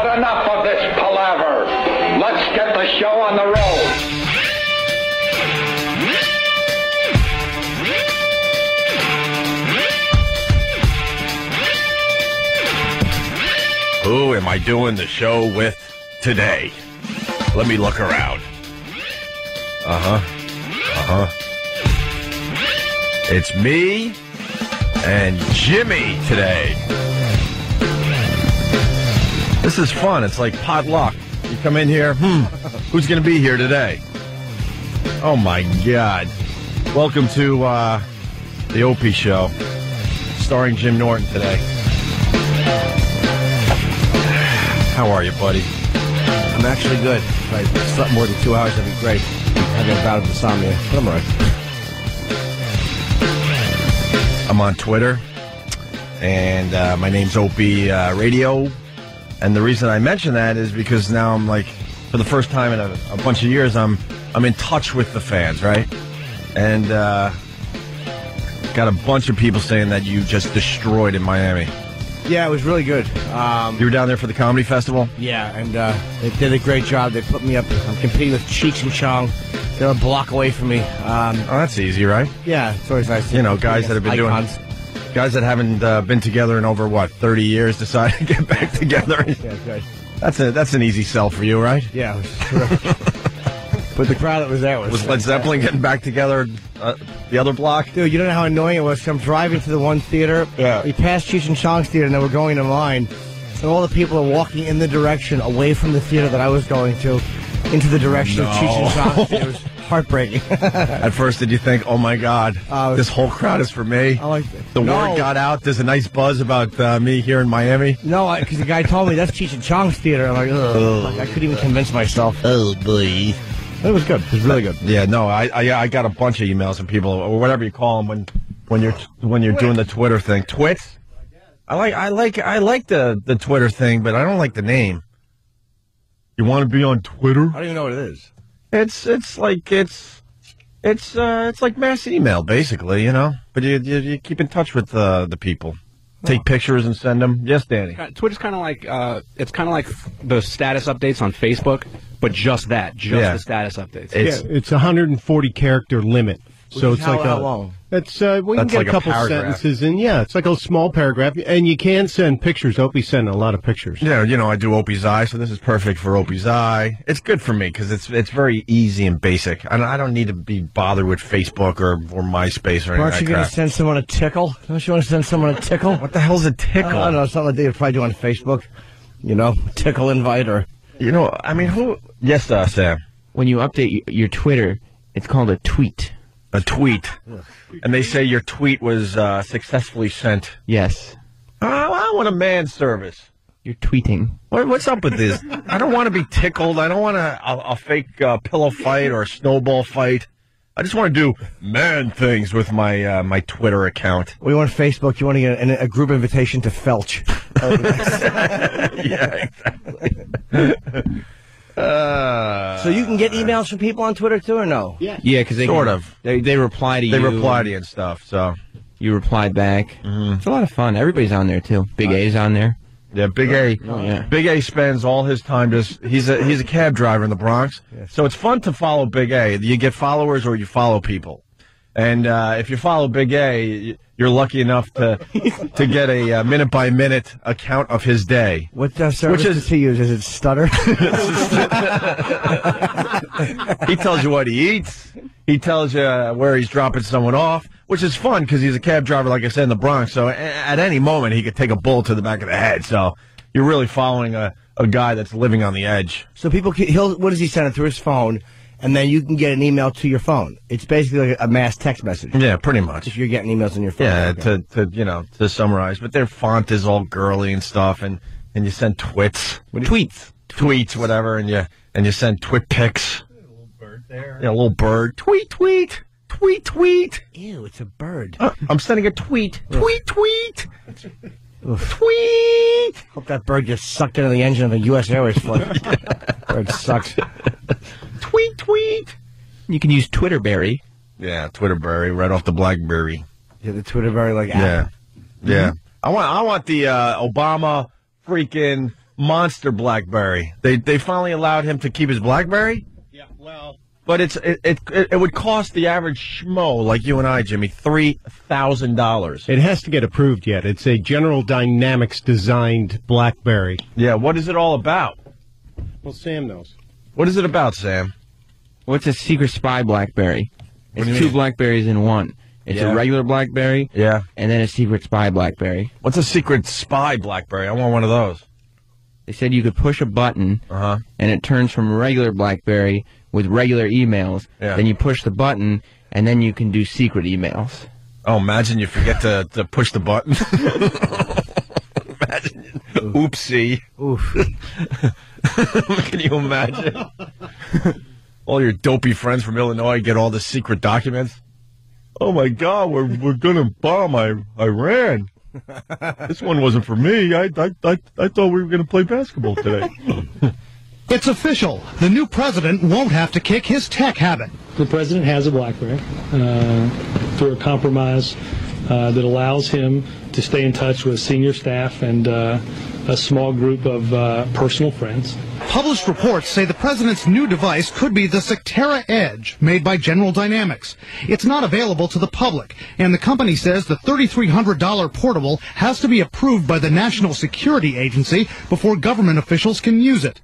But enough of this palaver. Let's get the show on the road. Who am I doing the show with today? Let me look around. It's me and Jimmy today. This is fun. It's like potluck. You come in here, who's going to be here today? Oh, my God. Welcome to the Opie Show, starring Jim Norton today. How are you, buddy? I'm actually good. If I slept more than 2 hours, that'd be great. I've got a bout of insomnia, but I'm all right. I'm on Twitter, and my name's Opie Radio. And the reason I mention that is because now I'm like, for the first time in a bunch of years, I'm in touch with the fans, right? And got a bunch of people saying that you just destroyed in Miami. Yeah, it was really good. You were down there for the comedy festival? Yeah, and they did a great job. They put me up. I'm competing with Cheech and Chong. They're a block away from me. Oh, that's easy, right? Yeah, it's always nice. You know, guys that have been icons. Guys that haven't been together in over, 30 years decide to get back together. Yeah, good. That's an easy sell for you, right? Yeah, it was terrific. But the crowd that was there was Led Zeppelin getting back together the other block? Dude, you don't know how annoying it was. I'm driving to the one theater. Yeah. We passed Cheech and Chong's theater, and then we're going to mine. And all the people are walking in the direction away from the theater that I was going to, into the direction of Cheech and Chong's theater. It was heartbreaking. At first, did you think, oh, my God, this whole crowd is for me? Word got out. There's a nice buzz about me here in Miami. No, because the guy told me that's Cheech and Chong's theater. I'm like, ugh. Like, I couldn't even convince myself. Oh, boy. It was good. It was really good. Yeah, no, I got a bunch of emails from people, or whatever you call them, when you're doing the Twitter thing. Twits? I like the Twitter thing, but I don't like the name. You want to be on Twitter? I don't even know what it is. It's like mass email, basically, you know. But you keep in touch with the people. Take pictures and send them. Yes, Danny. Twitter's kind of like the status updates on Facebook, but just the status updates. It's a 140 character limit. So it's like how long? It's you can get like a couple sentences in. Yeah, it's like a small paragraph, and you can send pictures. Opie's sending a lot of pictures. Yeah, you know, I do Opie's Eye, so this is perfect for Opie's Eye. It's good for me because it's very easy and basic. I don't need to be bothered with Facebook or MySpace or anything. Aren't you going to send someone a tickle? Don't you want to send someone a tickle? What the hell's a tickle? I don't know, something like they would probably do on Facebook. You know, tickle invite or... You know, I mean, who... Yes, Sam. When you update your Twitter, it's called a tweet. A tweet. And they say your tweet was successfully sent. Yes. I want a man service. You're tweeting. What's up with this? I don't want to be tickled. I don't want a fake pillow fight or a snowball fight. I just want to do man things with my my Twitter account. We want Facebook. You want to get a group invitation to Felch. Yeah, exactly. So you can get emails from people on Twitter too, or no? Yeah, because they reply to you. They reply to you and stuff. So you reply back. Mm-hmm. It's a lot of fun. Everybody's on there too. Big A's on there. Yeah, Big A. Oh, yeah. Big A spends all his time he's a cab driver in the Bronx. Yes. So it's fun to follow Big A. You get followers or you follow people. And if you follow Big A, you're lucky enough to get a minute by minute account of his day. What service does he use? Is it Stutter? He tells you what he eats. He tells you where he's dropping someone off, which is fun because he's a cab driver, like I said, in the Bronx. So at any moment, he could take a bullet to the back of the head. So you're really following a guy that's living on the edge. So people, what does he send it through his phone? And then you can get an email to your phone. It's basically like a mass text message. Yeah, pretty much. If you're getting emails on your phone. Yeah, okay. to summarize. But their font is all girly and stuff, and you send tweets, whatever, and you send twit pics. A little bird there. Yeah, a little bird. Tweet. Ew, it's a bird. I'm sending a tweet. Tweet. Tweet. Hope that bird gets sucked into the engine of a U.S. Airways flight. Bird sucks. Tweet. You can use Twitterberry. Yeah, Twitterberry, right off the BlackBerry. Yeah, the Twitterberry app. Yeah. I want the Obama freaking monster BlackBerry. They finally allowed him to keep his BlackBerry. Yeah, well. But it would cost the average schmo like you and I, Jimmy, $3,000. It has to get approved yet. It's a General Dynamics designed BlackBerry. Yeah, what is it all about? Well, Sam knows. What is it about, Sam? What's a secret spy BlackBerry? It's do you two mean? BlackBerries in one. It's Yeah. a regular BlackBerry, Yeah. and then a secret spy BlackBerry. What's a secret spy BlackBerry? I want one of those. They said you could push a button, Uh-huh. and it turns from a regular BlackBerry with regular emails. Yeah. Then you push the button, and then you can do secret emails. Oh, imagine you forget to push the button. Imagine. Oopsie. Oof. Can you imagine? All your dopey friends from Illinois get all the secret documents. Oh my God, we're gonna bomb Iran. This one wasn't for me. I thought we were gonna play basketball today. It's official. The new president won't have to kick his tech habit. The president has a BlackBerry through a compromise that allows him to stay in touch with senior staff and a small group of personal friends. Published reports say the president's new device could be the Sectera Edge, made by General Dynamics. It's not available to the public, and the company says the $3,300 portable has to be approved by the National Security Agency before government officials can use it.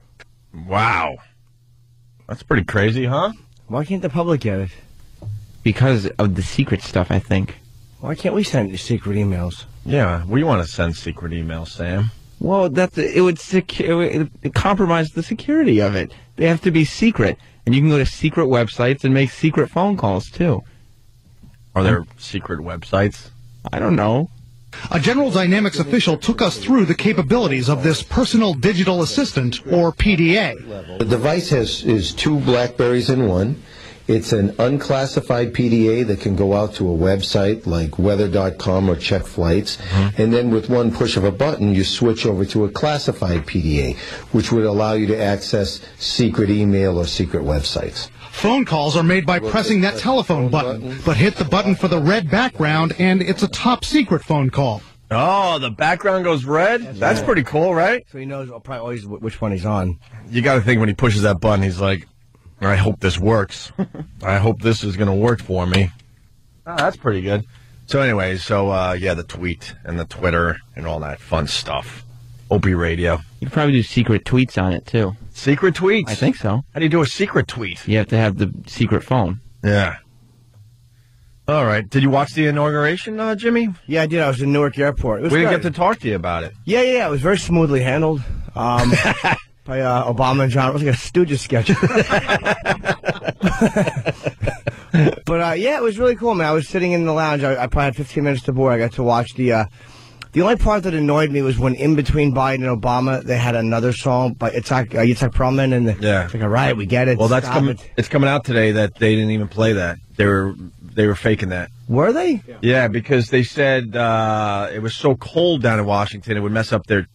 Wow. That's pretty crazy, huh? Why can't the public get it? Because of the secret stuff, I think. Why can't we send secret emails? Yeah, we want to send secret emails, Sam. Well, it would compromise the security of it. They have to be secret, and you can go to secret websites and make secret phone calls too. Are there secret websites? I don't know. A General Dynamics official took us through the capabilities of this personal digital assistant, or PDA. The device is two BlackBerries in one. It's an unclassified PDA that can go out to a website like weather.com or check flights. And then with one push of a button, you switch over to a classified PDA, which would allow you to access secret email or secret websites. Phone calls are made by pressing that telephone button, but hit the button for the red background and it's a top secret phone call. Oh, the background goes red? That's pretty cool, right? So he knows probably always which one he's on. You got to think when he pushes that button, he's like, I hope this works. I hope this is going to work for me. Oh, that's pretty good. So anyway, yeah, the tweet and the Twitter and all that fun stuff. Opie Radio. You could probably do secret tweets on it too. Secret tweets? I think so. How do you do a secret tweet? You have to have the secret phone. Yeah. All right. Did you watch the inauguration, Jimmy? Yeah, I did. I was in Newark Airport. It was We didn't great. get to talk to you about it. Yeah. It was very smoothly handled by Obama and John. It was like a Stooges sketch. But yeah, it was really cool, man. I was sitting in the lounge. I probably had 15 minutes to board. I got to watch the only part that annoyed me was when in between Biden and Obama, they had another song by Yitzhak Perlman, and it's like, all right, we get it. Well, that's Stop coming. it. It's coming out today that they didn't even play that. They were faking that. Were they? Yeah, because they said it was so cold down in Washington it would mess up the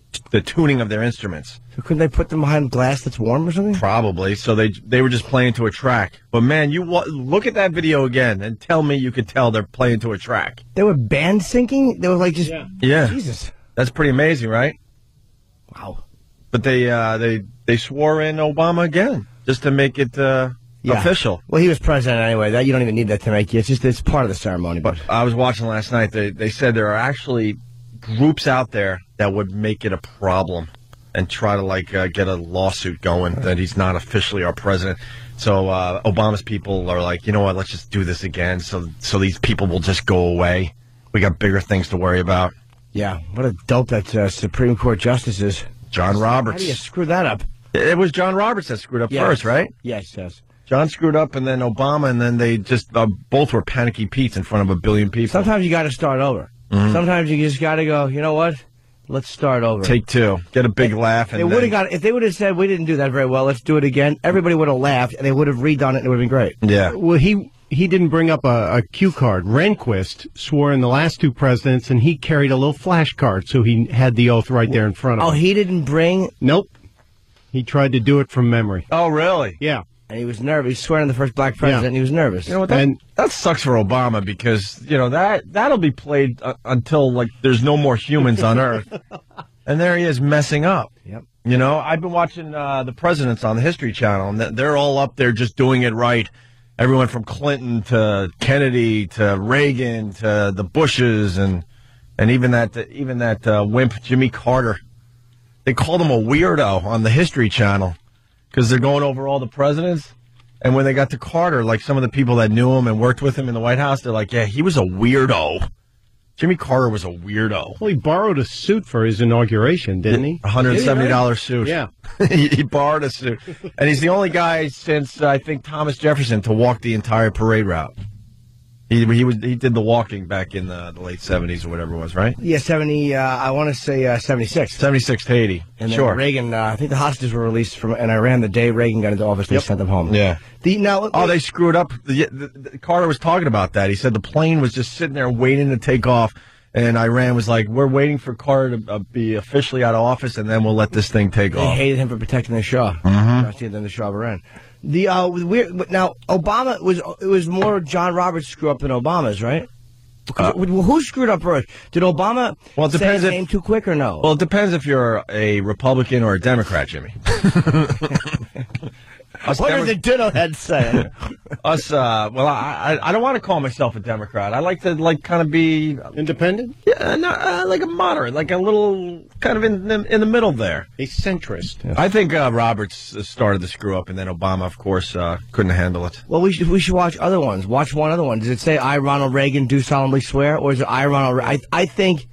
tuning of their instruments. So couldn't they put them behind glass that's warm or something? Probably. So they were just playing to a track. But man, you look at that video again and tell me you could tell they're playing to a track. They were band syncing? They were like just... Yeah. Jesus. That's pretty amazing, right? Wow. But they swore in Obama again just to make it official. Well, he was president anyway. That you don't even need that to make it. It's part of the ceremony. But I was watching last night. They said there are actually groups out there that would make it a problem and try to get a lawsuit going that he's not officially our president. So Obama's people are like, you know what? Let's just do this again. So these people will just go away. We got bigger things to worry about. Yeah, what a dope that Supreme Court justice is. John Roberts. How do you screw that up? It was John Roberts that screwed up first, right? Yes. John screwed up, and then Obama, and then they just both were panicky Pete's in front of a billion people. Sometimes you got to start over. Mm-hmm. Sometimes you just got to go, you know what? Let's start over. Take two. Get a big laugh. And if they would have said, we didn't do that very well, let's do it again, everybody would have laughed, and they would have redone it, and it would have been great. Yeah. Well, he didn't bring up a cue card. Rehnquist swore in the last two presidents, and he carried a little flash card, so he had the oath right there in front of him. Oh, he didn't bring... Nope. He tried to do it from memory. Oh, really? Yeah. And he was nervous. He was swearing the first black president, and he was nervous. You know what? That sucks for Obama because, that'll be played until, there's no more humans on Earth. And there he is messing up. Yep. You know, I've been watching the presidents on the History Channel, and they're all up there just doing it right. Everyone from Clinton to Kennedy to Reagan to the Bushes and even that wimp Jimmy Carter. They called him a weirdo on the History Channel because they're going over all the presidents. And when they got to Carter, like some of the people that knew him and worked with him in the White House, they're like, yeah, he was a weirdo. Jimmy Carter was a weirdo. Well, he borrowed a suit for his inauguration, didn't he? $170 suit. Yeah. He borrowed a suit. And he's the only guy since, I think, Thomas Jefferson to walk the entire parade route. He did the walking back in the late 70s or whatever it was, right? Yeah, 70, I want to say 76. 76 to 80. And then sure. Reagan, I think the hostages were released from Iran the day Reagan got into office. They sent them home. Yeah. They screwed up. Carter was talking about that. He said the plane was just sitting there waiting to take off, and Iran was like, we're waiting for Carter to be officially out of office, and then we'll let this thing take off. They hated him for protecting the Shah. Mm-hmm. Than the Shah of Iran. Now, Obama was more John Roberts screw up than Obama's, right? Who screwed up first? Did Obama say his name too quick or no? Well, it depends if you're a Republican or a Democrat, Jimmy. What are the ditto heads saying? Well, I don't want to call myself a Democrat. I like to kind of be independent. Yeah, like a moderate, like a little kind of in the middle there. A centrist. Yeah. I think Roberts started the screw up, and then Obama, of course, couldn't handle it. Well, we should watch other ones. Watch one other one. Does it say "I, Ronald Reagan, do solemnly swear," or is it "I, Ronald"? I think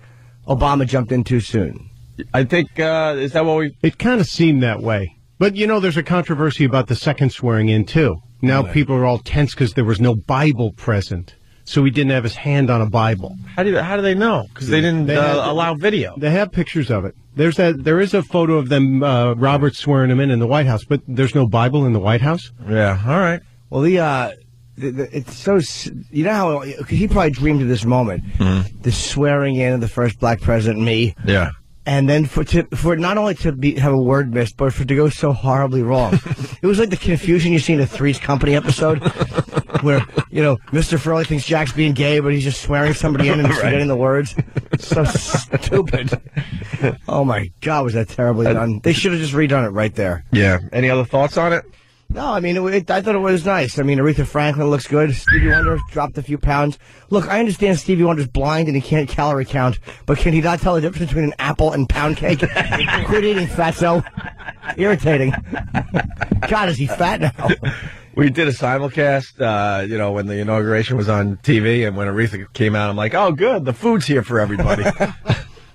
Obama jumped in too soon. I think is that what we? It kind of seemed that way. But, you know, there's a controversy about the second swearing in, too. Now people are all tense because there was no Bible present. So he didn't have his hand on a Bible. How do they know? Because they didn't allow video. They have pictures of it. There is a photo of them, Robert swearing him in the White House, but there's no Bible in the White House? Yeah, all right. Well, it's so, you know how, he probably dreamed of this moment. Mm-hmm. The swearing in of the first black president, me. Yeah. And then for not only to have a word missed, but for it to go so horribly wrong. It was like the confusion you see in a Three's Company episode where, you know, Mr. Furley thinks Jack's being gay, but he's just swearing somebody in and forgetting the words. So stupid. Oh, my God, was that terribly done. They should have just redone it right there. Yeah. Any other thoughts on it? No, I mean, I thought it was nice. I mean, Aretha Franklin looks good. Stevie Wonder dropped a few pounds. Look, I understand Stevie Wonder's blind and he can't calorie count, but can he not tell the difference between an apple and pound cake? Quit eating, fatso. Irritating. God, is he fat now? We did a simulcast, you know, when the inauguration was on TV, and when Aretha came out, I'm like, oh, good, the food's here for everybody.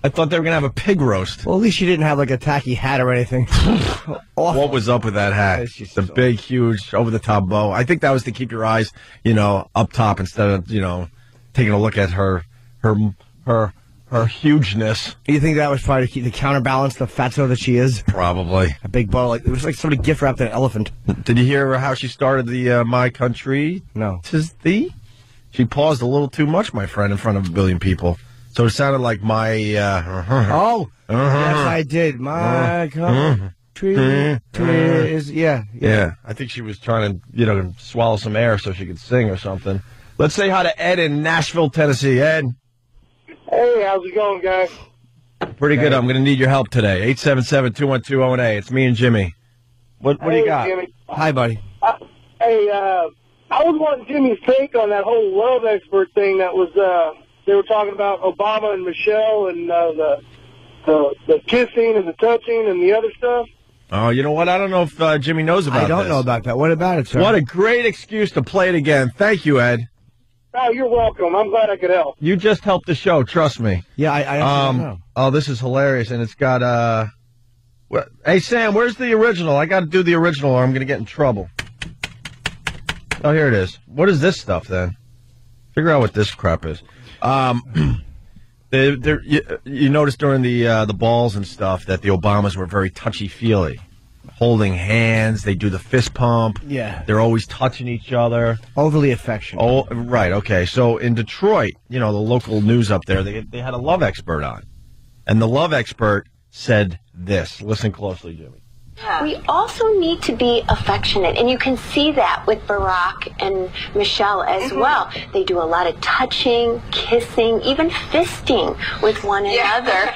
I thought they were going to have a pig roast. Well, at least she didn't have, like, a tacky hat or anything. What was up with that hat? The big, huge, over-the-top bow. I think that was to keep your eyes, you know, up top instead of, you know, taking a look at her hugeness. You think that was probably to counterbalance the fatso that she is? Probably. A big bow. Like, it was like somebody gift-wrapped an elephant. Did you hear how she started the My Country? No. 'Tis Thee? She paused a little too much, my friend, in front of a billion people. So it sounded like my... yes, I did. My country is... Yeah. I think she was trying to, you know, swallow some air so she could sing or something. Let's say hi to Ed in Nashville, Tennessee. Ed. Hey, how's it going, guys? Pretty good. I'm going to need your help today. 877-212-0-A. It's me and Jimmy. What do you got? Jimmy. Hi, buddy. I was wanting Jimmy's take on that whole love expert thing that was... They were talking about Obama and Michelle and the kissing and the touching and the other stuff. Oh, you know what? I don't know if Jimmy knows about this. I don't know about that. What about it, sir? What a great excuse to play it again. Thank you, Ed. Oh, you're welcome. I'm glad I could help. You just helped the show. Trust me. Yeah, I know. Oh, this is hilarious, and it's got hey, Sam, where's the original? I got to do the original, or I'm going to get in trouble. Oh, here it is. What is this stuff then? Figure out what this crap is. You noticed during the balls and stuff that the Obamas were very touchy-feely, holding hands. They do the fist pump. Yeah, they're always touching each other. Overly affectionate. Oh, right. Okay. So in Detroit, you know, the local news up there, they had a love expert on, and the love expert said this. Listen closely, Jimmy. We also need to be affectionate, and you can see that with Barack and Michelle as well. They do a lot of touching, kissing, even fisting with one another.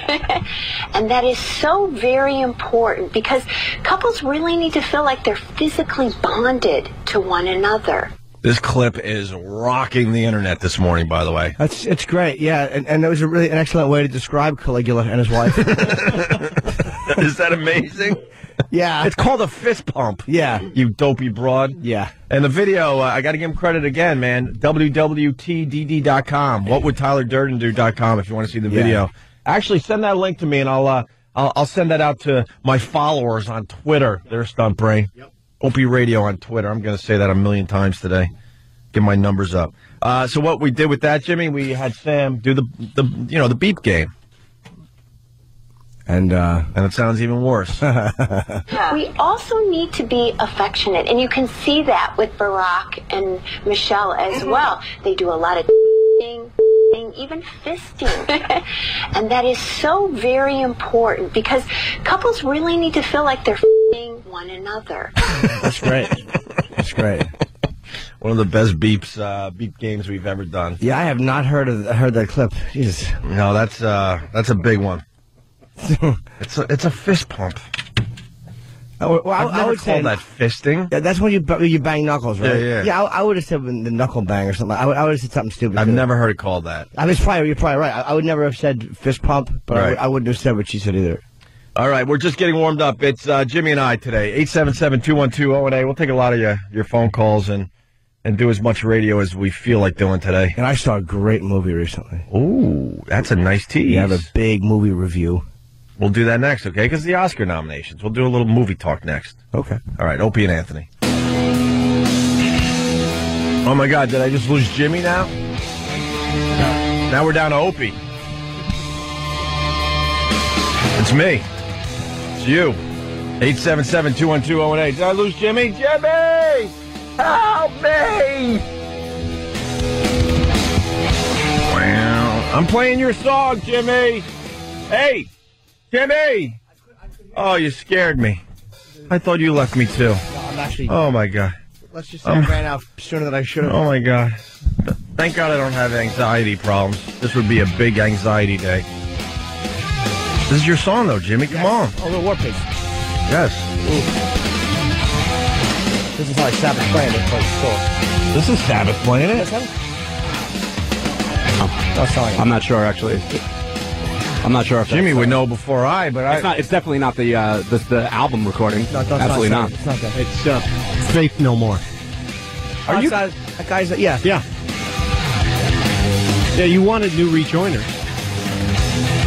And that is so very important because couples really need to feel like they're physically bonded to one another. This clip is rocking the internet this morning, by the way. It's great, yeah, and it was an excellent way to describe Caligula and his wife. Is that amazing? Yeah. It's called a fist pump. Yeah. You dopey broad. Yeah. And the video, I got to give him credit again, man. www.tdd.com. Whatwould-Tyler-Durden-do.com if you want to see the video. Actually, send that link to me, and I'll send that out to my followers on Twitter. There's Stunt Brain. Yep. Opie Radio on Twitter. I'm going to say that a million times today. Get my numbers up. So what we did with that, Jimmy, we had Sam do the beep game. And it sounds even worse. We also need to be affectionate, and you can see that with Barack and Michelle as well. They do a lot of even fisting. And that is so very important because couples really need to feel like they're one another. That's great. That's great. One of the best beep games we've ever done. Yeah, I have not heard that clip. Jesus. No, that's a big one. It's a fist pump. I would call that fisting. Yeah, that's when you bang knuckles, right? Yeah. Yeah, I would have said the knuckle bang or something. I would have said something stupid. I've never heard it called that. You're probably right. I would never have said fist pump, but right. I wouldn't have said what she said either. All right, we're just getting warmed up. It's Jimmy and I today. 877-212-08. We'll take a lot of your phone calls and do as much radio as we feel like doing today. And I saw a great movie recently. Ooh, that's a nice tease. You have a big movie review. We'll do that next, okay? Because the Oscar nominations. We'll do a little movie talk next. Okay. All right, Opie and Anthony. Oh, my God, did I just lose Jimmy now? Now we're down to Opie. It's me. It's you. 877-212-08. Did I lose Jimmy? Jimmy! Help me! Wow. I'm playing your song, Jimmy. Hey! Jimmy! Oh, you scared me. I thought you left me, too. No, I'm actually... Oh, my God. Let's just say I ran out sooner than I should have. Oh, my God. Thank God I don't have anxiety problems. This would be a big anxiety day. This is your song, though, Jimmy. Come on. Oh, the War Pigs. Yes. Ooh. This is how I Sabbath playing it. Cool. This is Sabbath playing it? I'm not sure, actually. I'm not sure if Jimmy would know before but it's definitely not the album recording. No, absolutely not. It's not that. It's Faith No More. Are you? That guy's yeah. Yeah. Yeah, you wanted new rejoiners.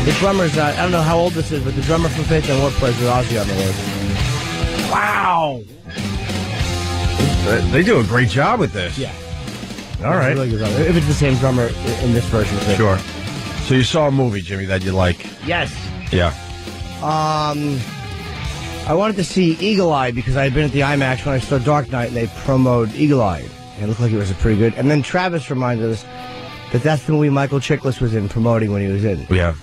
The drummer's, I don't know how old this is, but the drummer from Faith No More plays with Ozzy on the road. Wow. They do a great job with this. Yeah. All right. Really good drummer. If it's the same drummer in this version. Sure. So you saw a movie, Jimmy, that you like? Yes. Yeah. I wanted to see Eagle Eye because I had been at the IMAX when I saw Dark Knight and they promoted Eagle Eye. And it looked like it was a pretty good. And then Travis reminded us that that's the movie Michael Chiklis was in promoting when he was in. Yeah.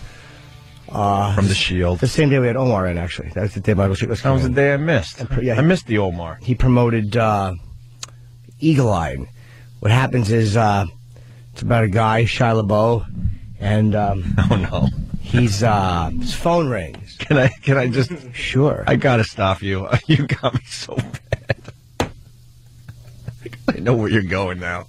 From The Shield. The same day we had Omar in, actually. That was the day Michael Chiklis came in. That was the day I missed. I missed the Omar. He promoted Eagle Eye. What happens is it's about a guy, Shia LaBeouf, and oh no, his phone rings. Can I just? Sure. I gotta stop you. You got me so bad. I know where you're going now.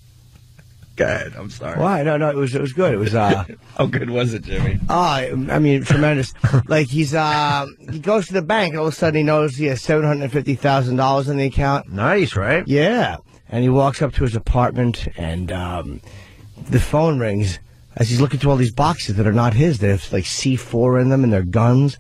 Go ahead. I'm sorry. Why? No, it was good. It was how good was it, Jimmy? I mean, tremendous. Like he goes to the bank and all of a sudden he knows he has $750,000 in the account. Nice, right? Yeah. And he walks up to his apartment and the phone rings as he's looking through all these boxes that are not his. They have like C4 in them and they're guns.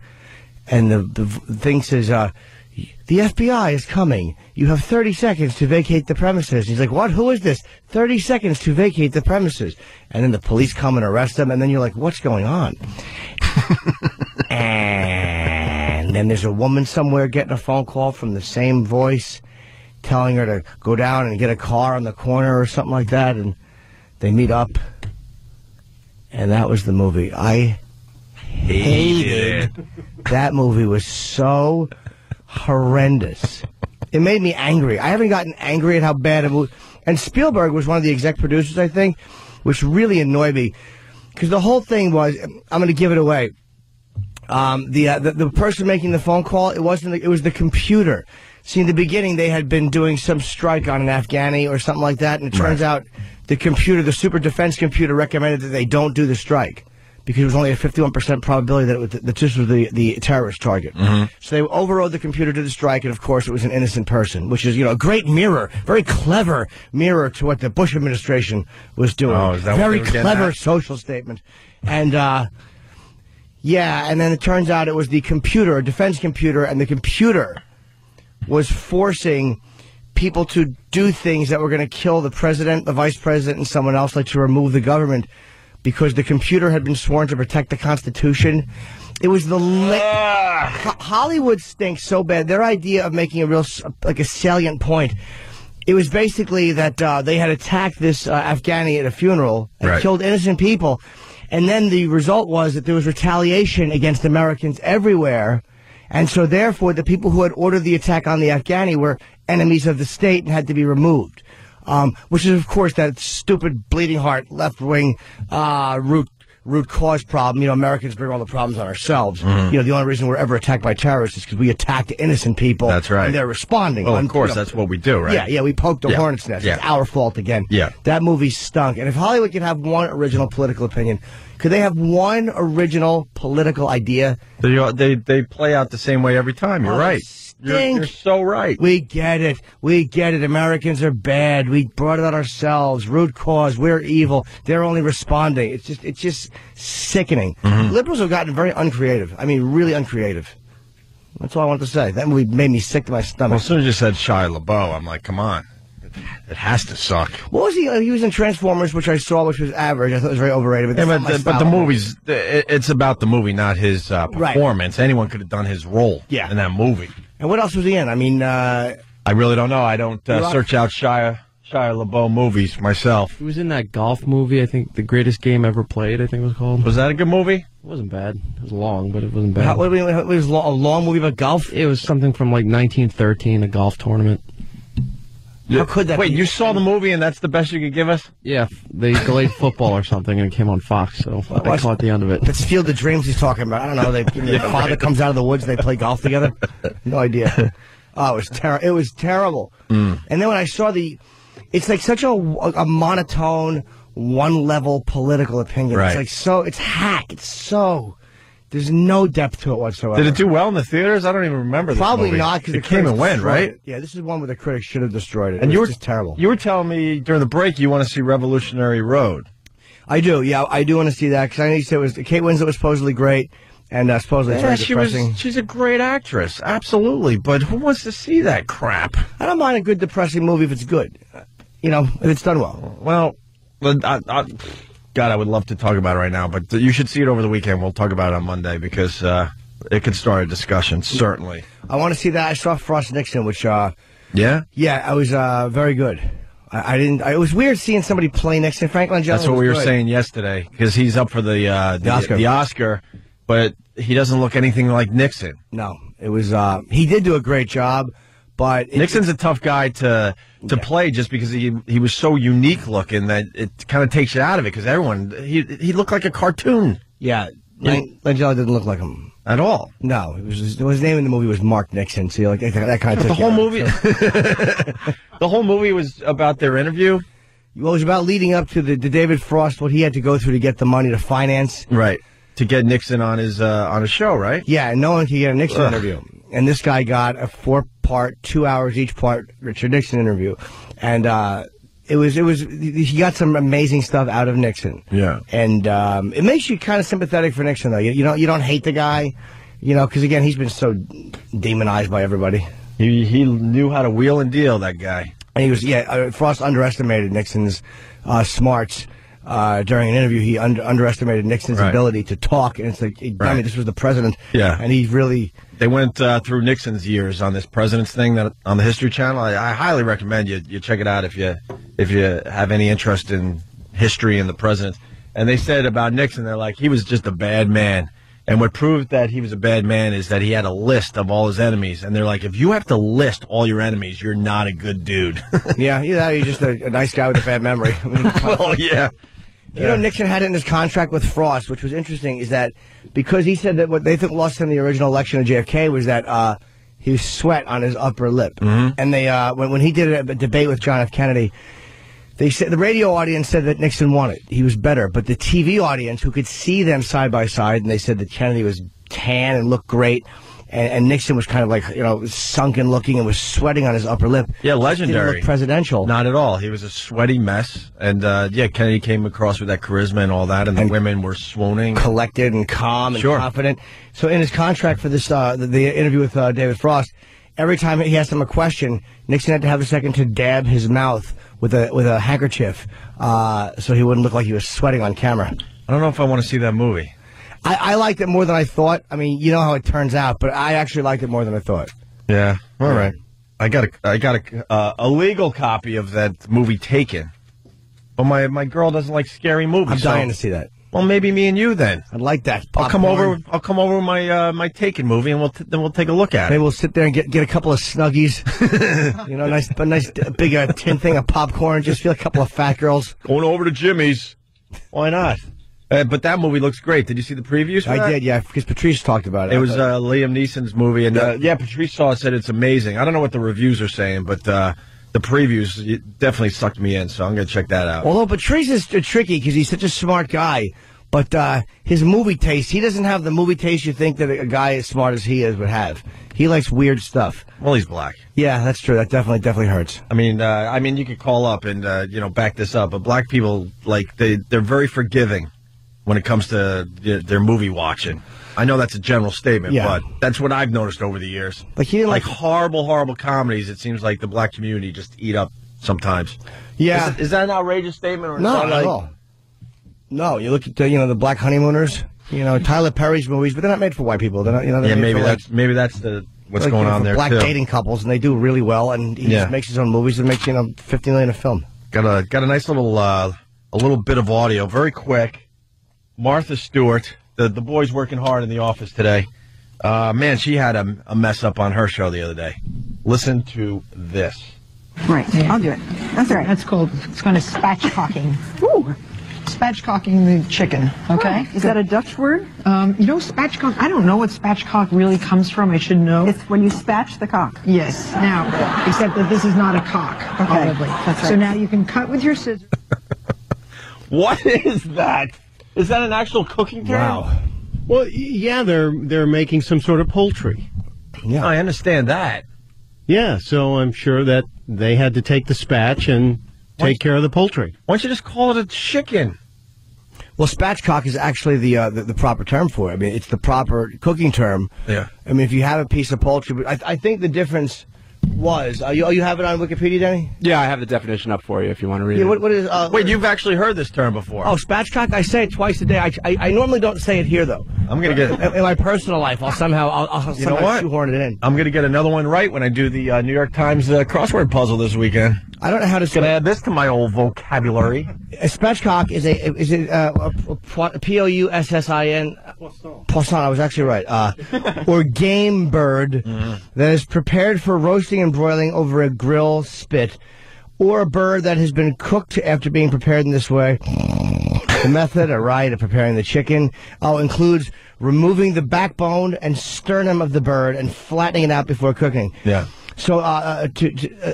And the thing says, the FBI is coming. You have 30 seconds to vacate the premises. He's like, what? Who is this? 30 seconds to vacate the premises. And then the police come and arrest him. And then you're like, what's going on? And then there's a woman somewhere getting a phone call from the same voice telling her to go down and get a car on the corner or something like that. And they meet up. And that was the movie. I hated it. That movie was so horrendous. It made me angry. I haven't gotten angry at how bad it was. And Spielberg was one of the exec producers, I think, which really annoyed me. Because the whole thing was, I'm going to give it away. The person making the phone call, it was the computer. See, in the beginning, they had been doing some strike on an Afghani or something like that, and it turns out the computer, the super defense computer, recommended that they don't do the strike because it was only a 51% probability that this was the terrorist target. So they overrode the computer to the strike, and of course, it was an innocent person, which is, a great mirror, very clever mirror to what the Bush administration was doing. Oh, is that very what they were clever social statement. And, yeah, and then it turns out it was the computer, a defense computer, and the computer was forcing people to do things that were going to kill the president, the vice president, and someone else, like to remove the government, because the computer had been sworn to protect the Constitution. It was the Hollywood stinks so bad. Their idea of making a salient point, it was basically that they had attacked this Afghani at a funeral and killed innocent people, and then the result was that there was retaliation against Americans everywhere. And so, therefore, the people who had ordered the attack on the Afghani were enemies of the state and had to be removed. Which is, of course, that stupid, bleeding heart, left-wing root cause problem. Americans bring all the problems on ourselves. The only reason we're ever attacked by terrorists is because we attacked innocent people. That's right. And they're responding. Well, of course, that's what we do, right? Yeah, we poked the hornet's nest. It's our fault again. Yeah. That movie stunk. And if Hollywood could have one original political opinion, could they have one original political idea? They play out the same way every time. You're right. You're so right. We get it. Americans are bad. We brought it on ourselves. Root cause. We're evil. They're only responding. It's just sickening. Liberals have gotten very uncreative. I mean, really uncreative. That's all I wanted to say. That movie made me sick to my stomach. Well, as soon as you said Shia LaBeouf, I'm like, come on. It has to suck. What was he? He was in Transformers, which I saw, which was average. I thought it was very overrated. But the movie's, it's about the movie, not his performance. Right. Anyone could have done his role in that movie. And what else was he in? I mean, I really don't know. I don't search out Shia LaBeouf movies myself. He was in that golf movie, I think, The Greatest Game Ever Played, I think it was called. Was that a good movie? It wasn't bad. It was long, but it wasn't bad. It was a long movie about golf? It was something from like 1913, a golf tournament. How could that Wait, be? you saw the movie and that's the best you could give us? Yeah, they delayed football or something and it came on Fox, so I caught the end of it. That's Field of Dreams he's talking about. I don't know. The father comes out of the woods and they play golf together. No idea. Oh, it was terrible. And then when I saw it's like such a monotone, one-level political opinion. Right. It's like it's hack. There's no depth to it whatsoever. Did it do well in the theaters? I don't even remember this Probably movie. not, because it came and went, right? Yeah, this is one where the critics should have destroyed it. And it was just terrible. You were telling me during the break you want to see Revolutionary Road. I do, yeah. I do want to see that, because I know you said Kate Winslet was supposedly great, and supposedly it's very depressing. She's a great actress, absolutely, but who wants to see that crap? I don't mind a good depressing movie if it's good, if it's done well. Well, God, I would love to talk about it right now, but you should see it over the weekend. We'll talk about it on Monday, because it could start a discussion, certainly. I want to see that. I saw Frost Nixon, which, yeah? Yeah, it was very good. It was weird seeing somebody play Nixon. Frank Langella. That's what we were saying yesterday, because he's up for the Oscar, but he doesn't look anything like Nixon. No, it was, he did do a great job, but... Nixon's a tough guy to play just because he was so unique looking that it kind of takes you out of it, because he looked like a cartoon. Yeah, Langella didn't look like him. At all. No, his name in the movie was Mark Nixon, so that kind of took the whole movie. The whole movie was about their interview. Well, it was about leading up to the David Frost, what he had to go through to get the money to finance. Right. To get Nixon on his show, right? Yeah, and no one could get a Nixon interview. And this guy got a 4-part, 2 hours each part Richard Nixon interview. And he got some amazing stuff out of Nixon. Yeah. And it makes you kind of sympathetic for Nixon, though. You don't hate the guy, because again, he's been so demonized by everybody. He knew how to wheel and deal, that guy. And he was, Frost underestimated Nixon's smarts. During an interview, he underestimated Nixon's ability to talk, and it's like, I mean, this was the president, and he really... They went through Nixon's years on this president's thing on the History Channel. I highly recommend you check it out if you have any interest in history and the president. And they said about Nixon, they're like, he was just a bad man. And what proved that he was a bad man is that he had a list of all his enemies. And they're like, if you have to list all your enemies, you're not a good dude. Yeah, you're just a nice guy with a bad memory. Well, yeah. You know, Nixon had it in his contract with Frost, which was interesting, is that because he said that what they lost him in the original election of JFK was that he was sweat on his upper lip. Mm-hmm. And they when he did a debate with John F. Kennedy, they said the radio audience said that Nixon won it. He was better. But the TV audience, who could see them side by side, and they said that Kennedy was tan and looked great. And Nixon was kind of like, sunken looking and was sweating on his upper lip. Yeah, legendary. Didn't look presidential. Not at all. He was a sweaty mess. And, Kennedy came across with that charisma and all that, and the women were swooning. Collected and calm and confident. So in his contract for this, the interview with David Frost, every time he asked him a question, Nixon had to have a second to dab his mouth with a handkerchief so he wouldn't look like he was sweating on camera. I don't know if I want to see that movie. I liked it more than I thought. I mean, you know how it turns out, but I actually liked it more than I thought. Yeah, all right. I got a legal copy of that movie Taken, but my girl doesn't like scary movies. I'm dying to see that. Well, maybe me and you then. I'd like that. I'll come over with my Taken movie, and we'll take a look at it. Maybe we'll sit there and get a couple of Snuggies. A nice big tin thing of popcorn. Just feel a couple of fat girls going over to Jimmy's. Why not? But that movie looks great. Did you see the previews for that? I did, yeah, because Patrice talked about it. It was Liam Neeson's movie, and Patrice saw it, said it's amazing. I don't know what the reviews are saying, but the previews definitely sucked me in, so I'm going to check that out. Although Patrice is tricky because he's such a smart guy, but his movie taste, he doesn't have the movie taste you think that a guy as smart as he is would have. He likes weird stuff. Well, he's black. Yeah, that's true. That definitely hurts. I mean, you could call up and back this up, but black people, they're very forgiving when it comes to their movie watching. I know that's a general statement, but that's what I've noticed over the years. Like he didn't like horrible, horrible comedies. It seems like the black community just eat up sometimes. Yeah, is that an outrageous statement? Or no, not at all. No, you look at the Black Honeymooners. Tyler Perry's movies, but they're not made for white people. They're not. They're maybe that's what's going on there black too. Dating couples, and they do really well. And he just makes his own movies and makes $50 million a film. Got a nice little a little bit of audio, very quick. Martha Stewart, the boy's working hard in the office today. Man, she had a mess up on her show the other day. Listen to this. Right, I'll do it. That's all right. That's called, it's kind of spatchcocking. Ooh, spatchcocking the chicken, okay? Is that a Dutch word? Spatchcock, I don't know what spatchcock really comes from. I should know. It's when you spatch the cock. Yes. Now, except that this is not a cock, probably. That's right. So now you can cut with your scissors. What is that? Is that an actual cooking term? Wow. Well, yeah, they're making some sort of poultry. Yeah, I understand that. Yeah, so I'm sure that they had to take the spatch and take care of the poultry. Why don't you just call it a chicken? Well, spatchcock is actually the proper term for it. I mean, it's the proper cooking term. Yeah. I mean, if you have a piece of poultry, but I think the difference was you have it on Wikipedia, Danny? Yeah, I have the definition up for you if you want to read it. What is? Wait, you've actually heard this term before? Oh, spatchcock! I say it twice a day. I normally don't say it here though. I'm gonna get in my personal life. I'll somehow shoehorn it in. I'm gonna get another one right when I do the New York Times crossword puzzle this weekend. I don't know how to say. Gonna add this to my old vocabulary. A spatchcock is a Poussin. Poisson. I was actually right. Or game bird that is prepared for roasting and broiling over a grill spit, or a bird that has been cooked after being prepared in this way. The method, of preparing the chicken includes removing the backbone and sternum of the bird and flattening it out before cooking. Yeah. So a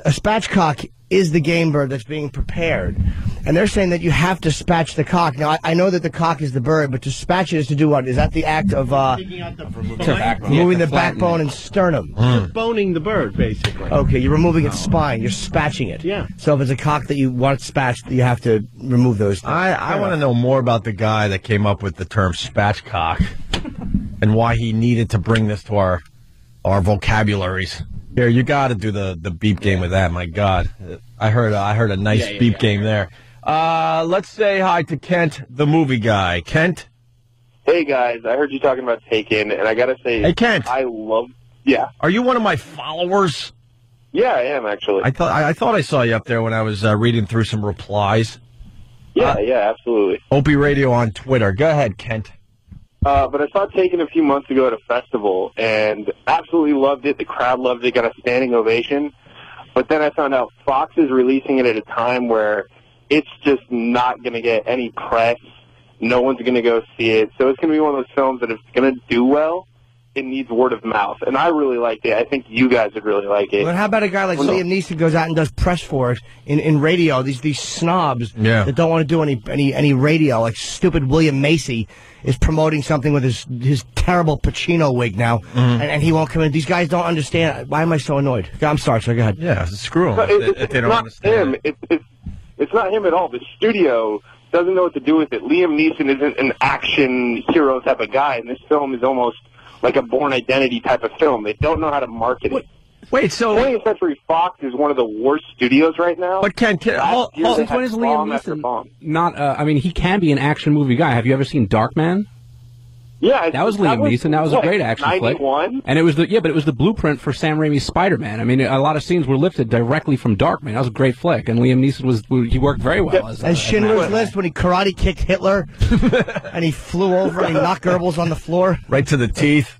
spatchcock is the game bird that's being prepared. And they're saying that you have to spatch the cock. Now, I know that the cock is the bird, but to spatch it is to do what? Is that the act of removing the backbone and sternum? Boning the bird, basically. Okay, you're removing its spine. You're spatching it. Yeah. So if it's a cock that you want spatched, you have to remove those things. I want to know more about the guy that came up with the term spatchcock and why he needed to bring this to our vocabularies. Here, you got to do the beep game with that. My God, I heard a nice beep game there. Let's say hi to Kent, the movie guy. Kent? Hey, guys. I heard you talking about Taken, and I got to say... Hey, Kent. Yeah. Are you one of my followers? Yeah, I am, actually. I thought I saw you up there when I was reading through some replies. Yeah, absolutely. Opie Radio on Twitter. Go ahead, Kent. but I saw Taken a few months ago at a festival and absolutely loved it. The crowd loved it, got a standing ovation. But then I found out Fox is releasing it at a time where it's just not going to get any press. No one's going to go see it. So it's going to be one of those films that if it's going to do well, it needs word of mouth. And I really liked it. I think you guys would really like it. But how about a guy like Liam Neeson goes out and does press for it in radio? These snobs that don't want to do any radio, like stupid William Macy is promoting something with his terrible Pacino wig now, and he won't come in. These guys don't understand. Why am I so annoyed? I'm sorry, so go ahead. Yeah, screw them. It's they don't not understand. him. It's not him at all. The studio doesn't know what to do with it. Liam Neeson isn't an action hero type of guy, and this film is almost like a Bourne Identity type of film. They don't know how to market it. Wait, so 20th Century Fox is one of the worst studios right now. But since when is Liam Neeson not? I mean, he can be an action movie guy. Have you ever seen Darkman? Yeah, that was Liam Neeson. That was a great action flick. 91? And it was but it was the blueprint for Sam Raimi's Spider-Man. I mean, a lot of scenes were lifted directly from Darkman. That was a great flick, and Liam Neeson he worked very well as. And Schindler's List when he karate kicked Hitler, and he flew over and he knocked Goebbels on the floor right to the teeth.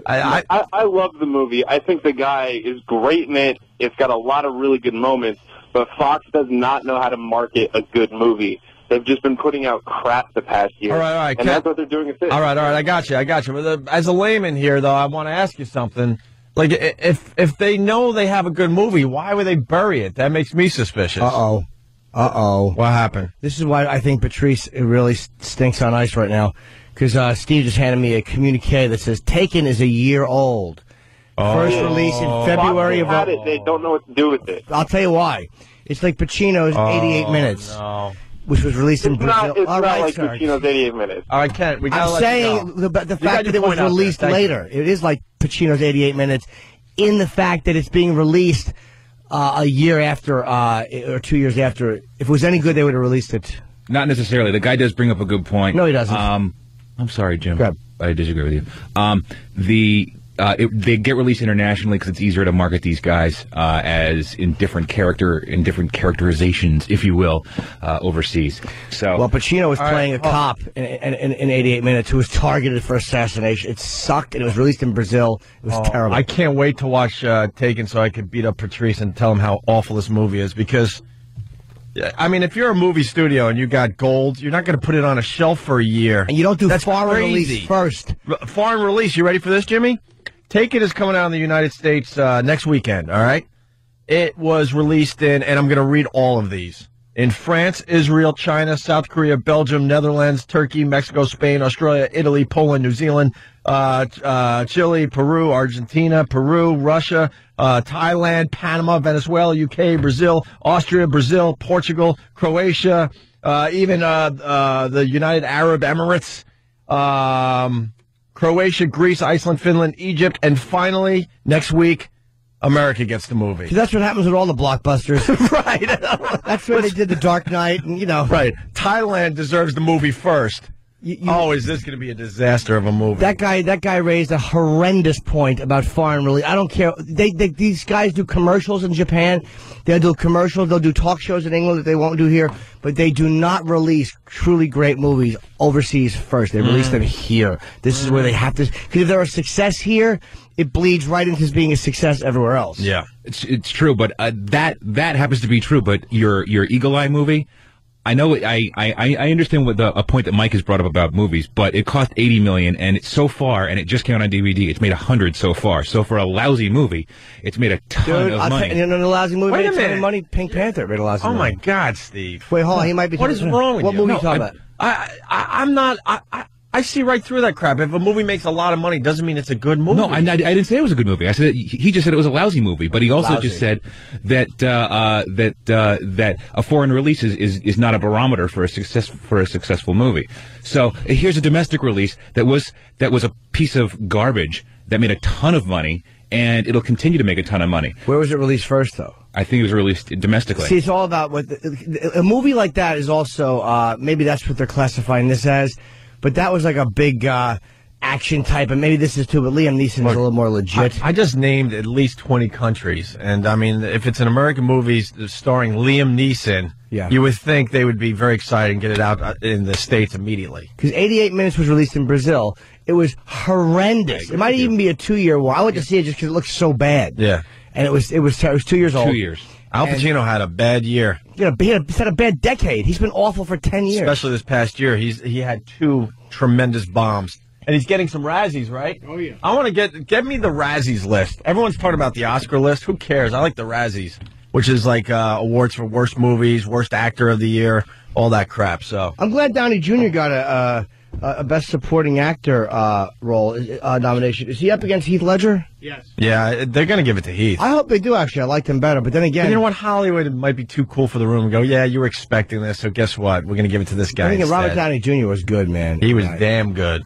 I love the movie. I think the guy is great in it. It's got a lot of really good moments, but Fox does not know how to market a good movie. They've just been putting out crap the past year. All right. And that's what they're doing with this. All right. I got you. But as a layman here, though, I want to ask you something. Like, if they know they have a good movie, why would they bury it? That makes me suspicious. Uh-oh. What happened? This is why I think Patrice really stinks on ice right now. Because Steve just handed me a communique that says, Taken is a year old. First release in February of... They don't know what to do with it. I'll tell you why. It's like Pacino's 88 Minutes. No. Which was released in Brazil. It's not like Pacino's 88 Minutes. All right, Kent, we gotta I'm saying the fact that it was released later. It is like Pacino's 88 Minutes in the fact that it's being released a year after or 2 years after. If it was any good, they would have released it. Not necessarily. The guy does bring up a good point. No, he doesn't. I'm sorry, Jim. I disagree with you. They get released internationally because it's easier to market these guys as in different characterizations, if you will, overseas. So, well, Pacino was playing a cop in 88 Minutes who was targeted for assassination. It sucked, and it was released in Brazil. It was terrible. I can't wait to watch Taken so I could beat up Patrice and tell him how awful this movie is because. I mean, if you're a movie studio and you got gold, you're not going to put it on a shelf for a year. And you don't do foreign release first. Foreign release. You ready for this, Jimmy? Taken is coming out in the United States next weekend, all right? It was released and I'm going to read all of these. In France, Israel, China, South Korea, Belgium, Netherlands, Turkey, Mexico, Spain, Australia, Italy, Poland, New Zealand, Chile, Peru, Argentina, Peru, Russia, Thailand, Panama, Venezuela, UK, Brazil, Austria, Brazil, Portugal, Croatia, even the United Arab Emirates, Croatia, Greece, Iceland, Finland, Egypt, and finally, next week, America gets the movie. See, that's what happens with all the blockbusters. Right. That's where they did The Dark Knight, and Right. Thailand deserves the movie first. Is this going to be a disaster of a movie? That guy raised a horrendous point about foreign release. I don't care. These guys do commercials in Japan. They'll do commercials. They'll do talk shows in England that they won't do here. But they do not release truly great movies overseas first. They release them here. This is where they have to. Because if they're a success here, it bleeds right into being a success everywhere else. Yeah, it's true. But that happens to be true. But your Eagle Eye movie. I know. I understand what a point that Mike has brought up about movies, but it cost $80 million, and so far, and it just came out on DVD. It's made $100 so far. So for a lousy movie, it's made a ton of money. And a lousy movie Wait a made a ton minute. of money. Pink Panther made a lousy money. Oh my God, Steve! Wait, hold on. He might be. What is wrong with what you? What movie are you talking about? I'm not. I see right through that crap. If a movie makes a lot of money, doesn't mean it's a good movie. No, I didn't say it was a good movie. I said he just said it was a lousy movie, but he also just said that that a foreign release is not a barometer for a successful movie. So here's a domestic release that was a piece of garbage that made a ton of money, and it'll continue to make a ton of money. Where was it released first, though? I think it was released domestically. See, it's all about what a movie like that is also. Maybe that's what they're classifying this as. But that was like a big action type, and maybe this is too, but Liam Neeson's a little more legit. I just named at least 20 countries, and I mean, if it's an American movie starring Liam Neeson, you would think they would be very excited and get it out in the States immediately. Because 88 Minutes was released in Brazil. It was horrendous. It might even be a 2-year war. I went to see it just because it looked so bad. Yeah. And it was 2 years old. 2 years. Al Pacino had a bad year. He's had a bad decade. He's been awful for 10 years. Especially this past year. He had 2 tremendous bombs. And he's getting some Razzies, right? Oh, yeah. I want to get me the Razzies list. Everyone's talking about the Oscar list. Who cares? I like the Razzies, which is like awards for worst movies, worst actor of the year, all that crap. So I'm glad Downey Jr. got a Best Supporting Actor role nomination. Is he up against Heath Ledger? Yes. Yeah, they're going to give it to Heath. I hope they do, actually. I liked him better. But then again... But you know what? Hollywood might be too cool for the room and go, yeah, you were expecting this, so guess what? We're going to give it to this guy instead. Robert Downey Jr. was good, man. He was damn good.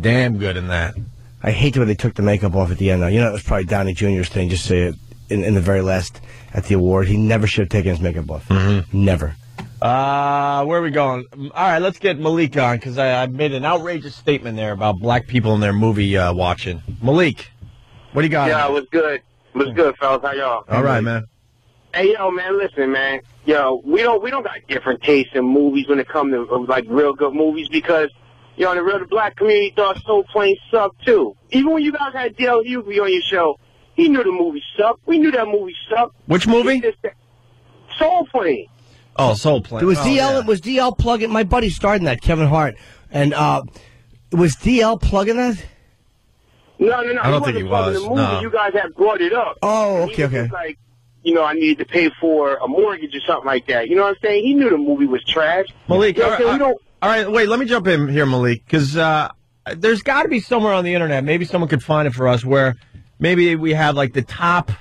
Damn good in that. I hate the way they took the makeup off at the end, though. You know, it was probably Downey Jr.'s thing, just say it in the very last, at the award. He never should have taken his makeup off. Mm-hmm. Never. Where are we going? All right, let's get Malik on, because I made an outrageous statement there about black people and their movie watching. Malik, what do you got? Yeah, it was good. It was good, fellas. How y'all? All right, man. Hey, yo, man, listen, man. Yo, we don't got different tastes in movies when it comes to, like, real good movies, because, yo, the black community thought Soul Plane sucked, too. Even when you guys had Dale Hughley on your show, he knew the movie sucked. We knew that movie sucked. Which movie? Soul Plane. Oh, Soul Plane. Was DL plugging? My buddy starred in that, Kevin Hart. And was DL plugging that? No. I don't think he was. The movie, no. You guys had brought it up. Oh, okay. He was like, you know, I needed to pay for a mortgage or something like that. You know what I'm saying? He knew the movie was trash. Malik, you know, all right, wait, let me jump in here, Malik, because there's got to be somewhere on the internet, maybe someone could find it for us, where maybe we have, like, the top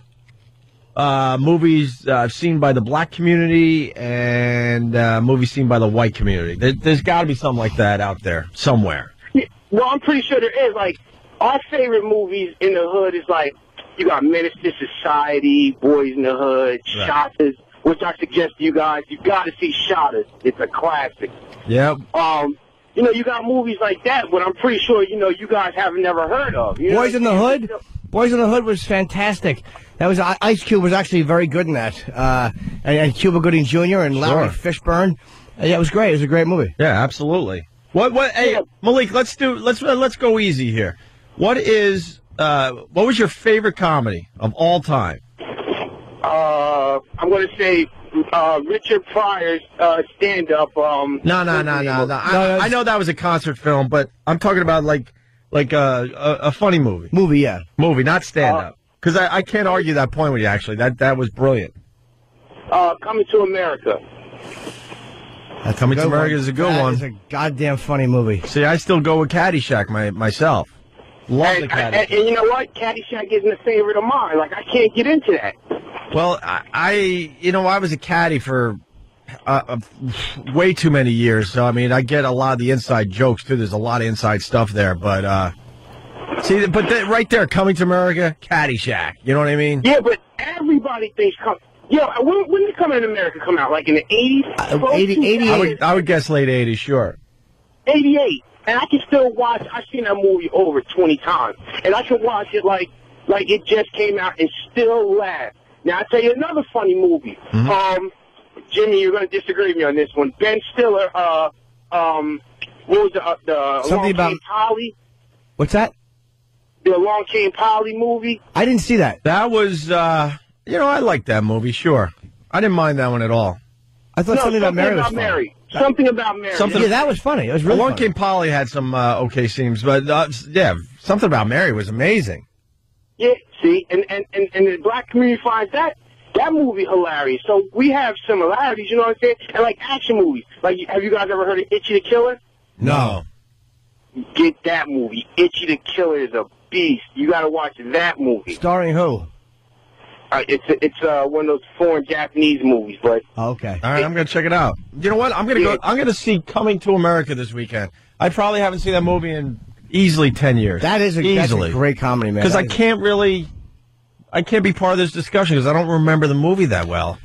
movies seen by the black community and movies seen by the white community. There's got to be something like that out there somewhere. Yeah, well, I'm pretty sure there is. Like, our favorite movies in the hood is, like, you got Menace to Society, Boys in the Hood, Right. Shotters, which I suggest to you guys. You got to see Shotters. It's a classic. Yep. You know, you got movies like that, but I'm pretty sure, you know, you guys haven't never heard of. You Boys in the Hood? Boys in the Hood was fantastic. That was Ice Cube was actually very good in that. And Cuba Gooding Jr. and Larry Fishburne. Yeah, it was great. It was a great movie. Yeah, absolutely. Hey, Malik, let's go easy here. What was your favorite comedy of all time? I'm going to say Richard Pryor's stand-up. No. I know that was a concert film, but I'm talking about like a funny movie. Movie, not stand-up. Because I can't argue that point with you, actually. That was brilliant. Coming to America. Coming to America is a good one. It's a goddamn funny movie. See, I still go with Caddyshack myself. Love the Caddyshack. And you know what? Caddyshack isn't a favorite of mine. Like, I can't get into that. Well, I was a caddy for way too many years. So, I mean, I get a lot of the inside jokes, too. There's a lot of inside stuff there. But, right there, Coming to America, Caddyshack. You know what I mean? Yeah, but everybody thinks... when did Coming to America come out? Like in the 80s? 88. I would guess late 80s, sure. 88. And I can still watch... I've seen that movie over 20 times. And I can watch it like it just came out and still laugh. Now, I'll tell you another funny movie. Mm-hmm. Jimmy, you're going to disagree with me on this one. Ben Stiller, what was the Something Along about... Came Polly? What's that? The Along Came Polly movie? I didn't see that. That was, I liked that movie, sure. I didn't mind that one at all. I thought Something About Mary was funny. Something About Mary. Yeah, that was funny. It was really Along funny. Came Polly had some okay scenes, but, Something About Mary was amazing. Yeah, see, and the black community finds that movie hilarious. So we have similarities, you know what I'm saying? And like action movies. Like, have you guys ever heard of Itchy the Killer? No. Get that movie. Itchy the Killer is a beast. You got to watch that movie. Starring who? It's one of those foreign Japanese movies, but okay. All right, I'm gonna check it out. You know what? I'm gonna see Coming to America this weekend. I probably haven't seen that movie in easily 10 years. That's a great comedy, man. Because I can't be part of this discussion because I don't remember the movie that well.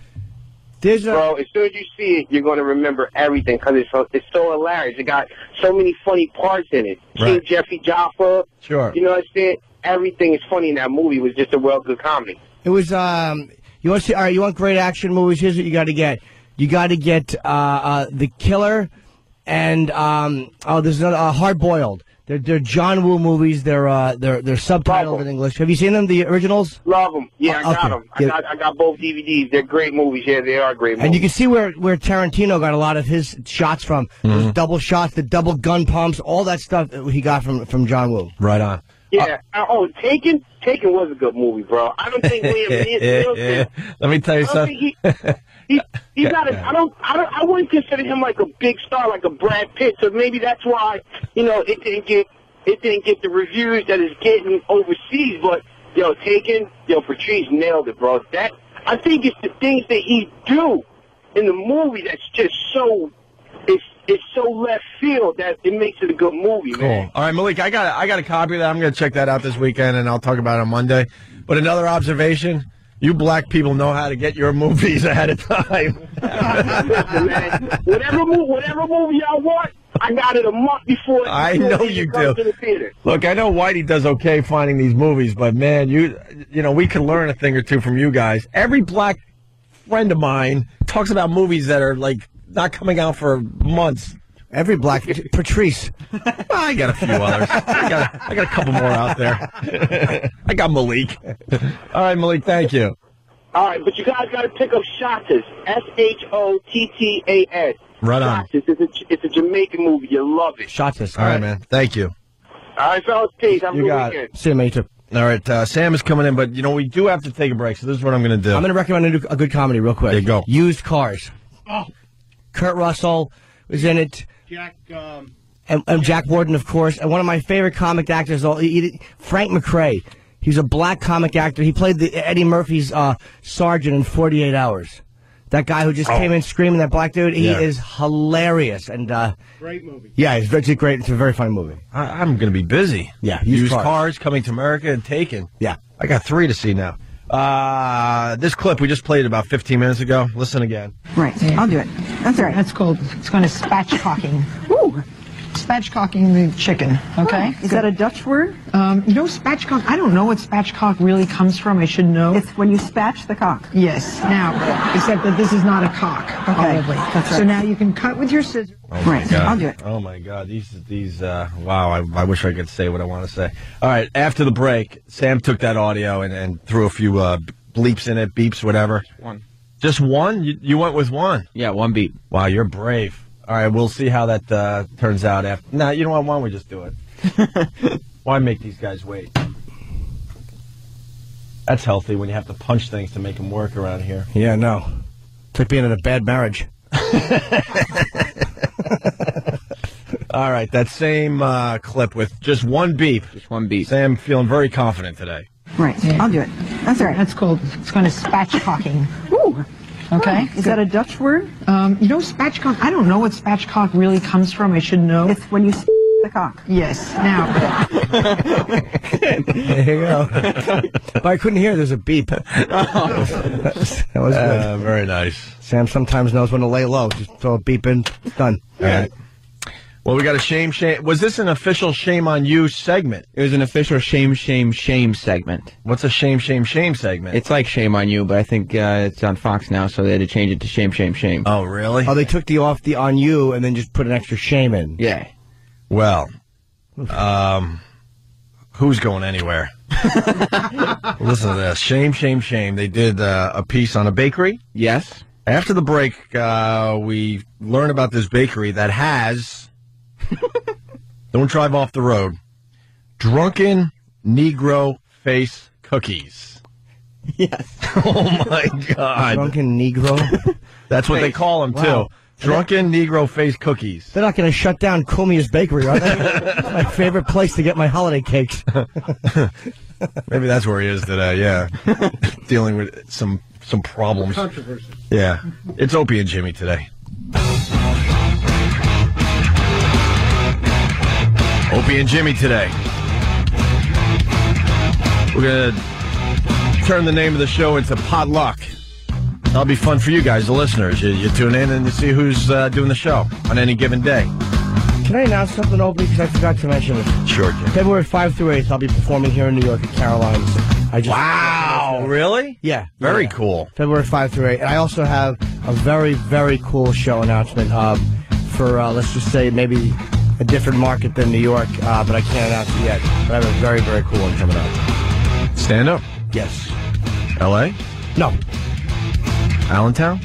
Bro, as soon as you see it, you're going to remember everything because it's so hilarious. It got so many funny parts in it. Right. King Jeffrey Jaffa. Sure. You know what I'm saying? Everything is funny in that movie. It was just a good comedy. It was, you want to see, all right, you want great action movies? Here's what you got to get. You got to get, The Killer and, there's another, Hard Boiled. They're John Woo movies. They're subtitled in English. Have you seen them, the originals? Love them. Yeah, I got okay. them. I got both DVDs. They're great movies. Yeah, they are great movies. And you can see where Tarantino got a lot of his shots from. Those double shots, the double gun pumps, all that stuff that he got from John Woo. Right on. Yeah. Taken was a good movie, bro. I don't think Liam Neeson. Let me tell you something. He's not. I wouldn't consider him like a big star, like a Brad Pitt. So maybe that's why it didn't get the reviews that it's getting overseas. But Taken, Patrice nailed it, bro. I think it's the things that he do in the movie that's just so. It's so left field that it makes it a good movie, man. All right, Malik, I got a copy of that. I'm going to check that out this weekend, and I'll talk about it on Monday. But another observation, you black people know how to get your movies ahead of time. Listen, man, whatever movie y'all want, I got it a month before. I know you do. To the theater. Look, I know Whitey does okay finding these movies, but, man, we can learn a thing or two from you guys. Every black friend of mine talks about movies that are, like, not coming out for months. Every black Patrice. I got a few others. I got a couple more out there. I got Malik. All right, Malik, thank you. All right, but you guys got to pick up Shottas. Shottas. Right on. Shottas. It's a Jamaican movie. You love it. Shottas. All right, man. Thank you. All right, fellas. Peace. Have a You good got weekend. it. See you, mate. Too. All right, Sam is coming in, but, we do have to take a break, so this is what I'm going to do. I'm going to recommend a good comedy real quick. There you go. Used Cars. Oh, Kurt Russell was in it. Jack. And Jack Warden, of course. And one of my favorite comic actors, Frank McRae. He's a black comic actor. He played Eddie Murphy's sergeant in 48 Hours. That guy who just came in screaming, that black dude. He is hilarious. And Great movie. yeah, it's great. It's a very funny movie. I'm going to be busy. Yeah, Used Cars, Coming to America, and Taken. Yeah. I got 3 to see now. This clip we just played about 15 minutes ago. Listen again. Right, I'll do it. That's all right. That's called, it's going to spatchcocking. Ooh. Spatchcocking the chicken, okay? Is that a Dutch word? Spatchcock, I don't know what spatchcock really comes from. I should know. It's when you spatch the cock. Yes. Now, except that this is not a cock, Okay, probably. that's right. So now you can cut with your scissors. Oh my Right, God. I'll do it. Oh my God, these wow, I wish I could say what I want to say. All right, after the break, Sam took that audio and threw a few bleeps in it, beeps, whatever. One. Just one? You went with one? Yeah, one beep. Wow, you're brave. All right, we'll see how that turns out after. Nah, you know what? Why don't we just do it? Why make these guys wait? That's healthy when you have to punch things to make them work around here. Yeah, no. It's like being in a bad marriage. All right, that same clip with just one beep. Just one beep. Sam feeling very confident today. Right, I'll do it. That's all right. That's called, it's going to spatchcocking. Ooh. Okay. Is that a Dutch word? Spatchcock, I don't know what spatchcock really comes from. I should know. It's when you the cock. Yes. Now. There you go. But I couldn't hear. There's a beep. That was good. Very nice. Sam sometimes knows when to lay low. Just throw a beep in. Done. All right. Well, we got a shame. Was this an official shame on you segment? It was an official shame segment. What's a shame segment? It's like shame on you, but I think it's on Fox now, so they had to change it to shame. Oh, really? Oh, they took the off the on you and then just put an extra shame in. Yeah. Well, who's going anywhere? Listen to this. Shame. They did a piece on a bakery. Yes. After the break, we learn about this bakery that has, don't drive off the road, drunken Negro face cookies. Yes. Oh, my God. Drunken Negro? That's what they call them, Wow. too. Drunken Negro face cookies. They're not going to shut down Kumia's Bakery, are they? It's my favorite place to get my holiday cakes. Maybe that's where he is today, yeah. Dealing with some problems. Controversy. Yeah. It's Opie and Jimmy today. Opie and Jimmy today. We're going to turn the name of the show into Potluck. That'll be fun for you guys, the listeners. You tune in and you see who's doing the show on any given day. Can I announce something, Opie? Because I forgot to mention it. Sure, Jim. February 5th through 8th, I'll be performing here in New York at Caroline's. Wow, really? Yeah. Very cool. February 5th through 8th. And I also have a very, very cool show announcement for, let's just say, maybe a different market than New York, but I can't announce it yet. But I have a very, very cool one coming up. Stand up? Yes. L.A.? No. Allentown?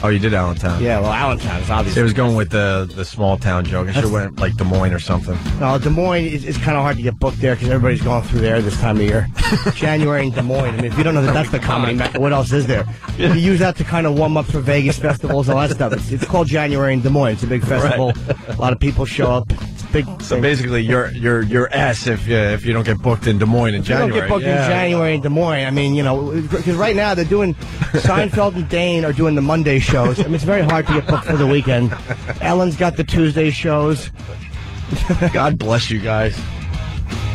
Oh, you did Allentown. Yeah, well, Allentown is obviously. It was going with the small town joke. I should have went like Des Moines or something. No, Des Moines is kind of hard to get booked there because everybody's going through there this time of year. January in Des Moines. I mean, if you don't know that that's the comedy mecca, what else is there? You use that to kind of warm up for Vegas festivals, all that stuff. It's called January in Des Moines. It's a big festival. Right. A lot of people show up. It's big. So basically, you're S if you don't get booked in Des Moines in January. You don't get booked in January in Des Moines. I mean, you know, because right now they're doing Seinfeld and Dane are doing the Monday shows. I mean, it's very hard to get booked for the weekend. Ellen's got the Tuesday shows. God bless you guys.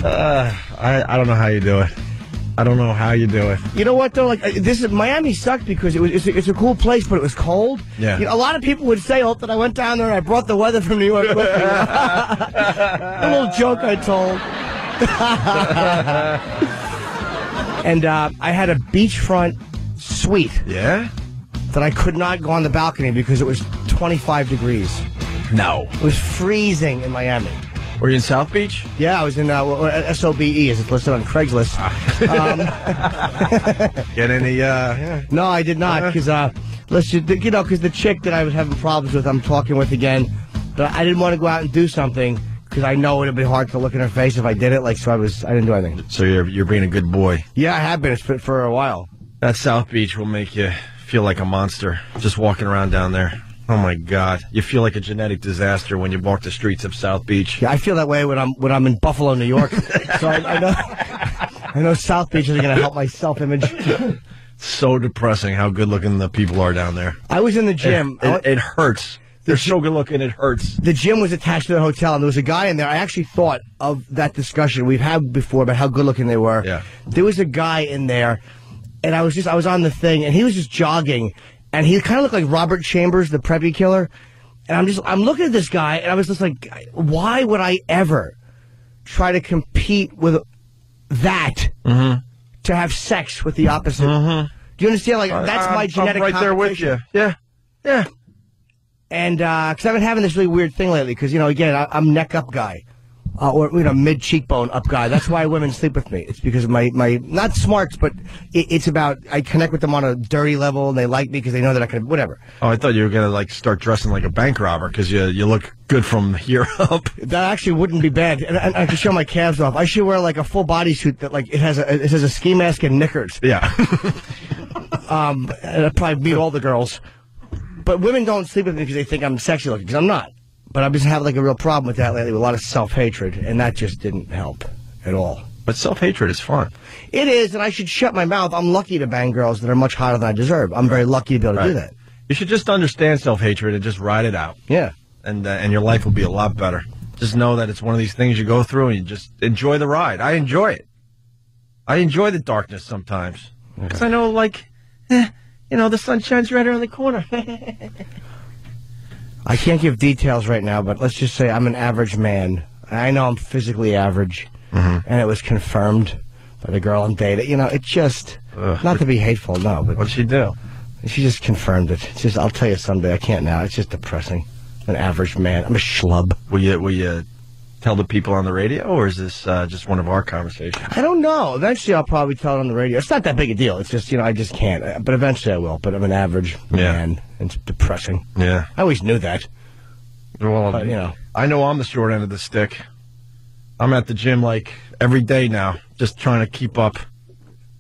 I don't know how you do it. I don't know how you do it. You know what though? Like Miami sucked because it's a cool place, but it was cold. Yeah. You know, a lot of people would say, "Oh, that I went down there and I brought the weather from New York with me." A little joke I told. And I had a beachfront suite. Yeah. That I could not go on the balcony because it was 25 degrees. No. It was freezing in Miami. Were you in South Beach? Yeah, I was in SOBE, as it's listed on Craigslist. Get any? No, I did not, because because the chick that I was having problems with, I'm talking with again, but I didn't want to go out and do something because I know it'd be hard to look in her face if I did it. Like, so I didn't do anything. So you're being a good boy. Yeah, I have been for a while. That South Beach will make you feel like a monster just walking around down there. Oh my God! You feel like a genetic disaster when you walk the streets of South Beach. Yeah, I feel that way when I'm in Buffalo, New York. So I know South Beach isn't going to help my self-image. So depressing how good looking the people are down there. I was in the gym. It hurts. They're so good looking, it hurts. The gym was attached to the hotel, and there was a guy in there. I actually thought of that discussion we've had before about how good looking they were. Yeah. There was a guy in there, and I was on the thing, and he was just jogging. And he kind of looked like Robert Chambers, the preppy killer. And I'm looking at this guy, and I was just like, why would I ever try to compete with that to have sex with the opposite? Do you understand? Like, that's my genetic I'm right there with you. Yeah. Yeah. And, because I've been having this really weird thing lately, because, you know, again, I'm neck up guy. Or, you know, mid-cheekbone up guy. That's why women sleep with me. It's because of my not smarts, but it's about, I connect with them on a dirty level, and they like me because they know that I can, whatever. Oh, I thought you were going to, like, start dressing like a bank robber because you look good from here up. That actually wouldn't be bad. And I can show my calves off. I should wear, like, a full bodysuit that, like, it has a ski mask and knickers. Yeah. And I'd probably beat all the girls. But women don't sleep with me because they think I'm sexy looking, because I'm not. But I've been having like a real problem with that lately, with a lot of self-hatred, and that just didn't help at all. But self-hatred is fun. It is, and I should shut my mouth. I'm lucky to bang girls that are much hotter than I deserve. I'm very lucky to be able to do that. You should just understand self-hatred and just ride it out. Yeah. And your life will be a lot better. Just know that it's one of these things you go through, and you just enjoy the ride. I enjoy it. I enjoy the darkness sometimes. Because I know, like, you know, the sun shines right around the corner. I can't give details right now, but let's just say I'm an average man. I know I'm physically average, and it was confirmed by the girl I'm dating. You know, it just, not to be hateful, no. But what'd she do? She just confirmed it. It's just, I'll tell you someday. I can't now. It's just depressing. I'm an average man. I'm a schlub. Will you tell the people on the radio, or is this just one of our conversations? I don't know. Eventually, I'll probably tell it on the radio. It's not that big a deal. It's just, you know, I just can't. But eventually, I will. But I'm an average man. It's depressing. Yeah. I always knew that. Well, but, you know. I know I'm the short end of the stick. I'm at the gym, like, every day now, just trying to keep up.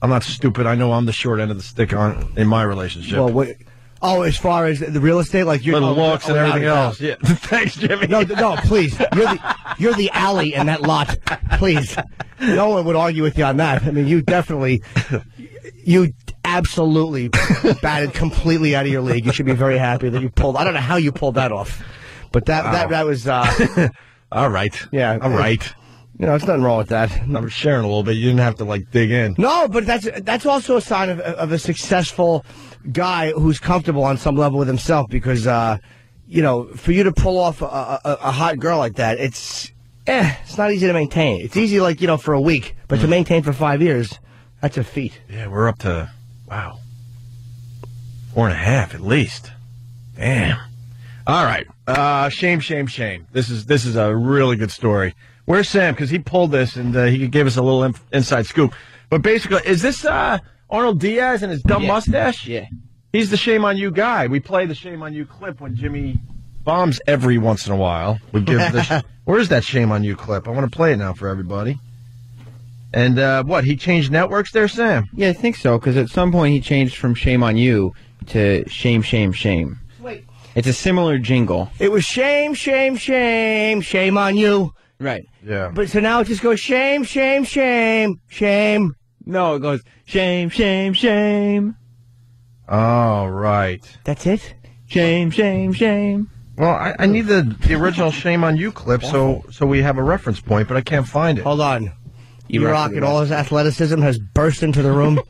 I'm not stupid. I know I'm the short end of the stick in my relationship. Well, oh, as far as the real estate, like you're the walks and everything else. Yeah. Thanks, Jimmy. No, please. You're the alley in that lot. Please. No one would argue with you on that. I mean, you absolutely batted completely out of your league. You should be very happy that you pulled. I don't know how you pulled that off, but that was. All right. Yeah. All right. You know, it's nothing wrong with that. I was sharing a little bit. You didn't have to, like, dig in. No, but that's also a sign of a successful guy who's comfortable on some level with himself because, you know, for you to pull off a hot girl like that, it's not easy to maintain. It's easy, like, you know, for a week, but to maintain for 5 years, that's a feat. Yeah, we're up to, wow, 4.5 at least. Damn. All right. Shame. This is a really good story. Where's Sam? Because he pulled this and he gave us a little inside scoop. But basically, is this Arnold Diaz and his dumb mustache? Yeah. He's the Shame on You guy. We play the Shame on You clip when Jimmy bombs every once in a while. We give where's that Shame on You clip? I want to play it now for everybody. And what? He changed networks there, Sam? Yeah, I think so. Because at some point he changed from Shame on You to Shame. Wait. It's a similar jingle. It was shame on you. Right. Yeah. But so now it just goes shame. No, it goes shame. Oh, right. That's it? Shame. Well, I need the original Shame on You clip so we have a reference point, but I can't find it. Hold on. E-Rock and all his athleticism has burst into the room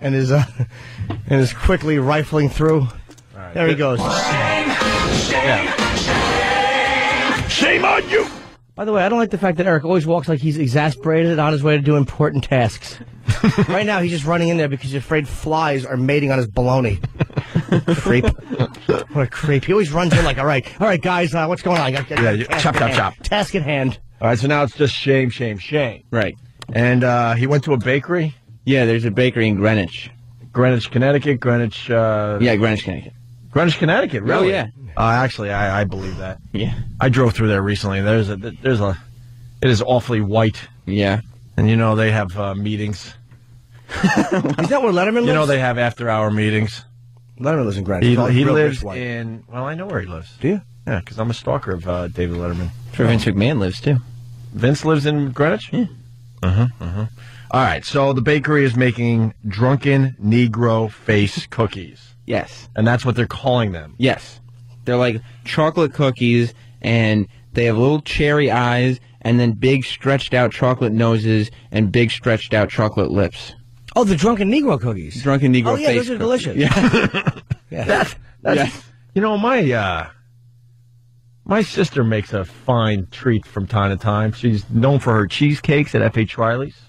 and is quickly rifling through. Right. There he goes. Shame on you! By the way, I don't like the fact that Eric always walks like he's exasperated on his way to do important tasks. Right now, he's just running in there because he's afraid flies are mating on his baloney. Creep. What a creep. He always runs in like, all right, guys, what's going on? Chop. Task at hand. All right, so now it's just shame. Right. And he went to a bakery? Yeah, there's a bakery in Greenwich. Greenwich, Connecticut? Greenwich, Yeah, Greenwich, Connecticut. Greenwich, Connecticut, really? Oh, yeah. Actually, I believe that. Yeah. I drove through there recently. It is awfully white. Yeah. And you know they have meetings. Is that where Letterman lives? You know they have after-hour meetings. Letterman lives in Greenwich. He lives in... Well, I know where he lives. Do you? Yeah, because I'm a stalker of David Letterman. Where Vince McMahon lives, too. Vince lives in Greenwich? Yeah. All right, so the bakery is making drunken Negro face cookies. Yes. And that's what they're calling them. Yes. They're like chocolate cookies, and they have little cherry eyes, and then big stretched out chocolate noses, and big stretched out chocolate lips. Oh, the drunken Negro cookies. Drunken Negro face. Oh, yeah, those are delicious. Yeah. That's you know, my sister makes a fine treat from time to time. She's known for her cheesecakes at F.H. Riley's,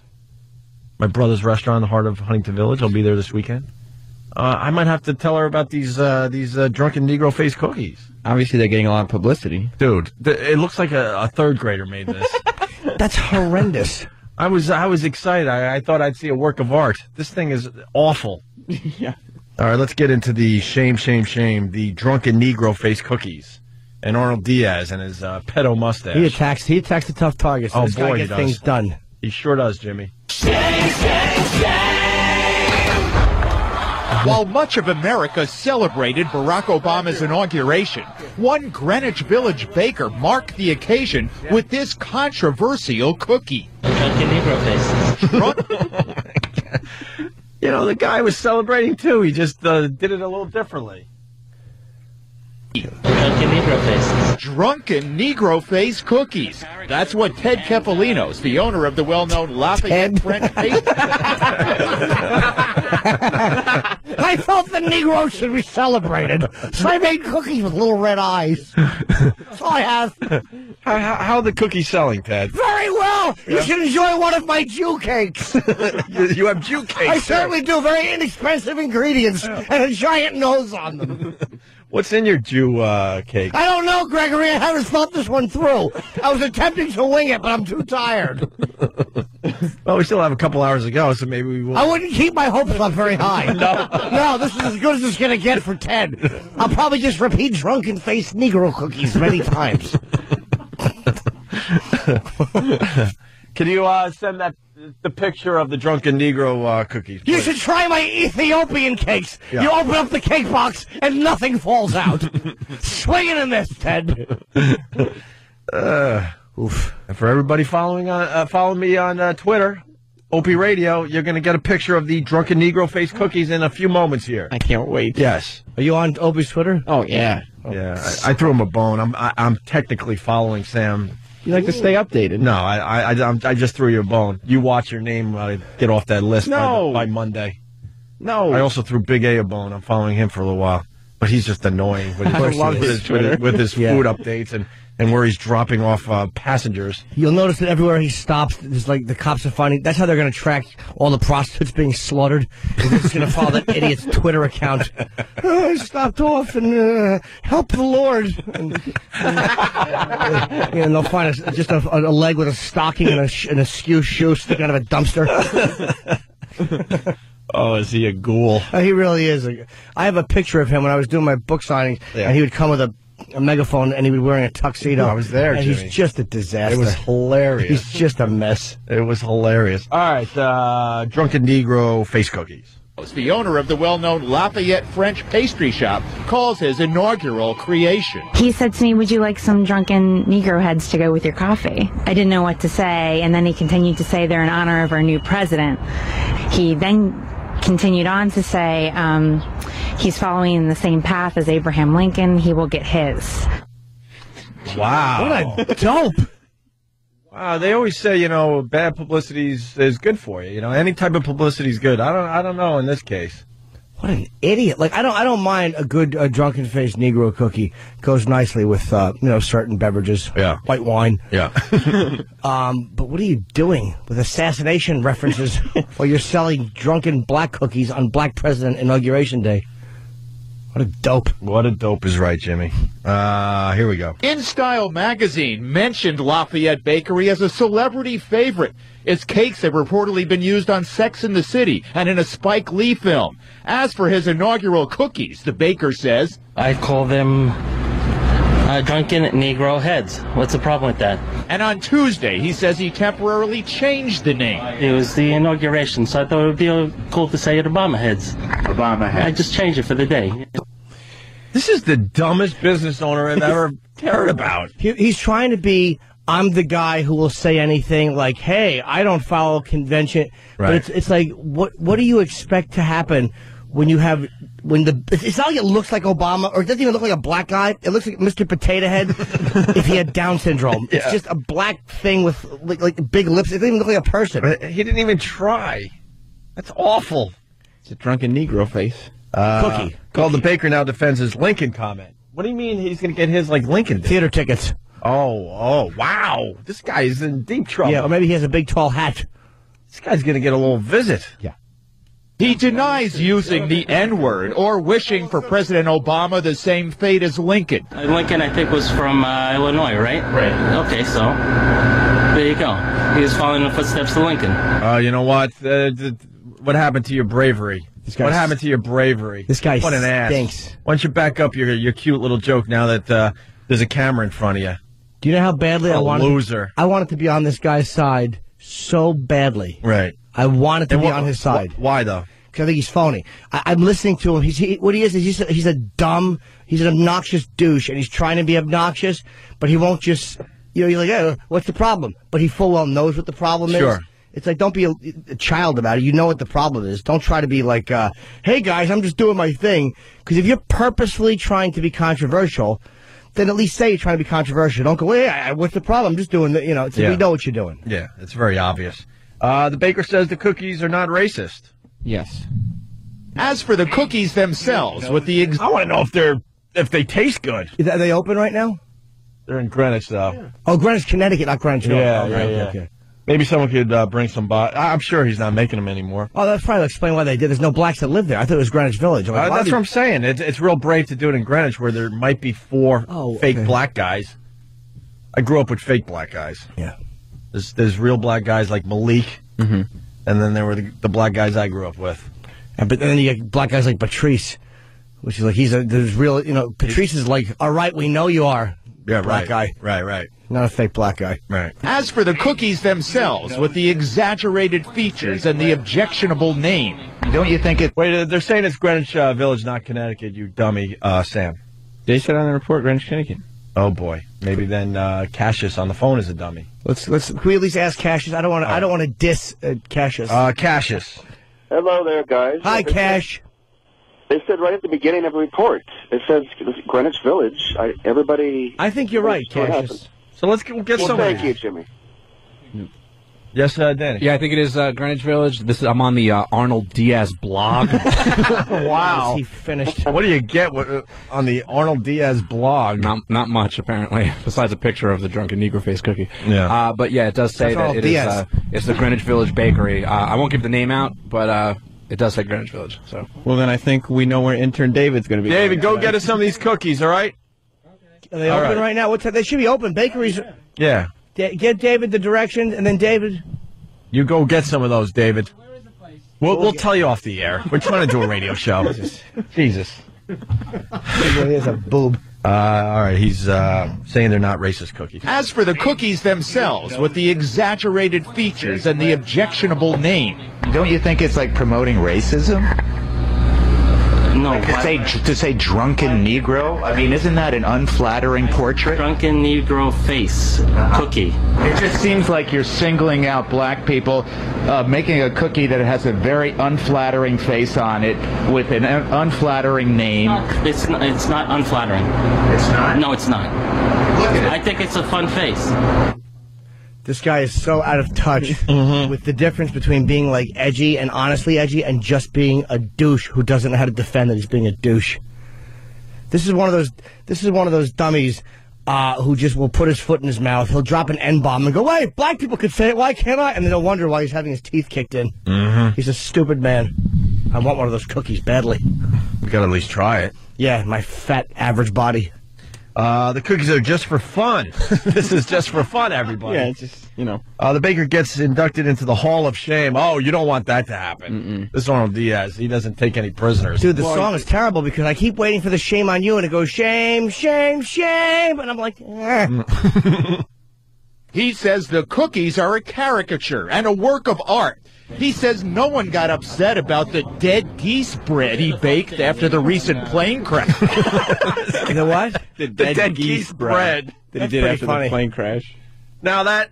my brother's restaurant in the heart of Huntington Village. I'll be there this weekend. I might have to tell her about these drunken Negro face cookies. Obviously, they're getting a lot of publicity. Dude, it looks like a third grader made this. That's horrendous. I was excited. I thought I'd see a work of art. This thing is awful. Yeah. All right, let's get into the shame. The drunken Negro face cookies. And Arnold Diaz and his pedo mustache. He attacks the tough targets. So this guy gets things done. He sure does, Jimmy. While much of America celebrated Barack Obama's inauguration, one Greenwich Village baker marked the occasion with this controversial cookie. You know, the guy was celebrating too. He just did it a little differently. Drunken Negro face cookies. That's what Ted Kefalinos, the owner of the well-known Lafayette French pastry. I felt the Negro should be celebrated, so I made cookies with little red eyes. That's all I have. How are the cookies selling, Ted? Very well. You should enjoy one of my Jew cakes. You have Jew cakes. I certainly do. Very inexpensive ingredients and a giant nose on them. What's in your Jew cake? I don't know, Gregory. I haven't thought this one through. I was attempting to wing it, but I'm too tired. Well, we still have a couple hours to go, so maybe we will. I wouldn't keep my hopes up very high. No, this is as good as it's going to get for Ted. I'll probably just repeat drunken face Negro cookies many times. Can you send the picture of the drunken Negro cookies, please? You should try my Ethiopian cakes. Yeah. You open up the cake box and nothing falls out. Swing and a miss, Ted. Oof. And for everybody following me on Twitter, Opie Radio, you're going to get a picture of the drunken Negro face cookies in a few moments here. I can't wait. Yes. Are you on Opie's Twitter? Oh, yeah. Yeah, I threw him a bone. I'm technically following Sam You like to stay updated. No, I just threw you a bone. You watch your name get off that list by Monday. No. I also threw Big A bone. I'm following him for a little while. But he's just annoying with his food updates and where he's dropping off passengers. You'll notice that everywhere he stops, there's like the cops are finding. That's how they're going to track all the prostitutes being slaughtered. They're just going to follow that idiot's Twitter account. I stopped off and help the Lord. And they'll find just a leg with a stocking and a skew shoe sticking out of a dumpster. Oh, is he a ghoul? He really is. I have a picture of him when I was doing my book signing, and he would come with a megaphone, and he was wearing a tuxedo. I was there, and Jimmy. He's just a disaster. It was hilarious. He's just a mess. It was hilarious. All right, Drunken Negro face cookies. The owner of the well-known Lafayette French pastry shop calls his inaugural creation. He said to me, would you like some drunken Negro heads to go with your coffee? I didn't know what to say, and then he continued to say they're in honor of our new president. He then continued on to say he's following the same path as Abraham Lincoln. He will get his. Wow. What a dope. Wow, they always say, bad publicity is good for you. Any type of publicity is good. I don't know in this case. What an idiot! Like I don't mind a good drunken faced Negro cookie. Goes nicely with certain beverages. Yeah, white wine. Yeah. But what are you doing with assassination references while you're selling drunken black cookies on Black President Inauguration Day? What a dope! What a dope is right, Jimmy. Here we go. In Style magazine mentioned Lafayette Bakery as a celebrity favorite. Its cakes have reportedly been used on Sex and the City and in a Spike Lee film. As for his inaugural cookies, the baker says, I call them drunken Negro heads. What's the problem with that? And on Tuesday, he says he temporarily changed the name. It was the inauguration, so I thought it would be cool to say it Obama heads. Obama heads. I just changed it for the day. This is the dumbest business owner I've ever heard about. He's trying to be, I'm the guy who will say anything like, hey, I don't follow convention. Right. But it's like, what do you expect to happen when you have, it's not like it looks like Obama, or it doesn't even look like a black guy. It looks like Mr. Potato Head if he had Down syndrome. Yeah. It's just a black thing with like big lips. It doesn't even look like a person. He didn't even try. That's awful. It's a drunken Negro face. Cookie. Called the baker now defends his Lincoln comment. What do you mean he's going to get his like Lincoln did? Theater tickets. Oh, wow. This guy is in deep trouble. Yeah, or maybe he has a big tall hat. This guy's going to get a little visit. Yeah. He denies using the N-word or wishing for President Obama the same fate as Lincoln. Lincoln, I think, was from Illinois, right? Right. Okay, so there you go. He was following the footsteps of Lincoln. You know what? What happened to your bravery? What happened to your bravery? This guy what an ass. stinks. Why don't you back up your cute little joke now that there's a camera in front of you? Do you know how badly I wanted? Loser. I wanted to be on this guy's side so badly. Right. I wanted to be on his side. Why though? Because I think he's phony. I'm listening to him. He's a dumb, he's an obnoxious douche, and he's trying to be obnoxious, but he won't just, you're like, hey, what's the problem? But he full well knows what the problem Sure. is. It's like, don't be a child about it. You know what the problem is. Don't try to be like, hey guys, I'm just doing my thing. Because if you're purposefully trying to be controversial, then at least say you're trying to be controversial. Don't go, hey, what's the problem? I'm just doing the, it's like, we know what you're doing. Yeah, it's very obvious. The baker says the cookies are not racist. Yes. As for the cookies themselves, with the I want to know if they taste good. Are they open right now? They're in Greenwich, though. Yeah. Oh, Greenwich, Connecticut, not Greenwich. Yeah, yeah. Okay. Maybe someone could bring some by. I'm sure he's not making them anymore. Oh, that's probably explain why they did. There's no blacks that live there. I thought it was Greenwich Village. That's what I'm saying. It's real brave to do it in Greenwich, where there might be four fake black guys. I grew up with fake black guys. Yeah. There's real black guys like Malik, and then there were the black guys I grew up with. But then you get black guys like Patrice, which is like there's real, Patrice is like, all right, we know you are. Yeah, black guy. Right. Not a fake black guy. Right. As for the cookies themselves, with the exaggerated features and the objectionable name, don't you think it... Wait, they're saying it's Greenwich Village, not Connecticut, you dummy, Sam. They said on the report Greenwich, Connecticut. Oh, boy. Maybe then Cassius on the phone is a dummy. Can we at least ask Cassius? I don't want to diss Cassius. Cassius. Hello there, guys. Hi, Cash. They said right at the beginning of the report, it says Greenwich Village. Everybody... I think you're right, Cassius. So let's get Well, some. thank you, Jimmy. Yes, Danny. Yeah, I think it is Greenwich Village. I'm on the Arnold Diaz blog. Wow. He finished. What do you get on the Arnold Diaz blog? Not much, apparently, besides a picture of the drunken Negro face cookie. Yeah. But yeah, it does say That's that it Diaz. is. It's the Greenwich Village Bakery. I won't give the name out, but it does say Greenwich Village. So. Well, then I think we know where intern David's going to be. David, go get us some of these cookies, all right? Are they All open right. right now? What time? They should be open. Bakeries. Yeah. Get David the directions, and then David. You go get some of those, David. We'll tell you off the air. We're trying to do a radio show. Jesus. Here's a boob. All right, he's saying they're not racist cookies. As for the cookies themselves, with the exaggerated features and the objectionable name, Don't you think it's like promoting racism? No. To say drunken Negro? I mean, isn't that an unflattering portrait? Drunken Negro face cookie. It just seems like you're singling out black people, making a cookie that has a very unflattering face on it with an unflattering name. It's not unflattering. It's not? No, it's not. Look at it. I think it's a fun face. This guy is so out of touch with the difference between being like edgy and honestly edgy and just being a douche who doesn't know how to defend that he's being a douche. This is one of those dummies who just will put his foot in his mouth. He'll drop an N-bomb and go, "Wait, black people could say it. Why can't I?" And then he'll wonder why he's having his teeth kicked in. He's a stupid man. I want one of those cookies badly. We gotta at least try it. Yeah, my fat average body. The cookies are just for fun. This is just for fun, everybody. Yeah, it's just, the baker gets inducted into the Hall of Shame. Oh, you don't want that to happen. This is Arnold Diaz. He doesn't take any prisoners. Dude, the song is terrible because I keep waiting for the shame on you, and it goes shame, shame, shame, and I'm like, he says the cookies are a caricature and a work of art. He says no one got upset about the dead geese bread he baked after the recent plane crash. You know what? The dead geese bread that he did after the plane crash. Now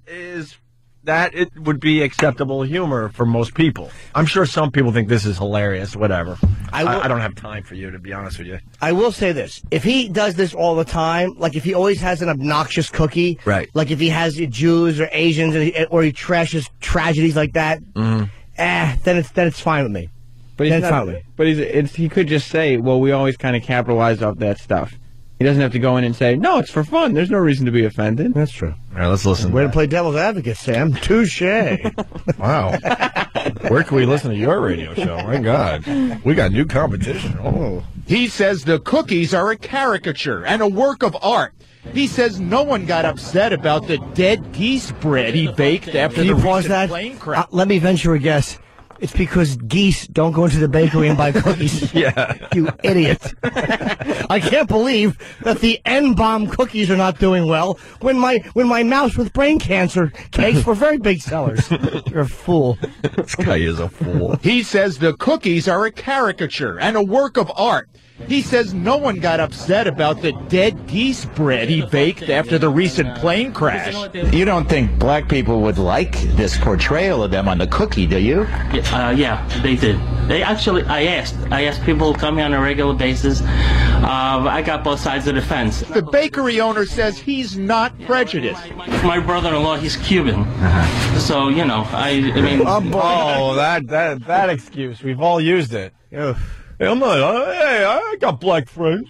it would be acceptable humor for most people. I'm sure some people think this is hilarious, whatever. I don't have time for you, to be honest with you. I will say this. If he does this all the time, like if he always has an obnoxious cookie, right? Like if he has Jews or Asians or he trashes tragedies like that, then it's fine with me. But he could just say, well, we always kind of capitalize off that stuff. He doesn't have to go in and say, no, it's for fun. There's no reason to be offended. That's true. All right, let's listen. Way to play devil's advocate, Sam. Touche. Wow. Where can we listen to your radio show? My God. We got new competition. Oh. He says the cookies are a caricature and a work of art. He says no one got upset about the dead geese bread he baked after the recent plane crash. Let me venture a guess. It's because geese don't go into the bakery and buy cookies. Yeah. You idiot. I can't believe that the N-bomb cookies are not doing well when my mouse with brain cancer cakes were very big sellers. You're a fool. This guy is a fool. He says the cookies are a caricature and a work of art. He says no one got upset about the dead geese bread he baked after the recent plane crash. You don't think black people would like this portrayal of them on the cookie, do you? Yeah, they did. They actually, I asked people who come here on a regular basis. I got both sides of the fence. The bakery owner says he's not prejudiced. My brother-in-law, he's Cuban. So, I mean... Oh, that excuse. We've all used it. Hey, I got black friends.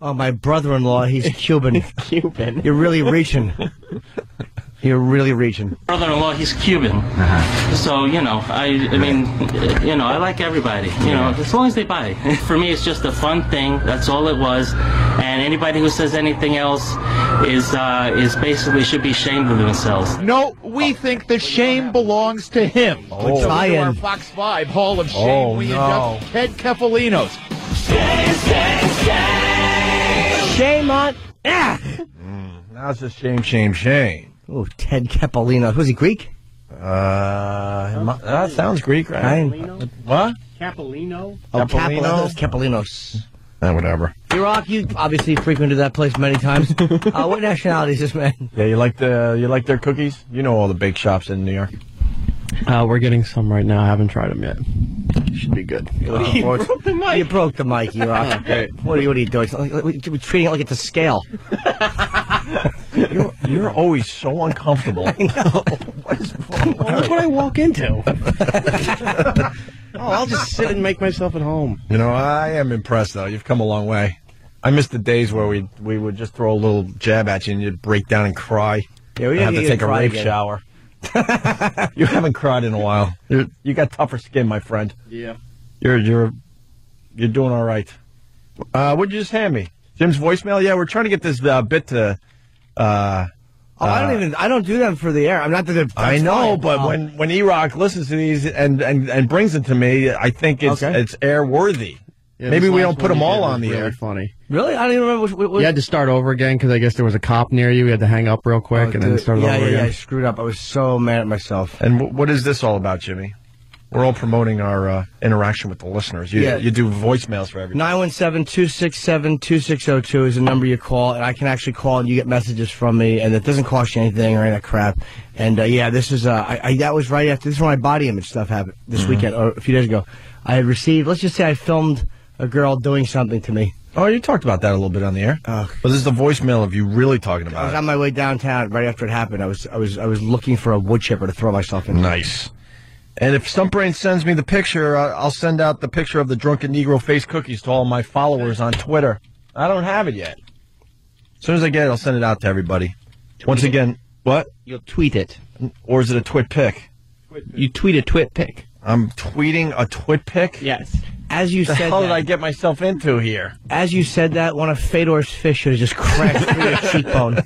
Oh, my brother-in-law, he's Cuban. Cuban. You're really reaching. You're really reaching. Brother-in-law, he's Cuban. So, I mean, I like everybody. As long as they buy. For me, it's just a fun thing. That's all it was. And anybody who says anything else is basically should be ashamed of themselves. No, we think the shame belongs to him. Oh. So to our Fox 5 Hall of Shame, we induct Ted Kefalinos. Shame on... Now it's just shame. Oh, Ted Kefalinos. Was he Greek? That sounds Greek, right? What? Capellino? Oh, Kefalinos. Whatever. Iraq, you obviously frequented that place many times. What nationality is this man? Yeah, you like their cookies? You know all the bake shops in New York. We're getting some right now. I haven't tried them yet. Should be good. You broke the mic. You broke the mic, Iraq. Okay. What are you doing? We're treating it like it's a scale. You're always so uncomfortable. I know. Look what I walk into. I'll just sit and make myself at home. You know, I am impressed, though. You've come a long way. I miss the days where we would just throw a little jab at you and you'd break down and cry. Yeah, we have to take a rape again. shower. You haven't cried in a while. You got tougher skin, my friend. Yeah. You're doing all right. What'd you just hand me? Jim's voicemail? Yeah, we're trying to get this bit to... I don't do them for the air. I'm not that. I know, but when E-Rock listens to these and brings them to me, I think it's airworthy. Yeah, Maybe this we last don't put one them you all did on was the really air. Funny. Really? I don't even remember. What You had to start over again because I guess there was a cop near you. You had to hang up real quick and then start over again. Yeah, I screwed up. I was so mad at myself. And what is this all about, Jimmy? We're all promoting our interaction with the listeners. You do voicemails for everybody. 917-267-2602 is the number you call, and I can actually call and you get messages from me, and it doesn't cost you anything or any of that crap. And this is that was right after this is when my body image stuff happened this weekend or a few days ago. I had received. Let's just say I filmed a girl doing something to me. Oh, you talked about that a little bit on the air. But this is the voicemail of you really talking about I was it. on my way downtown right after it happened. I was looking for a wood chipper to throw myself in. Nice. And if Stumpbrain sends me the picture, I'll send out the picture of the drunken Negro face cookies to all my followers on Twitter. I don't have it yet. As soon as I get it, I'll send it out to everybody. Once again, what? You'll tweet it. Or is it a twit pic? You tweet a twit pic. I'm tweeting a twit pic? Yes. As you the said hell that, did I get myself into here? As you said that, one of Fedor's fish should have just crashed through your cheekbone.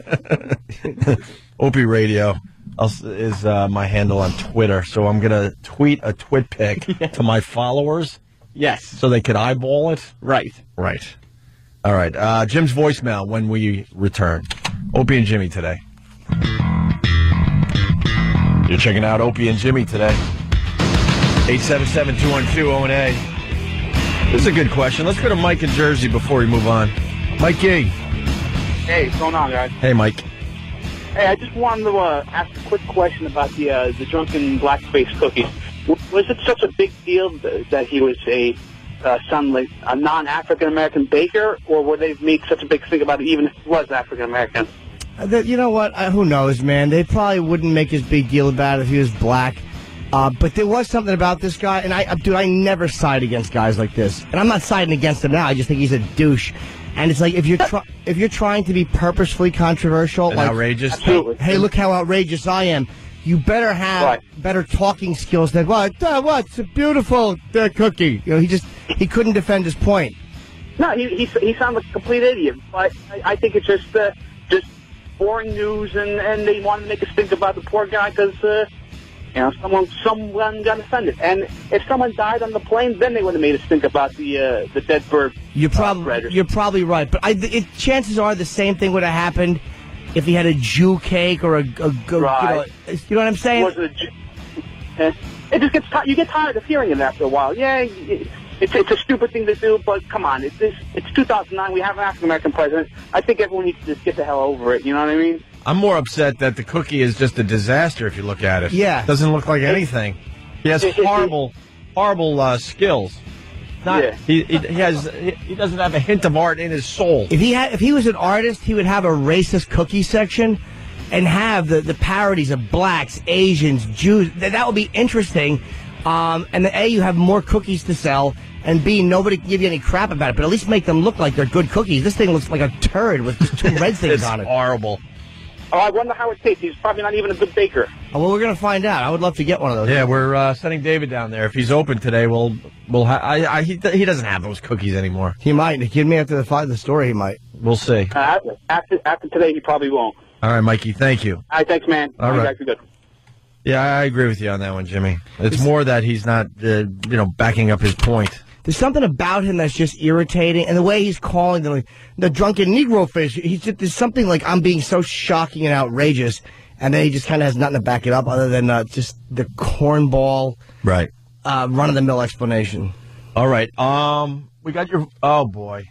Opie Radio is my handle on Twitter, so I'm going to tweet a twit pic to my followers. Yes. So they could eyeball it? Right. Right. All right. Jim's voicemail when we return. Opie and Jimmy today. You're checking out Opie and Jimmy today. 877-212-0-A. This is a good question. Let's go to Mike in Jersey before we move on. Mikey. Hey, what's going on, guys? Hey, Mike. Hey, I just wanted to ask a quick question about the drunken blackface cookies. Was it such a big deal that he was a non-African American baker, or would they make such a big thing about it even if he was African American? You know what? Who knows, man? They probably wouldn't make as big deal about it if he was black. But there was something about this guy, and I never side against guys like this. And I'm not siding against him now. I just think he's a douche. And it's like if you're trying to be purposefully controversial, and like outrageous, hey, look how outrageous I am. You better have better talking skills than what's a beautiful cookie. You know, he couldn't defend his point. No, he sounds like a complete idiot. But I think it's just boring news, and they wanted to make us think about the poor guy because someone got offended. And if someone died on the plane, then they would have made us think about the dead bird. You're probably right, but chances are the same thing would have happened if he had a Jew cake or a you know what I'm saying? It just gets you get tired of hearing it after a while. Yeah, it's a stupid thing to do, but come on, it's 2009. We have an African American president. I think everyone needs to just get the hell over it. You know what I mean? I'm more upset that the cookie is just a disaster if you look at it. Yeah. Doesn't look like anything. He has horrible skills. He doesn't have a hint of art in his soul. If he was an artist, he would have a racist cookie section and have the parodies of blacks, Asians, Jews. That would be interesting. And A, you have more cookies to sell, and B, nobody can give you any crap about it, but at least make them look like they're good cookies. This thing looks like a turd with just 2 red things on it. It's horrible. Oh, I wonder how it tastes. He's probably not even a good baker. Oh, well, we're going to find out. I would love to get one of those. Yeah, we're sending David down there. If he's open today, he doesn't have those cookies anymore. He might. Give me after the story, he might. We'll see. After today, he probably won't. All right, Mikey, thank you. All right, thanks, man. All right. You guys are good. Yeah, I agree with you on that one, Jimmy. It's more that he's not, backing up his point. There's something about him that's just irritating, and the way he's calling them, like, the drunken Negro fish. There's something like I'm being so shocking and outrageous, and then he just kind of has nothing to back it up other than just the cornball, right? Run-of-the-mill explanation. All right. We got your. Oh boy,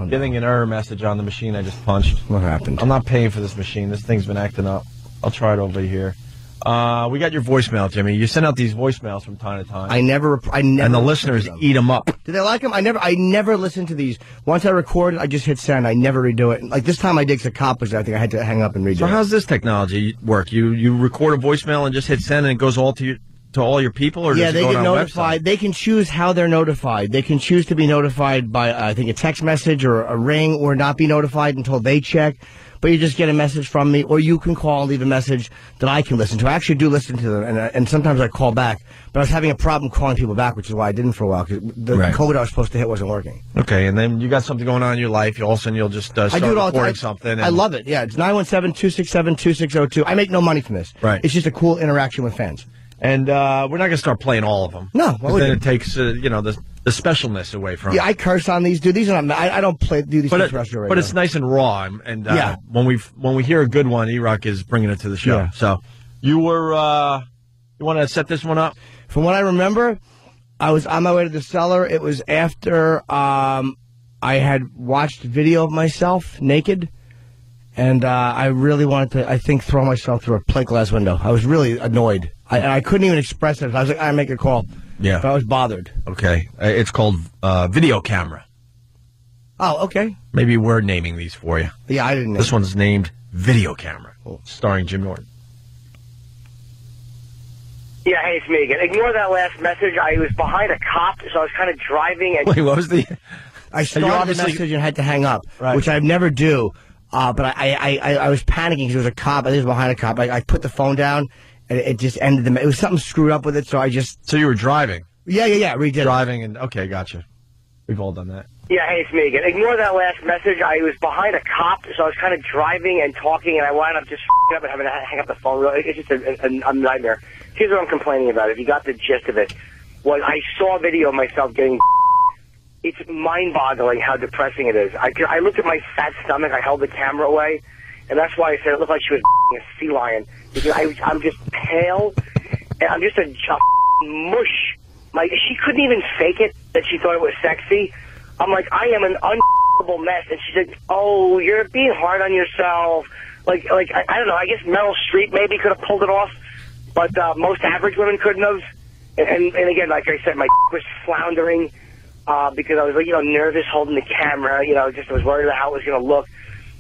getting an error message on the machine I just punched. What happened? I'm not paying for this machine. This thing's been acting up. I'll try it over here. We got your voicemail, Jimmy. You send out these voicemails from time to time. I never. And the listeners eat them up. Do they like them? I never listen to these. Once I record it, I just hit send. I never redo it. Like this time I did the cop was I think I had to hang up and redo it. So how's this technology work? You record a voicemail and just hit send and it goes all to all your people, or yeah, does it they go get on notified. They can choose how they're notified. They can choose to be notified by I think a text message or a ring, or not be notified until they check. But you just get a message from me, or you can call and leave a message that I can listen to. I actually do listen to them, and sometimes I call back. But I was having a problem calling people back, which is why I didn't for a while, because the code I was supposed to hit wasn't working. Okay, and then you got something going on in your life. All of a sudden, you'll just start recording something. I love it. Yeah, it's 917-267-2602. I make no money from this. Right. It's just a cool interaction with fans. And we're not going to start playing all of them. No. Then it takes, the specialness away from it. Yeah, I curse on these, dude. These are not. I don't do these terrestrial radio. But it's nice and raw. And yeah. when we hear a good one, E-Rock is bringing it to the show. Yeah. So you were you want to set this one up? From what I remember, I was on my way to the cellar. It was after I had watched video of myself naked. And I really wanted to, I think, throw myself through a plate glass window. I was really annoyed. I couldn't even express it. I was like, I make a call. Yeah. But I was bothered. Okay. It's called Video Camera. Oh, okay. Maybe we're naming these for you. Yeah, I didn't know. This one's named Video Camera, starring Jim Norton. Yeah, hey, it's me again. Ignore that last message. I was behind a cop, so I was kind of driving. And Wait, what was the... I started the message and had to hang up, which I never do. But I was panicking because it was a cop. I think it was behind a cop. I put the phone down, and it just ended. It was something screwed up with it, so I just... So you were driving? Yeah, redid driving, and okay, gotcha. We've all done that. Yeah, hey, it's me again. Ignore that last message. I was behind a cop, so I was kind of driving and talking, and I wound up just up and having to hang up the phone. It's just a nightmare. Here's what I'm complaining about. If you got the gist of it, was I saw a video of myself getting... It's mind-boggling how depressing it is. I looked at my fat stomach. I held the camera away, and that's why I said it looked like she was a sea lion. Because I'm just pale, and I'm just a mush. She couldn't even fake it that she thought it was sexy. I'm like, I am an unbelievable mess. And she said, oh, you're being hard on yourself. Like I don't know. I guess Meryl Streep maybe could have pulled it off, but most average women couldn't have. And again, like I said, my was floundering. Because I was nervous holding the camera, just I was worried about how it was going to look.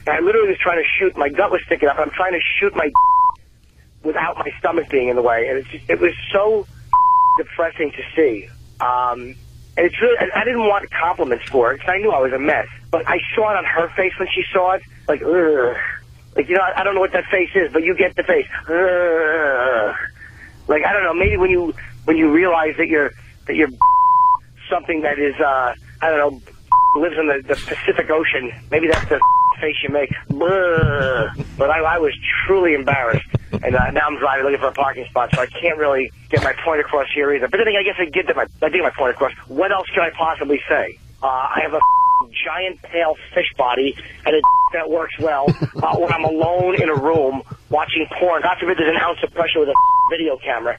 And I literally was trying to shoot, my gut was sticking up, I'm trying to shoot my without my stomach being in the way. And it was so depressing to see. And it's really, I didn't want compliments for it, because I knew I was a mess. But I saw it on her face when she saw it, like, ugh. Like, I don't know what that face is, but you get the face. Ugh. Like, I don't know, maybe when you realize that you're something that is, I don't know, lives in the Pacific Ocean. Maybe that's the face you make. But I was truly embarrassed. And now I'm driving looking for a parking spot, so I can't really get my point across here either. But then I guess I did get my point across. What else can I possibly say? I have a giant pale fish body and a that works well when I'm alone in a room watching porn. God forbid there's an ounce of pressure with a video camera.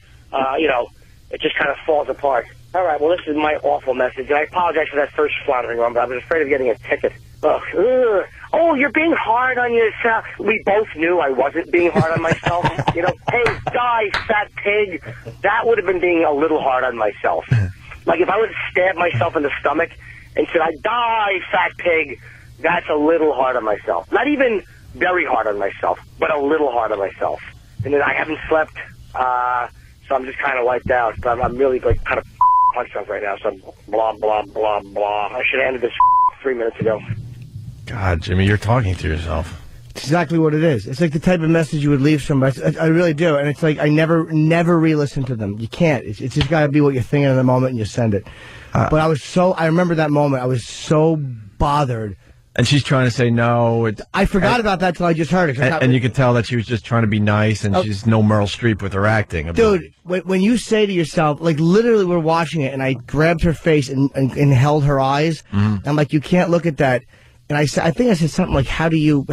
It just kind of falls apart. All right, well, this is my awful message, and I apologize for that first floundering one, but I was afraid of getting a ticket. Ugh. Oh, you're being hard on yourself. We both knew I wasn't being hard on myself. Hey, die, fat pig. That would have been being a little hard on myself. Like, if I would have stabbed myself in the stomach and said, I die, fat pig, that's a little hard on myself. Not even very hard on myself, but a little hard on myself. And then I haven't slept, so I'm just kind of wiped out. But I'm really, kind of punch drunk right now, so blah, blah, blah, blah. I should have ended this 3 minutes ago. God, Jimmy, you're talking to yourself. It's exactly what it is. It's like the type of message you would leave somebody. I really do. And it's like I never re-listen to them. You can't. It's just got to be what you're thinking in the moment and you send it. But I remember that moment. I was so bothered. And she's trying to say no. I forgot about that till I just heard it. And you could tell that she was just trying to be nice, and she's no Meryl Streep with her acting. Dude, when you say to yourself, like literally we're watching it, and I grabbed her face and held her eyes. I'm like, you can't look at that. And I think I said something like, how do you,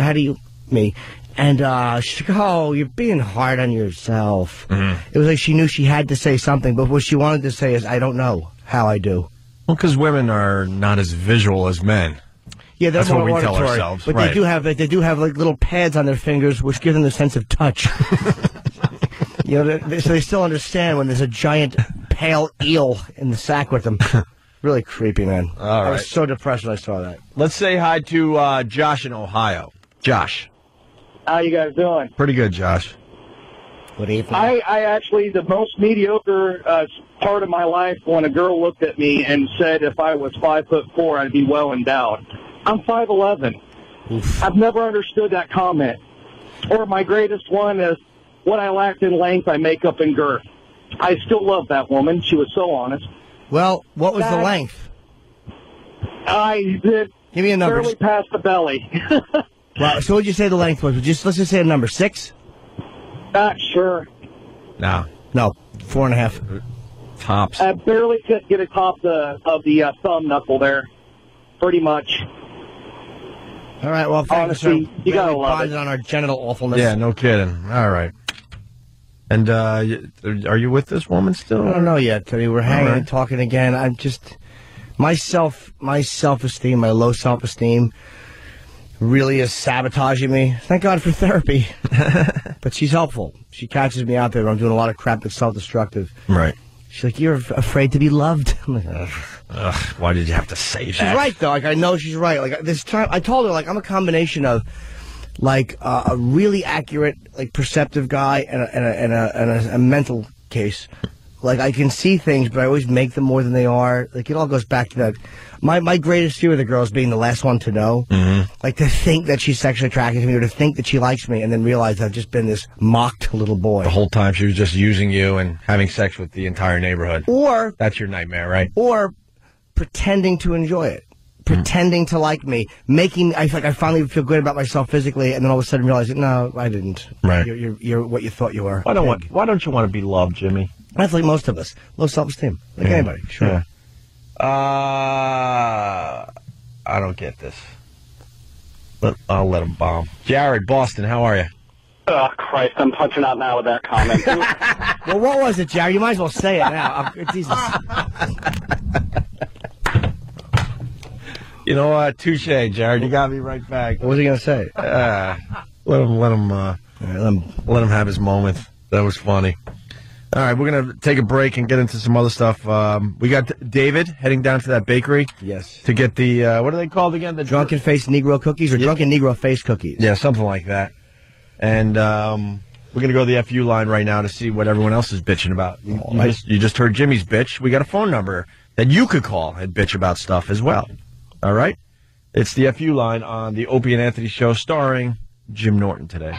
me? And she's like, oh, you're being hard on yourself. It was like she knew she had to say something, but what she wanted to say is, I don't know how I do. Well, because women are not as visual as men. Yeah, that's what we tell ourselves. But right. they do have like little pads on their fingers, which give them the sense of touch. You know, so they still understand when there's a giant pale eel in the sack with them. Really creepy, man. All I right. was so depressed when I saw that. Let's say hi to Josh in Ohio. Josh. How you guys doing? Pretty good, Josh. Good evening. I actually, the most mediocre part of my life when a girl looked at me and said if I was 5'4", I'd be well endowed. I'm 5'11". I've never understood that comment. Or my greatest one is, what I lacked in length, I make up in girth. I still love that woman. She was so honest. Well, what was the length? I did. Give me a number. Barely past the belly. Wow. So what would you say the length was? Let's just say a number. 6? Sure. No. No. 4.5. Tops. I barely could get atop of the thumb knuckle there. Pretty much. All right. Well, thanks. Honestly, you gotta love it. On our genital awfulness. Yeah, no kidding. All right. And are you with this woman still? I don't know yet. I mean, we're hanging right. and talking again. I'm just my self-esteem, my low self-esteem, really is sabotaging me. Thank God for therapy. But she's helpful. She catches me out there when I'm doing a lot of crap that's self-destructive. Right. She's like, you're afraid to be loved. I'm like, ugh, why did you have to say that? She's right, though. Like, I know she's right. Like, this time, I told her, like, I'm a combination of, like, a really accurate, like, perceptive guy and a mental case. Like, I can see things, but I always make them more than they are. Like, it all goes back to that. My greatest fear of the girl is being the last one to know. Mm-hmm. Like, to think that she's sexually attracted to me or to think that she likes me and then realize I've just been this mocked little boy. The whole time she was just using you and having sex with the entire neighborhood. Or... That's your nightmare, right? Or pretending to enjoy it. Pretending to like me. I finally feel good about myself physically, and then all of a sudden realizing, no, I didn't. Right. You're what you thought you were. Why don't you want to be loved, Jimmy? That's like most of us. Low self-esteem. Like anybody. Sure. Yeah. I don't get this. But I'll let him bomb. Jared, Boston, how are you? Oh, Christ, I'm punching out now with that comment. Well, what was it, Jared? You might as well say it now. Jesus. You know what? Touche, Jared. You got me right back. What was he going to say? Let him have his moment. That was funny. All right, we're going to take a break and get into some other stuff. We got David heading down to that bakery. Yes. To get the, what are they called again? The Drunken Face Negro cookies or Drunken Negro Face cookies? Yeah, something like that. And we're going to go to the FU line right now to see what everyone else is bitching about. You just heard Jimmy's bitch. We got a phone number that you could call and bitch about stuff as well. All right? It's the FU line on the Opie and Anthony show starring Jim Norton today.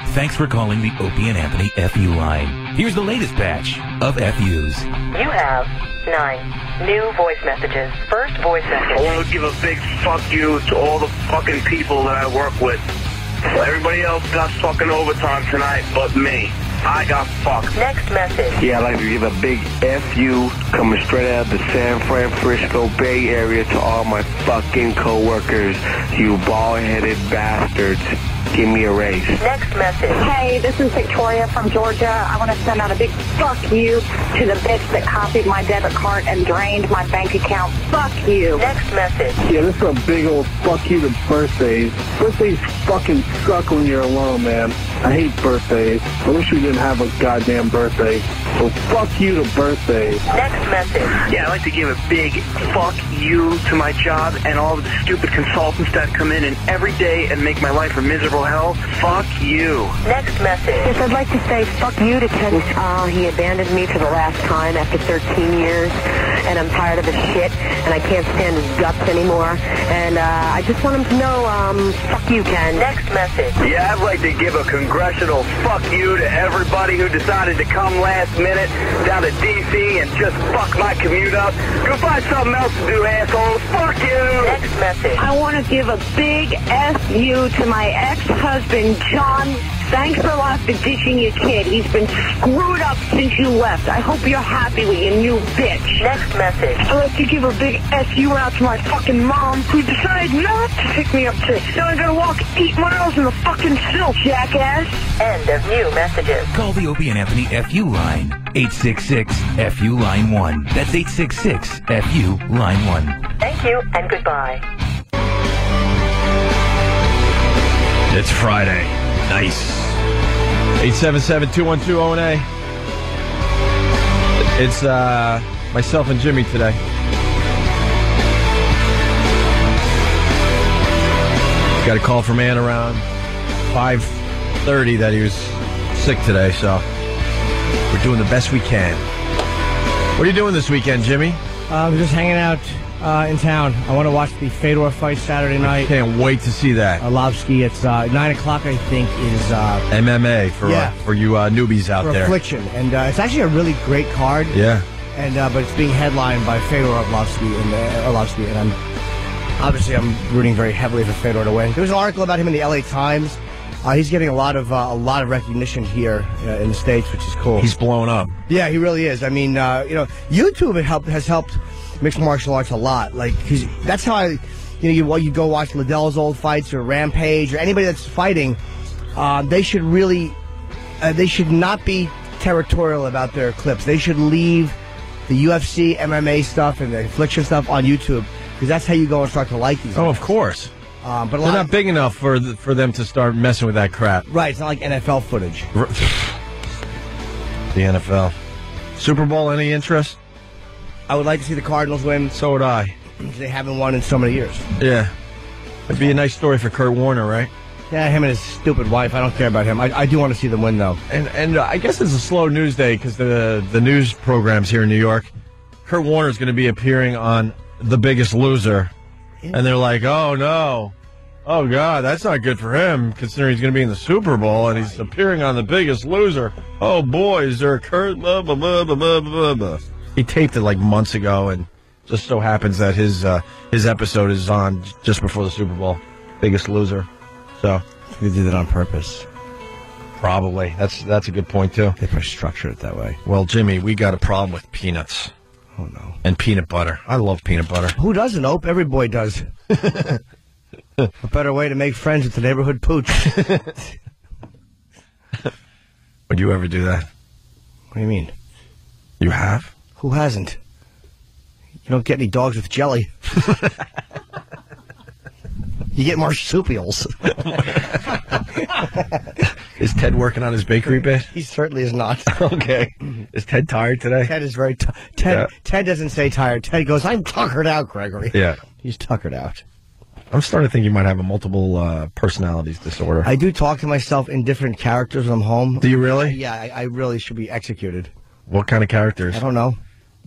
Thanks for calling the Opie and Anthony FU line. Here's the latest batch of FUs. You have 9 new voice messages. First voice message. I want to give a big fuck you to all the fucking people that I work with. Everybody else got fucking overtime tonight but me. I got fucked. Next message. Yeah, I'd like to give a big FU coming straight out of the San Francisco Bay Area to all my fucking coworkers, you bald-headed bastards. Give me a raise. Next message. Hey, this is Victoria from Georgia. I want to send out a big fuck you to the bitch that copied my debit card and drained my bank account. Fuck you. Next message. Yeah, this is a big old fuck you to birthdays. Birthdays fucking suck when you're alone, man. I hate birthdays. I wish we didn't have a goddamn birthday. So fuck you to birthdays. Next message. Yeah, I'd like to give a big fuck you to my job and all of the stupid consultants that come in and every day and make my life a miserable hell. Fuck you. Next message. Yes, I'd like to say fuck you to Ken. He abandoned me for the last time after 13 years, and I'm tired of his shit, and I can't stand his guts anymore. And I just want him to know, fuck you, Ken. Next message. Yeah, I'd like to give a congressional fuck you to everybody who decided to come last minute down to D.C. and just fuck my commute up. Go find something else to do, assholes. Fuck you. Next message. I want to give a big F-U to my ex-husband, John. Thanks a lot for ditching your kid. He's been screwed up since you left. I hope you're happy with your new bitch. Next message. I'd like to give a big F-U out to my fucking mom, who decided not to pick me up today. Now I gotta walk 8 miles in the fucking snow, jackass. End of new messages. Call the Opie and Anthony FU line. 866-FU line 1. That's 866-FU line 1. Thank you and goodbye. It's Friday. Nice. 877-212-ONA. It's myself and Jimmy today. Got a call from Ann around 5:30 that he was sick today, so we're doing the best we can. What are you doing this weekend, Jimmy? I'm just hanging out in town. I want to watch the Fedor fight Saturday night. I can't wait to see that. Arlovsky, it's 9 o'clock, I think, is... MMA for you newbies out for there. Affliction. And it's actually a really great card. Yeah. And but it's being headlined by Fedor Arlovsky, and I'm rooting very heavily for Fedor to win. There was an article about him in the LA Times. He's getting a lot of recognition here in the States, which is cool. He's blown up. Yeah, he really is. I mean, YouTube has helped mixed martial arts a lot. Like, that's how you go watch Liddell's old fights or Rampage or anybody that's fighting. They should not be territorial about their clips. They should leave the UFC, MMA stuff, and the Affliction stuff on YouTube, because that's how you go and start to like these. Oh, of course. But they're not big enough for them to start messing with that crap. Right, it's not like NFL footage. The NFL. Super Bowl, any interest? I would like to see the Cardinals win. So would I. They haven't won in so many years. Yeah. It'd be a nice story for Kurt Warner, right? Yeah, him and his stupid wife. I don't care about him. I do want to see them win, though. And I guess it's a slow news day because the news programs here in New York, Kurt Warner is going to be appearing on The Biggest Loser. And they're like, oh, no. Oh, God, that's not good for him, considering he's going to be in the Super Bowl, and he's appearing on The Biggest Loser. Oh, boy, is there a Kurt? Blah, blah, blah, blah, blah, blah, blah. He taped it like months ago, and just so happens that his episode is on just before the Super Bowl. Biggest Loser. So they did it on purpose. Probably. That's a good point, too. They probably structured it that way. Well, Jimmy, we got a problem with peanuts. Oh, no. And peanut butter. I love peanut butter. Who doesn't, Ope? Every boy does. A better way to make friends with the neighborhood pooch. Would you ever do that? What do you mean? You have? Who hasn't? You don't get any dogs with jelly. You get marsupials. Is Ted working on his bakery bit? He certainly is not. Okay. Is Ted tired today? Ted is very tired. Ted doesn't say tired. Ted goes, I'm tuckered out, Gregory. Yeah. He's tuckered out. I'm starting to think you might have a multiple personalities disorder. I do talk to myself in different characters when I'm home. Do you really? Yeah, I really should be executed. What kind of characters? I don't know.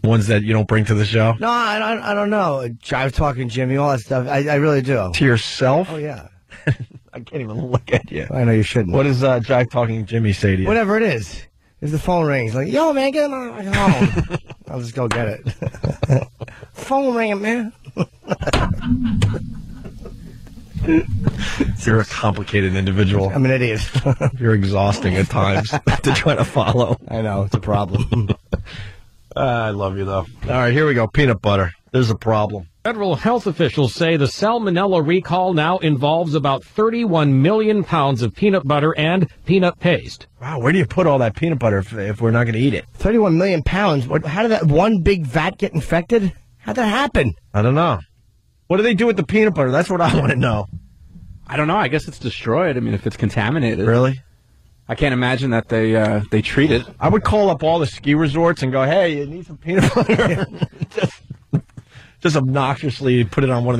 Ones that you don't bring to the show? No, I don't know. Jive talking Jimmy, all that stuff. I really do. To yourself? Oh, yeah. I can't even look at you. I know you shouldn't. What does Jive talking Jimmy say to you? Whatever it is. If the phone rings, like, yo, man, get on my phone. I'll just go get it. Phone ringing, man. You're a complicated individual. I'm an idiot. You're exhausting at times to try to follow. I know, it's a problem. I love you, though. All right, here we go. Peanut butter. There's a problem. Federal health officials say the salmonella recall now involves about 31 million pounds of peanut butter and peanut paste. Wow, where do you put all that peanut butter if we're not going to eat it? 31 million pounds? How did that one big vat get infected? How'd that happen? I don't know. What do they do with the peanut butter? That's what I want to know. I don't know. I guess it's destroyed. I mean, if it's contaminated. Really? I can't imagine that they treat it. I would call up all the ski resorts and go, hey, you need some peanut butter. just obnoxiously put it on one of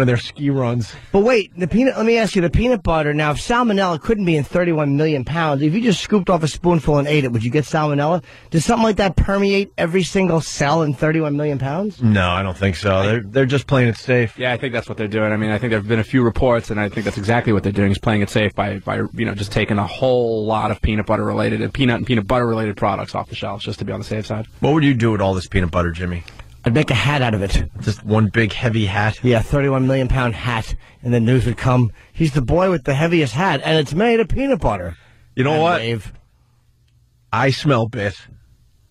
their ski runs. But wait, let me ask you, the peanut butter, now if salmonella couldn't be in 31 million pounds, if you just scooped off a spoonful and ate it, would you get salmonella? Does something like that permeate every single cell in 31 million pounds? No, I don't think so. They're just playing it safe. Yeah, I think that's what they're doing. I mean, I think there have been a few reports, and I think that's exactly what they're doing, is playing it safe by just taking a whole lot of peanut butter related and peanut butter related products off the shelves just to be on the safe side. What would you do with all this peanut butter, Jimmy? I'd make a hat out of it. Just one big heavy hat? Yeah, 31 million pound hat. And then news would come, he's the boy with the heaviest hat, and it's made of peanut butter. You know what? Dave. I smell bit.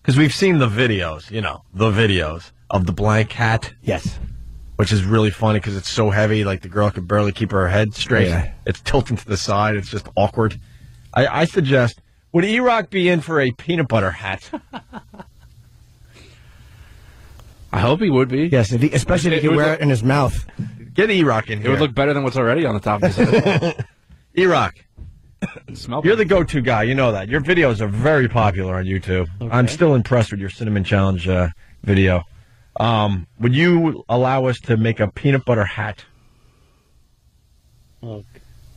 Because we've seen the videos, the videos of the blank hat. Yes. Which is really funny because it's so heavy, like the girl could barely keep her head straight. Yeah. It's tilting to the side. It's just awkward. I suggest, would E-Rock be in for a peanut butter hat? I hope he would be. Yes, especially if he could wear it in his mouth. Get E-Rock in here. It would look better than what's already on the top of his head. E-Rock, Smell You're the go-to guy. You know that. Your videos are very popular on YouTube. Okay. I'm still impressed with your Cinnamon Challenge video. Would you allow us to make a peanut butter hat? Okay.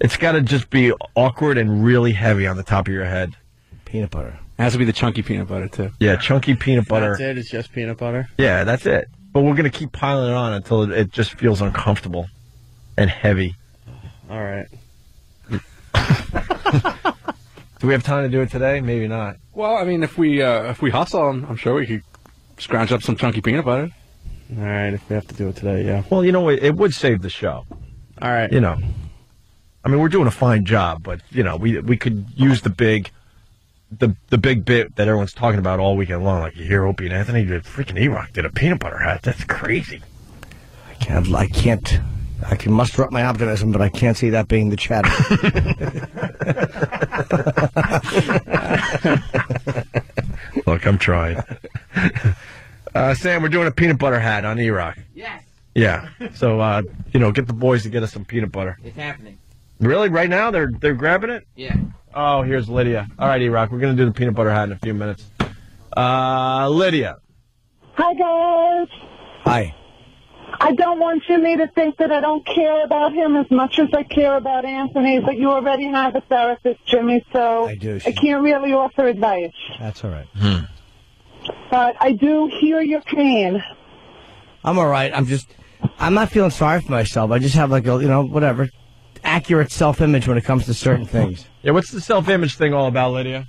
It's got to just be awkward and really heavy on the top of your head. Peanut butter. It has to be the chunky peanut butter, too. Yeah, chunky peanut butter. That's it. It's just peanut butter. Yeah, that's it. But we're going to keep piling it on until it just feels uncomfortable and heavy. All right. Do we have time to do it today? Maybe not. Well, I mean, if we hustle, I'm sure we could scrounge up some chunky peanut butter. All right. If we have to do it today, yeah. Well, you know, it would save the show. All right. You know. I mean, we're doing a fine job, but, you know, we could use the big bit that everyone's talking about all weekend long. Like, you hear Opie and Anthony, freaking E-Rock did a peanut butter hat. That's crazy. I can muster up my optimism, but I can't see that being the chatter. Look, I'm trying. Sam, we're doing a peanut butter hat on E-Rock. Yes. Yeah. So, get the boys to get us some peanut butter. It's happening. Really? Right now? They're grabbing it? Yeah. Oh, here's Lydia. All right, E-Rock, we're going to do the peanut butter hat in a few minutes. Lydia. Hi, guys. Hi. I don't want Jimmy to think that I don't care about him as much as I care about Anthony, but you already have a therapist, Jimmy, so I do. I can't really offer advice. That's all right. But I do hear your pain. I'm all right. I'm not feeling sorry for myself. I just have whatever, accurate self-image when it comes to certain things. Yeah, what's the self-image thing all about, Lydia?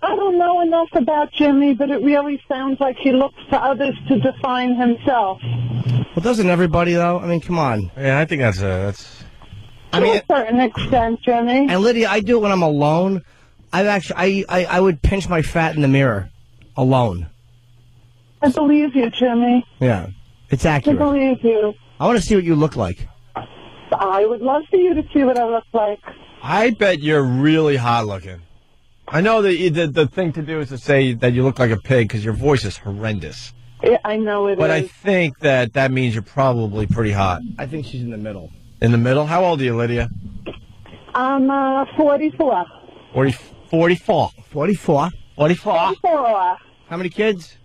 I don't know enough about Jimmy, but it really sounds like he looks to others to define himself. Well, doesn't everybody, though? I mean, come on. Yeah, I think that's... To a certain extent, Jimmy. And Lydia, I do it when I'm alone. I would pinch my fat in the mirror, alone. I believe you, Jimmy. Yeah, it's I accurate. believe you. I want to see what you look like. I would love for you to see what I look like. I bet you're really hot looking. I know that the thing to do is to say that you look like a pig because your voice is horrendous. Yeah, I know it is. But I think that means you're probably pretty hot. I think she's in the middle. In the middle? How old are you, Lydia? I'm 44. 44. 44? 44. How many kids?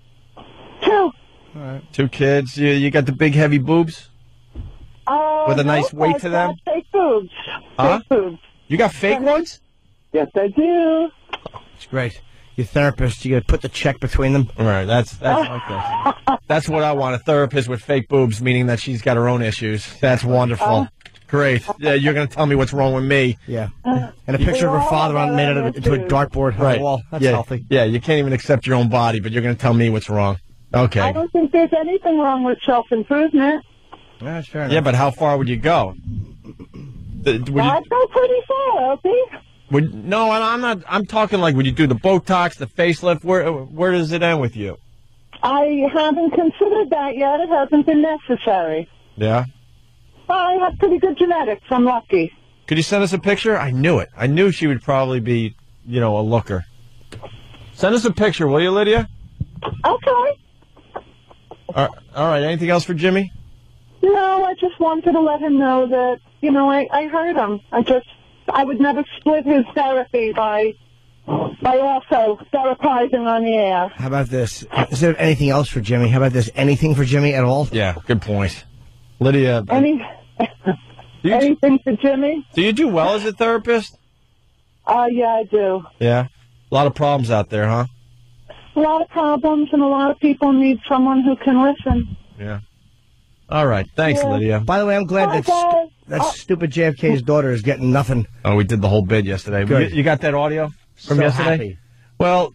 2. All right. 2 kids. You got the big heavy boobs? With a nice weight to them? Fake boobs. Huh? Fake boobs. You got fake ones? Yes, I do. It's great. Your therapist, you got to put the check between them. All right, that's okay. That's what I want, a therapist with fake boobs, meaning that she's got her own issues. That's wonderful. Great. Yeah, you're going to tell me what's wrong with me. Yeah. And a picture of her father made out of it into a dartboard on the wall. That's healthy. Yeah, you can't even accept your own body, but you're going to tell me what's wrong. Okay. I don't think there's anything wrong with self-improvement. Yeah, fair enough. Yeah, but how far would you go? I'd go pretty far, Opie. No, I'm not. I'm talking like, would you do the Botox, the facelift? Where does it end with you? I haven't considered that yet. It hasn't been necessary. Yeah? I have pretty good genetics. I'm lucky. Could you send us a picture? I knew it. I knew she would probably be, a looker. Send us a picture, will you, Lydia? Okay. All right. Anything else for Jimmy? No, I just wanted to let him know that, I heard him. I would never split his therapy by also therapizing on the air. How about this? Is there anything else for Jimmy? How about this? Anything for Jimmy at all? Yeah, good point. Lydia. Anything for Jimmy? Do you do well as a therapist? Yeah, I do. Yeah? A lot of problems out there, huh? A lot of problems, and a lot of people need someone who can listen. Yeah. All right. Thanks, Lydia. By the way, I'm glad that stupid JFK's daughter is getting nothing. Oh, we did the whole bid yesterday. Good. You got that audio from So yesterday? happy. Well,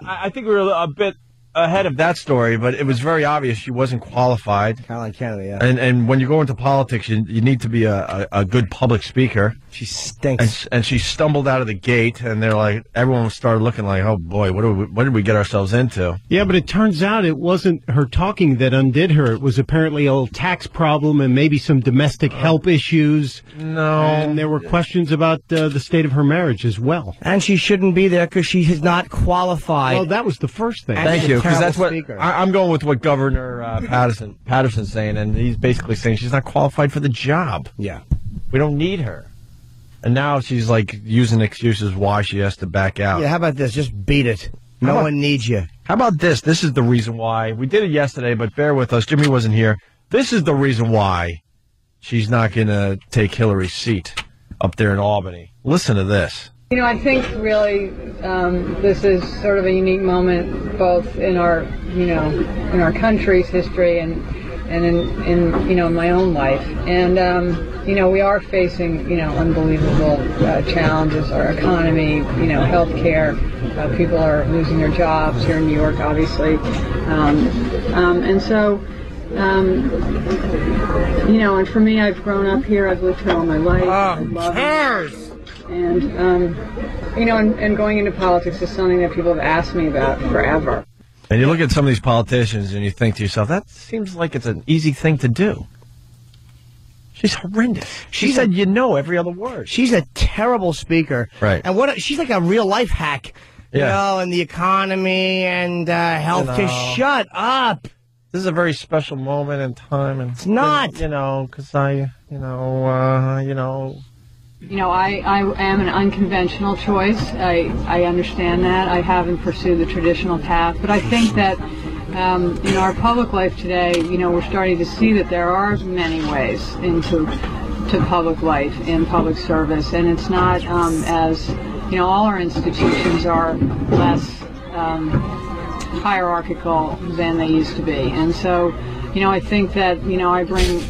I think we were a bit ahead of that story, but it was very obvious she wasn't qualified. Caroline Kennedy, yeah. And when you go into politics, you need to be a good public speaker. She stinks. And she stumbled out of the gate, and everyone started looking like, oh boy, what did we get ourselves into? Yeah, but it turns out it wasn't her talking that undid her. It was apparently a tax problem and maybe some domestic help issues. No. And there were questions about the state of her marriage as well. And she shouldn't be there because she is not qualified. Well, that was the first thing. Thank you, because that's what speaker. I'm going with what Governor Patterson's saying, and he's basically saying she's not qualified for the job. Yeah. We don't need her. And now she's like using excuses why she has to back out. Yeah, how about this? Just beat it. No one needs you. How about this? This is the reason why. We did it yesterday, but bear with us. Jimmy wasn't here. This is the reason why she's not going to take Hillary's seat up there in Albany. Listen to this. You know, I think really this is sort of a unique moment, both in our, in our country's history and in my own life. And we are facing unbelievable challenges. Our economy, health care. People are losing their jobs here in New York, obviously, and so. And for me, I've grown up here. I've lived here all my life. And and going into politics is something that people have asked me about forever. And you look at some of these politicians and you think to yourself, that seems like it's an easy thing to do. She's horrendous. She said every other word. She's a terrible speaker. Right. And she's like a real life hack. Yeah. And the economy and health care. Shut up. This is a very special moment in time. And it's not. Because I am an unconventional choice. I understand that. I haven't pursued the traditional path. But I think that in our public life today, we're starting to see that there are many ways into public life and public service. And it's not as, all our institutions are less hierarchical than they used to be. And so, I think that, I bring,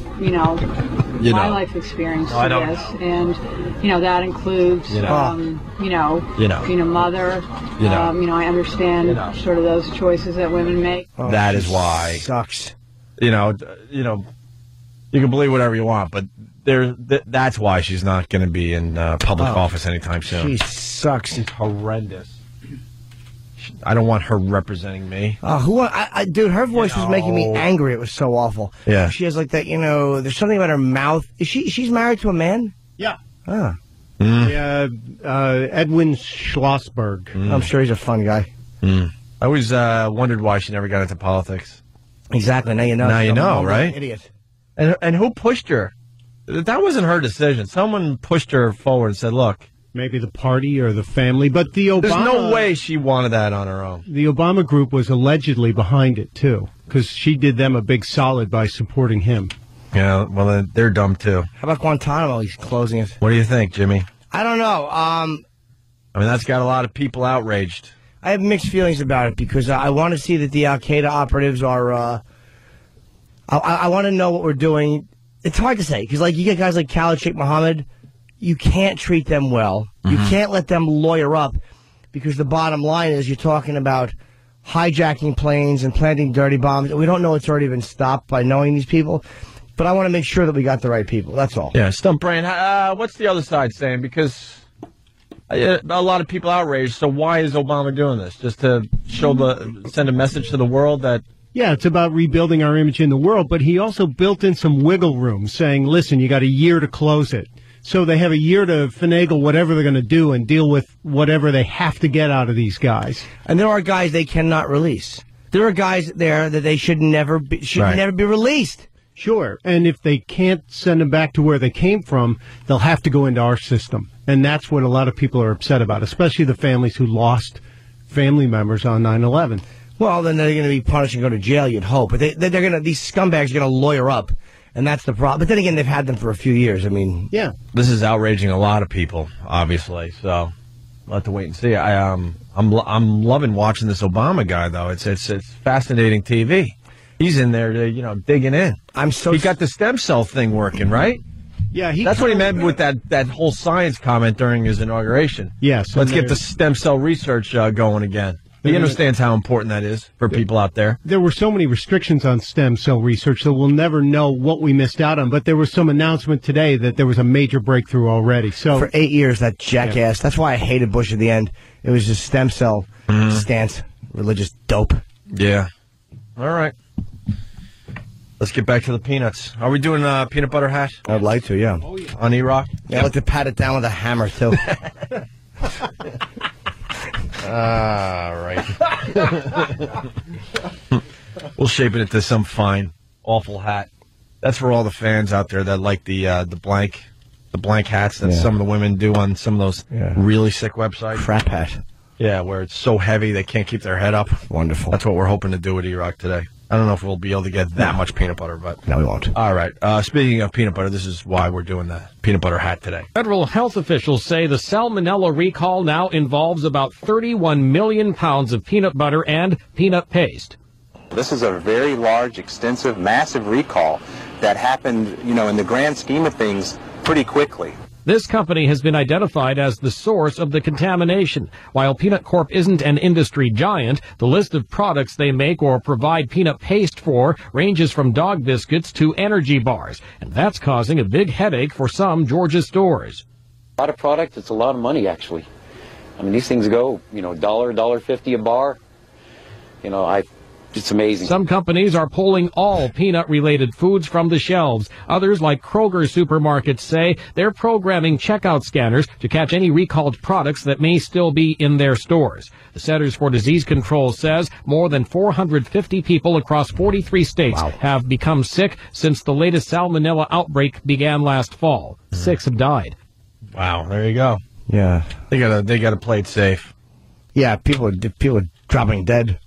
my life experience to this, and that includes being a mother. I understand sort of those choices that women make. That is why sucks. You can believe whatever you want, but that's why she's not going to be in public office anytime soon. She sucks. She's horrendous. I don't want her representing me. Dude, her voice was making me angry. It was so awful. Yeah. She has like that, there's something about her mouth. She's married to a man? Yeah. Ah. Edwin Schlossberg. I'm sure he's a fun guy. I always wondered why she never got into politics. Exactly. Now you know. Now you know, right? Idiot. And who pushed her? That wasn't her decision. Someone pushed her forward and said, look. Maybe the party or the family, but the Obama... There's no way she wanted that on her own. The Obama group was allegedly behind it, too, because she did them a big solid by supporting him. Yeah, well, they're dumb, too. How about Guantanamo? He's closing it. What do you think, Jimmy? I don't know. That's got a lot of people outraged. I have mixed feelings about it, because I want to see that the Al-Qaeda operatives are... I want to know what we're doing. It's hard to say, because you get guys like Khalid Sheikh Mohammed... You can't treat them well. You can't let them lawyer up, because the bottom line is you're talking about hijacking planes and planting dirty bombs. We don't know it's already been stopped by knowing these people, but I want to make sure that we got the right people. That's all. Yeah, Stump Brain, what's the other side saying? Because a lot of people outraged, so why is Obama doing this? Just to send a message to the world that... Yeah, it's about rebuilding our image in the world, but he also built in some wiggle room, saying, listen, you got a year to close it. So they have a year to finagle whatever they're going to do and deal with whatever they have to get out of these guys. And there are guys they cannot release. There are guys there that they should never be released. Sure. And if they can't send them back to where they came from, they'll have to go into our system. And that's what a lot of people are upset about, especially the families who lost family members on 9/11. Well, then they're going to be punished and go to jail, you'd hope. But these scumbags are going to lawyer up. And that's the problem. But then again, they've had them for a few years. Yeah. This is outraging a lot of people, obviously. So we'll have to wait and see. I'm loving watching this Obama guy, though. It's fascinating TV. He's in there, digging in. He got the stem cell thing working, right? Yeah, that's what he meant with that whole science comment during his inauguration. Yes. Let's get the stem cell research going again. He understands how important that is for people out there. There were so many restrictions on stem cell research that we'll never know what we missed out on. But there was some announcement today that there was a major breakthrough already. So for 8 years, that jackass. Yeah. That's why I hated Bush at the end. It was just stem cell stance, religious dope. Yeah. All right. Let's get back to the peanuts. Are we doing peanut butter hat? I'd like to, yeah. Oh, yeah. On E-Rock? Yeah, I'd like to pat it down with a hammer, too. Right. We'll shape it into some fine, awful hat. That's for all the fans out there that like the blank the blank hats that some of the women do on some of those really sick websites. Crap hat. Yeah, where it's so heavy they can't keep their head up. Wonderful. That's what we're hoping to do with E-Rock today. I don't know if we'll be able to get that much peanut butter, but... No, we won't. All right. Speaking of peanut butter, this is why we're doing the peanut butter hat today. Federal health officials say the salmonella recall now involves about 31 million pounds of peanut butter and peanut paste. This is a very large, extensive, massive recall that happened, in the grand scheme of things, pretty quickly. This company has been identified as the source of the contamination. While Peanut Corp isn't an industry giant, the list of products they make or provide peanut paste for ranges from dog biscuits to energy bars, and that's causing a big headache for some Georgia stores. A lot of product, it's a lot of money, actually. I mean, these things go, $1.50 a bar. It's amazing. Some companies are pulling all peanut-related foods from the shelves. Others, like Kroger supermarkets, say they're programming checkout scanners to catch any recalled products that may still be in their stores. The Centers for Disease Control says more than 450 people across 43 states have become sick since the latest salmonella outbreak began last fall. 6 have died. Wow, there you go. Yeah. They gotta play it safe. Yeah, people are dropping dead.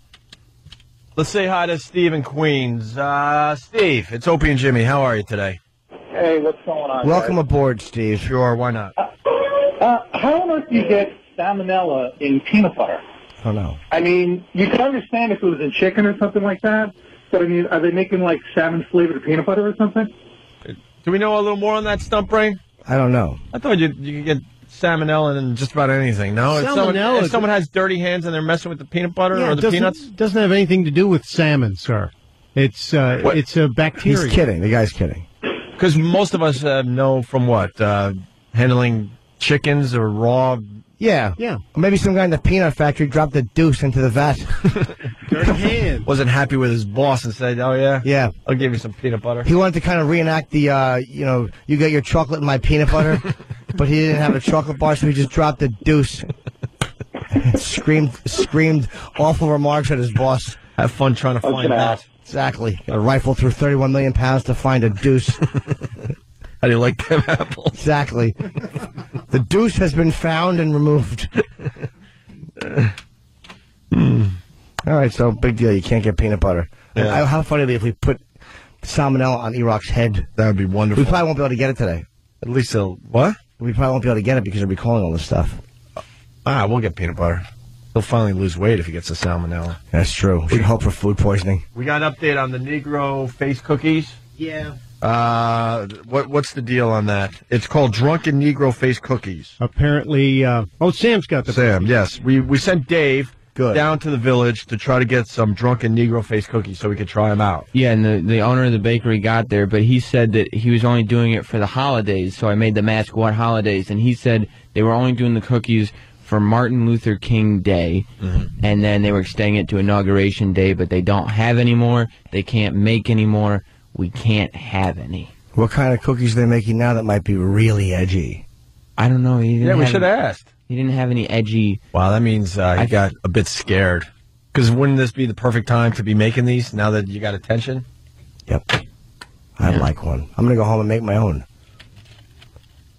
Let's say hi to Steve in Queens. Steve, it's Opie and Jimmy. How are you today? Hey, what's going on? Welcome guys? aboard, Steve. Sure, why not? How on earth do you get salmonella in peanut butter? Oh, no. I mean, you could understand if it was in chicken or something like that, but I mean, are they making like salmon-flavored peanut butter or something? Do we know a little more on that, Stump Brain? I don't know. I thought you could get salmonella in just about anything. No, if someone has dirty hands and they're messing with the peanut butter or the peanuts, doesn't have anything to do with salmon, sir. It's a bacteria. He's kidding. The guy's kidding. Because most of us know from what handling chickens or raw. Yeah. Or maybe some guy in the peanut factory dropped the deuce into the vat. Dirty hand. Wasn't happy with his boss and said, "Oh yeah, I'll give you some peanut butter." He wanted to kind of reenact the, you get your chocolate in my peanut butter, but he didn't have a chocolate bar, so he just dropped the deuce. screamed awful remarks at his boss. Have fun trying to find that. Exactly. Got to rifle through 31 million pounds to find a deuce. How do you like them apples? Exactly. The deuce has been found and removed. All right, so big deal. You can't get peanut butter. Yeah. How funny would it be if we put salmonella on E-Rock's head? That would be wonderful. We probably won't be able to get it today. At least what? We probably won't be able to get it because they'll be calling all this stuff. We'll get peanut butter. He'll finally lose weight if he gets the salmonella. That's true. We should hope for food poisoning. We got an update on the Negro face cookies. Yeah. What's the deal on that? It's called Drunken Negro Face Cookies. Apparently, Sam's got the Sam, cookies. yes. We sent Dave down to the village to try to get some Drunken Negro Face Cookies so we could try them out. Yeah, and the owner of the bakery got there, but he said that he was only doing it for the holidays, so I made them ask what holidays, and he said they were only doing the cookies for Martin Luther King Day, and then they were extending it to Inauguration Day, but they don't have any more. They can't make any more. We can't have any. What kind of cookies are they making now that might be really edgy? I don't know. We should have asked. He didn't have any edgy... Wow, that means he got a bit scared. Because wouldn't this be the perfect time to be making these now that you got attention? Yep. I'd like one. I'm going to go home and make my own.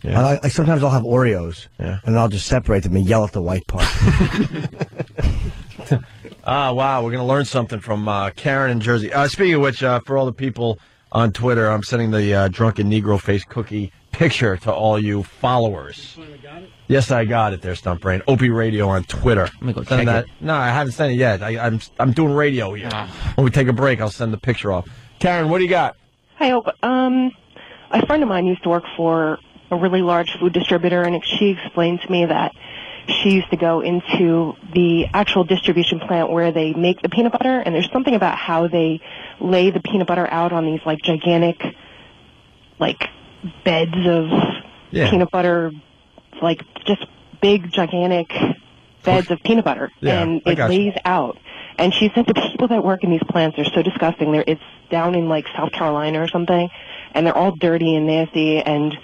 Yeah. Sometimes I'll have Oreos, and I'll just separate them and yell at the white part. Wow, we're going to learn something from Karen in Jersey. Speaking of which, for all the people on Twitter, I'm sending the Drunken Negro Face Cookie picture to all you followers. Yes, I got it there, Stump Brain. Opie Radio on Twitter. Let me go check it. No, I haven't sent it yet. I'm doing radio here. When we take a break, I'll send the picture off. Karen, what do you got? Hi, Opie. A friend of mine used to work for a really large food distributor, and she explained to me that she used to go into the actual distribution plant where they make the peanut butter, and there's something about how they lay the peanut butter out on these, gigantic, beds of peanut butter, just big, gigantic beds of peanut butter, and it lays out. And she said the people that work in these plants are so disgusting. It's down in, South Carolina or something, and they're all dirty and nasty, and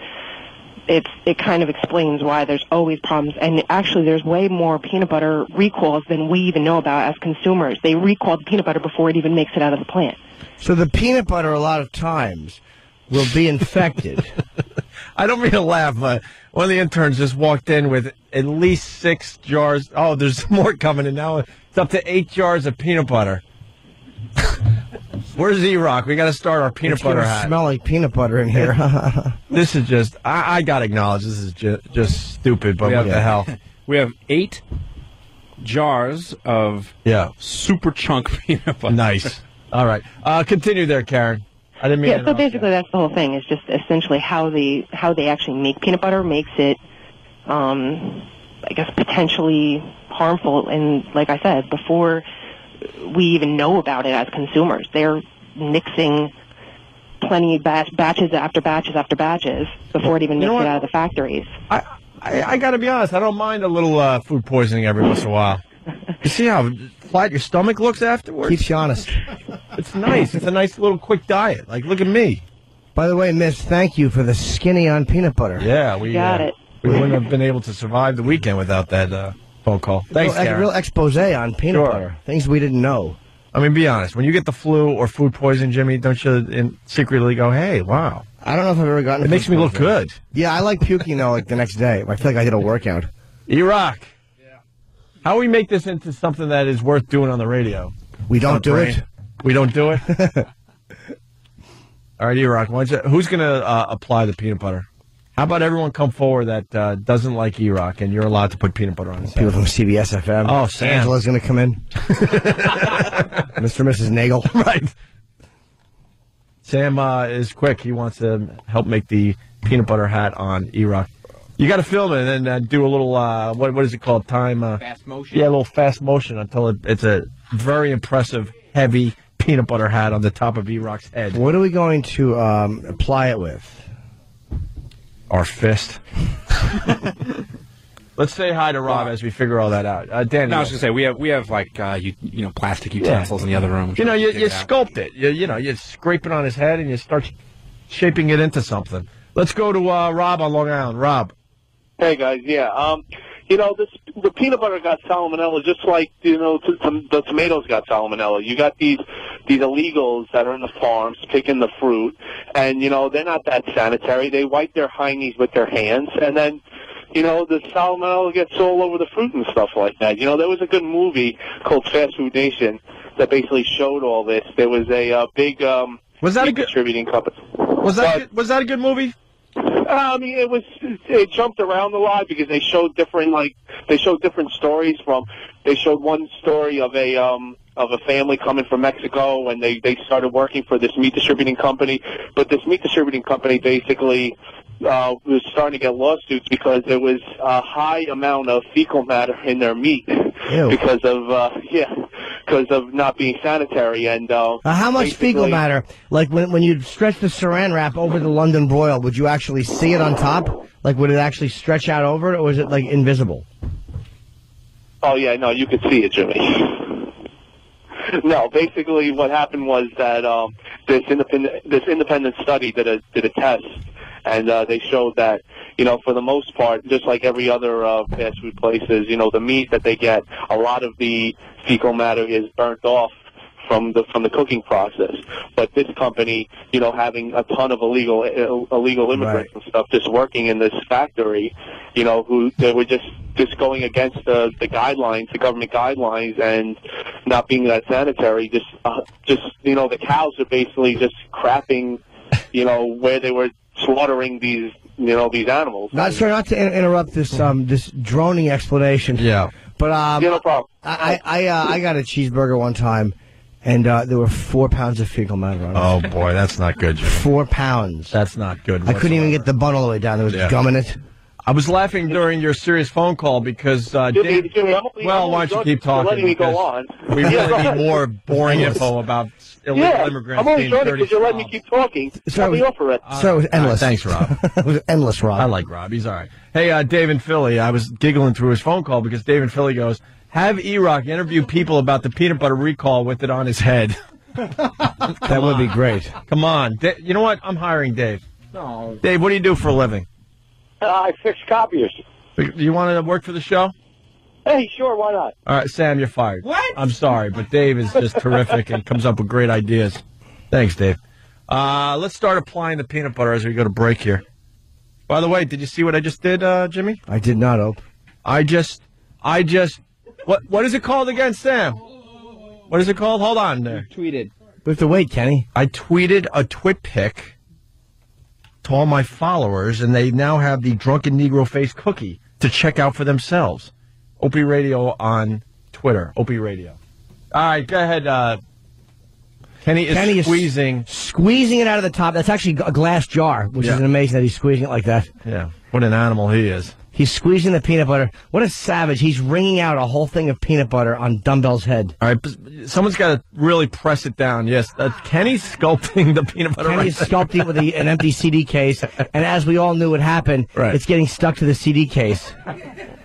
it kind of explains why there's always problems. And actually, there's way more peanut butter recalls than we even know about as consumers. They recall the peanut butter before it even makes it out of the plant. So the peanut butter, a lot of times, will be infected. I don't mean to laugh, but one of the interns just walked in with at least 6 jars. Oh, there's more coming in now. It's up to 8 jars of peanut butter. Where's E-Rock? We got to start our peanut butter hat. Smell like peanut butter in here. This is just, I got to acknowledge, this is just stupid, but what the hell? We have 8 jars of super chunk peanut butter. Nice. All right. Continue there, Karen. I didn't mean to so basically that's the whole thing. It's just essentially how they actually make peanut butter makes it, I guess, potentially harmful. And like I said, before we even know about it as consumers, they're mixing plenty of batches after batches after batches before it even makes it out of the factories. I got to be honest, I don't mind a little food poisoning every once in a while. You see how flat your stomach looks afterwards? Keeps you honest. It's nice. It's a nice little quick diet. Like, look at me. By the way, Miss, thank you for the skinny on peanut butter. Yeah, we got it. We wouldn't have been able to survive the weekend without that phone call. Thanks, Karen. Real expose on peanut butter. Things we didn't know. I mean, be honest. When you get the flu or food poisoning, Jimmy, don't you secretly go, hey, wow. I don't know if I've ever gotten it. Makes me look good. Yeah, I like puking, though, like the next day. I feel like I did a workout. E-Rock. How do we make this into something that is worth doing on the radio? We don't do it. We don't do it? All right, E-Rock, who's going to apply the peanut butter? How about everyone come forward that doesn't like E-Rock, and you're allowed to put peanut butter on his head? People from CBS FM. Oh, Sam. Angela's going to come in. Mr. and Mrs. Nagel. Right. Sam is quick. He wants to help make the peanut butter hat on E-Rock. You got to film it and then do a little, what is it called? Fast motion? Yeah, a little fast motion until it's a very impressive, heavy peanut butter hat on the top of E-Rock's head. What are we going to apply it with? Our fist. Let's say hi to Rob as we figure all that out. Dan, no, I was going to say we have like plastic utensils in the other room. You sculpt it. You scrape it on his head and you start shaping it into something. Let's go to Rob on Long Island. Rob. Hey guys, the peanut butter got salmonella just like the tomatoes got salmonella. You got these illegals that are in the farms picking the fruit, and they're not that sanitary. They wipe their hindies with their hands, and then the salmonella gets all over the fruit and stuff like that. There was a good movie called Fast Food Nation that basically showed all this. There was a big distributing company. Was that a good movie? I mean, it jumped around a lot because they showed different stories they showed one story of a family coming from Mexico, and they started working for this meat distributing company, but this meat distributing company basically was starting to get lawsuits because there was a high amount of fecal matter in their meat because of not being sanitary. And how much fecal matter? Like when you stretch the saran wrap over the London broil, would you actually see it on top? Like would it actually stretch out over it, or was it like invisible? Oh yeah, no, you could see it, Jimmy. No, basically what happened was that this independent study did a test. And they showed that, for the most part, just like every other fast food places, the meat that they get, a lot of the fecal matter is burnt off from the cooking process. But this company, having a ton of illegal immigrants and stuff just working in this factory, who they were just going against the guidelines, the government guidelines, and not being that sanitary. The cows are basically just crapping, where they were slaughtering these animals. Not to interrupt this this droning explanation. Yeah. But no problem. I got a cheeseburger one time, and there were 4 pounds of fecal matter on it. Oh boy, that's not good, Jimmy. 4 pounds. That's not good. I couldn't even get the bun all the way down. There was gum in it. I was laughing during your serious phone call because Jimmy, why don't you keep talking? Letting me go on. We really need more boring info about illegal immigrants. I'm only joining because you're letting me keep talking. Let me offer it. So it was endless. Thanks, Rob. It was endless, Rob. I like Rob. He's all right. Hey, Dave in Philly. I was giggling through his phone call because Dave in Philly goes, have E-Rock interview people about the peanut butter recall with it on his head. That would be great. Come on. You know what? I'm hiring Dave. No. Dave, what do you do for a living? I fix copiers. Do you want to work for the show? Hey, sure, why not? All right, Sam, you're fired. What? I'm sorry, but Dave is just terrific and comes up with great ideas. Thanks, Dave. Let's start applying the peanut butter as we go to break here. By the way, did you see what I just did, Jimmy? I did not, Ope. I just, what is it called again, Sam? What is it called? Hold on there. Tweeted. We have to wait, Kenny. I tweeted a twit pic to all my followers, and they now have the Drunken Negro Face cookie to check out for themselves. Opie Radio on Twitter. Opie Radio. All right, go ahead. Kenny is squeezing it out of the top. That's actually a glass jar, which is amazing that he's squeezing it like that. Yeah, what an animal he is. He's squeezing the peanut butter. What a savage. He's wringing out a whole thing of peanut butter on Dumbbell's head. All right, someone's got to really press it down. Yes, Kenny's sculpting the peanut butter. Kenny's sculpting it with an empty CD case, and as we all knew would happen, it's getting stuck to the CD case.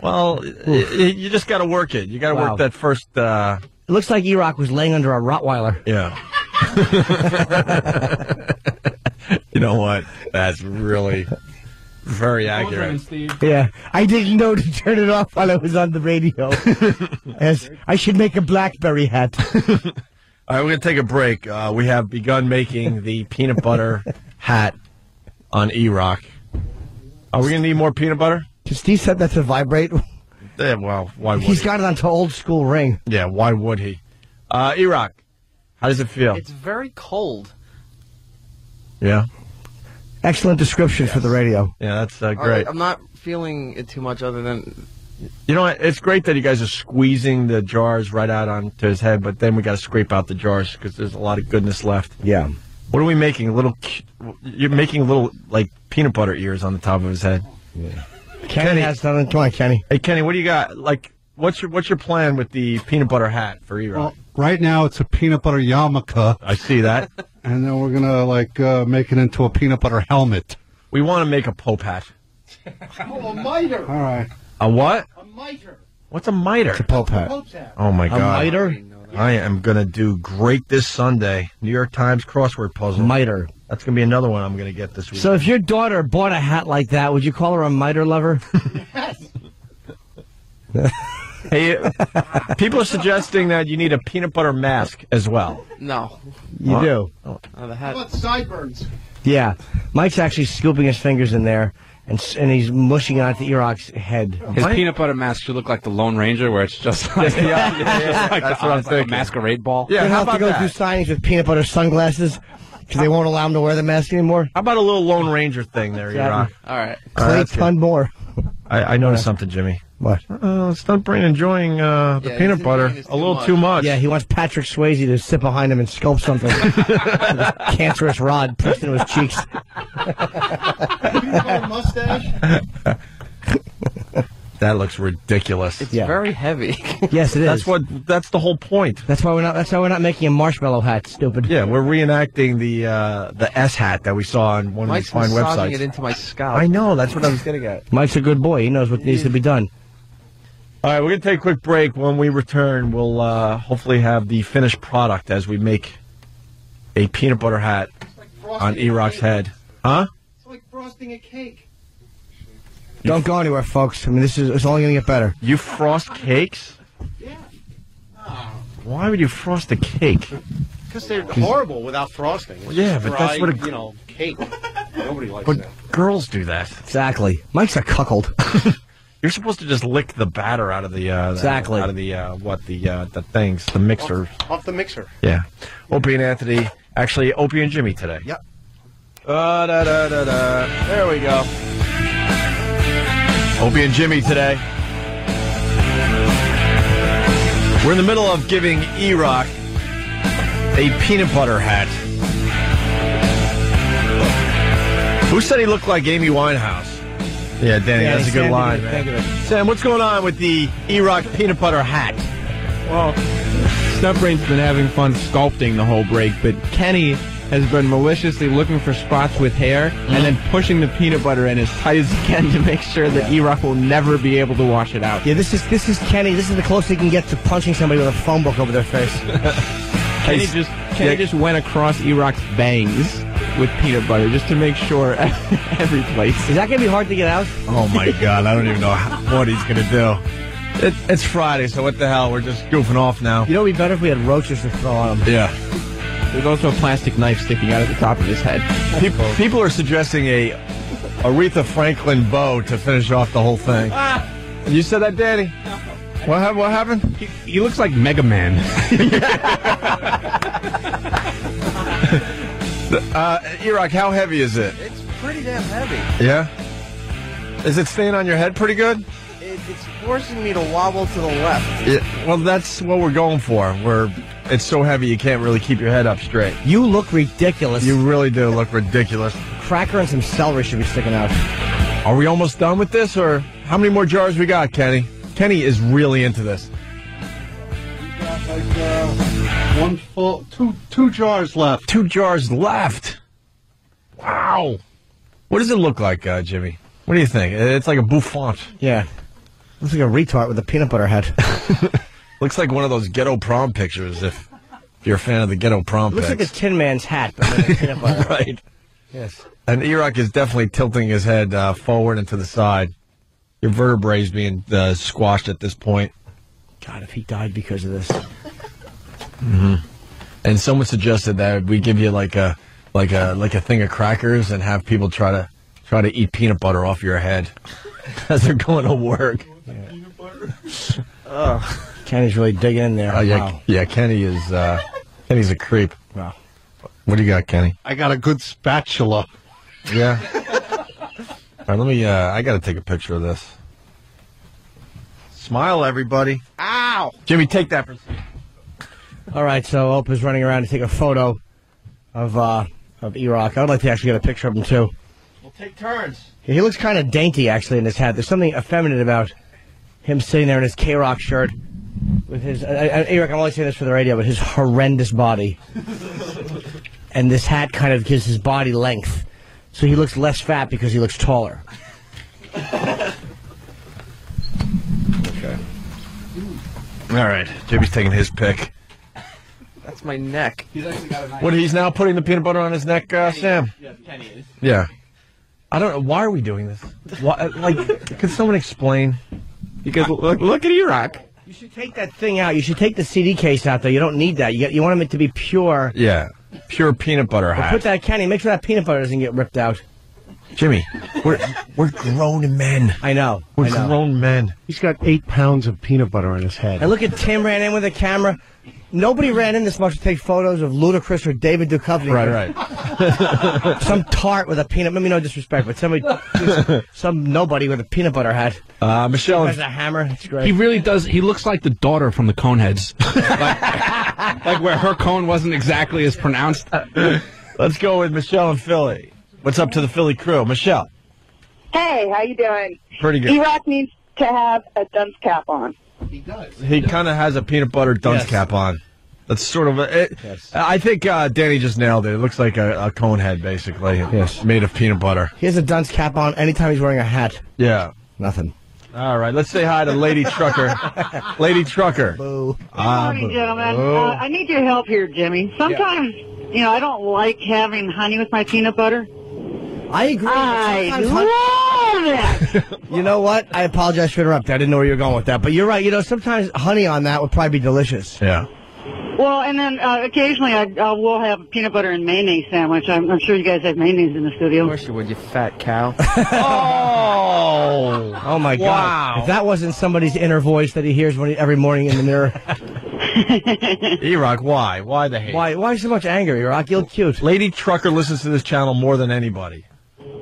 Well, you just got to work it. You got to work that first... It looks like E-Rock was laying under a Rottweiler. Yeah. You know what? That's really very accurate. Yeah, I didn't know to turn it off while I was on the radio. As I should make a BlackBerry hat. All right, we're going to take a break. We have begun making the peanut butter hat on E-Rock. Are we going to need more peanut butter? Because Steve said that to vibrate. Yeah, well, why would He's got it onto old school ring. Yeah, why would he? E-Rock, how does it feel? It's very cold. Yeah. Excellent description for the radio. Yeah, that's great. I'm not feeling it too much other than... You know what? It's great that you guys are squeezing the jars right out onto his head, but then we got to scrape out the jars because there's a lot of goodness left. Yeah. What are we making? You're making little, like, peanut butter ears on the top of his head. Yeah. Kenny has something. Come on, Kenny. Hey, Kenny, what do you got? Like, what's your plan with the peanut butter hat for E-Rock? Well, right now it's a peanut butter yarmulke. I see that. And then we're gonna make it into a peanut butter helmet. We want to make a Pope hat. Oh, a miter. All right. A what? A miter. What's a miter? It's a Pope hat. Oh my God. A miter? I am gonna do great this Sunday. New York Times crossword puzzle. Miter. That's going to be another one I'm going to get this week. So if your daughter bought a hat like that, would you call her a miter lover? Hey, people are suggesting that you need a peanut butter mask as well. No. You do? The hat. How about sideburns? Yeah. Mike's actually scooping his fingers in there, and he's mushing it onto E-Rock's head. His peanut butter mask should look like the Lone Ranger, where it's just like, that's what I'm thinking. A masquerade ball. Yeah, how about to go through signings with peanut butter sunglasses because they won't allow him to wear the mask anymore. How about a little Lone Ranger thing there, E-Rock? All right. Clay ton more. I noticed something, Jimmy. What? Stuntbrain enjoying the peanut butter a little too much. Yeah, he wants Patrick Swayze to sit behind him and sculpt something. With a cancerous rod pushed into his cheeks. Mustache? That looks ridiculous. It's very heavy. Yes, it is. That's the whole point. That's why we're not making a marshmallow hat, stupid. Yeah, we're reenacting the S hat that we saw on one of these fine websites. Mike's massaging it into my scalp. I know, that's what I was getting at. Mike's a good boy. He knows what needs to be done. All right, we're going to take a quick break. When we return, we'll hopefully have the finished product as we make a peanut butter hat on E-Rock's head. Huh? It's like frosting a cake. Don't go anywhere, folks. I mean, it's only going to get better. You frost cakes? Yeah. Why would you frost a cake? Because they're horrible without frosting. It's Yeah, just but that's dry, what cake. Nobody likes But that. girls do that. Exactly. Mike's a cuckold. You're supposed to just lick the batter out of the exactly out of the things, the mixer. Off the mixer. Yeah. Opie and Anthony, actually Opie and Jimmy today. Yep. There we go. Opie and Jimmy today. We're in the middle of giving E-Rock a peanut butter hat. Who said he looked like Amy Winehouse? Yeah, Danny, that's a good line, man. Sam, what's going on with the E-Rock peanut butter hat? Well, Stuntbrain's been having fun sculpting the whole break, but Kenny has been maliciously looking for spots with hair and then pushing the peanut butter in as tight as he can to make sure that E-Rock will never be able to wash it out. Yeah, this is Kenny. This is the closest he can get to punching somebody with a phone book over their face. Kenny just went across E-Rock's bangs with peanut butter just to make sure every place. Is that going to be hard to get out? Oh, my God. I don't even know what he's going to do. It's Friday, so what the hell? We're just goofing off now. You know what would be better if we had roaches to throw on him? Yeah. There's also a plastic knife sticking out at the top of his head. People are suggesting a Aretha Franklin bow to finish off the whole thing. You said that, Danny? What happened? He looks like Mega Man. E-Rock, how heavy is it? It's pretty damn heavy. Yeah? Is it staying on your head pretty good? It's forcing me to wobble to the left. Yeah, well, that's what we're going for. It's so heavy you can't really keep your head up straight. You look ridiculous. You really do look ridiculous. Cracker and some celery should be sticking out. Are we almost done with this, or how many more jars we got, Kenny? Kenny is really into this. We got like one full, two jars left. 2 jars left. Wow. What does it look like, Jimmy? What do you think? It's like a bouffant. Yeah. Looks like a retard with a peanut butter head. Looks like one of those ghetto prom pictures, if you're a fan of the ghetto prom Looks pics. like a Tin Man's hat, but with a peanut butter. Right. Yes. And E-Rock is definitely tilting his head forward and to the side. Your vertebrae is being squashed at this point. God, if he died because of this. Mm-hmm. And someone suggested that we give you like a thing of crackers and have people try to eat peanut butter off your head as they're going to work. Peanut butter? Oh, Kenny's really digging in there. Yeah, Wow. yeah. Kenny's a creep. Wow. What do you got, Kenny? I got a good spatula. Yeah. All right, let me. I got to take a picture of this. Smile, everybody. Ow! Jimmy, take that. All right, so Opa's running around to take a photo of E-Rock. I would like to actually get a picture of him, too. We'll take turns. He looks kind of dainty, actually, in his hat. There's something effeminate about him sitting there in his K-Rock shirt with his... E-Rock, I'm only saying this for the radio, but his horrendous body. And this hat kind of gives his body length. So he looks less fat because he looks taller. Okay. All right. Jimmy's taking his pick. That's my neck. He's actually got a nice... What, he's now putting the peanut butter on his neck, Sam? Yeah, Kenny is. Yeah. I don't know. Why are we doing this? Why, could someone explain? Because look at E-Rock. You should take that thing out. You should take the CD case out, though. You don't need that. You want it to be pure. Yeah. Pure peanut butter hat. Put that, Kenny. Make sure that peanut butter doesn't get ripped out. Jimmy, we're grown men. I know. We're grown men. He's got 8 pounds of peanut butter on his head. And look at Tim ran in with a camera. Nobody ran in this much to take photos of Ludacris or David Duchovny. Right. Some tart with a peanut. Maybe no disrespect, but some nobody with a peanut butter hat. Michelle has a hammer. It's great. He really does. He looks like the daughter from the Coneheads. like where her cone wasn't exactly as pronounced. Let's go with Michelle and Philly. What's up to the Philly crew? Michelle. Hey, how you doing? Pretty good. E-Rock needs to have a dunce cap on. He does. He kind of has a peanut butter dunce cap on. That's sort of I think Danny just nailed it. It looks like a cone head, basically. Yes. Made of peanut butter. He has a dunce cap on anytime he's wearing a hat. Yeah. Nothing. All right, let's say hi to Lady Trucker. Lady Trucker. Boo. Good morning, gentlemen. I need your help here, Jimmy. Sometimes, I don't like having honey with my peanut butter. I agree. I love it. You know what? I apologize for interrupting. I didn't know where you were going with that. But you're right. Sometimes honey on that would probably be delicious. Yeah. Well, and then occasionally I will have a peanut butter and mayonnaise sandwich. I'm sure you guys have mayonnaise in the studio. Of course you would, you fat cow. Oh my God! Wow. If that wasn't somebody's inner voice that he hears every morning in the mirror. E-Rock, why? Why the hate? Why so much anger, E-Rock? You look cute. Lady Trucker listens to this channel more than anybody.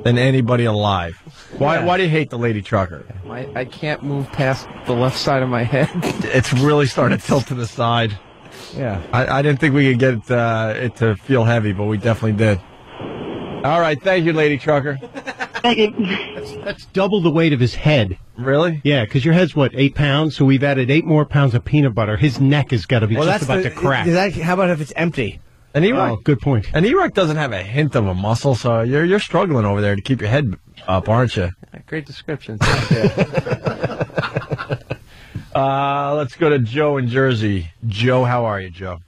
Than anybody alive. Why do you hate the Lady Trucker? I can't move past the left side of my head. It's really starting to tilt to the side. Yeah. I didn't think we could get it to feel heavy, but we definitely did. All right, thank you, Lady Trucker. Thank you. That's double the weight of his head. Really? Yeah, because your head's, 8 pounds? So we've added 8 more pounds of peanut butter. His neck has got to be just about to crack. How about if it's empty? And E-Rock, good point. And E-Rock doesn't have a hint of a muscle, so you're struggling over there to keep your head up, aren't you? Great description. Let's go to Joe in Jersey. Joe, how are you, Joe?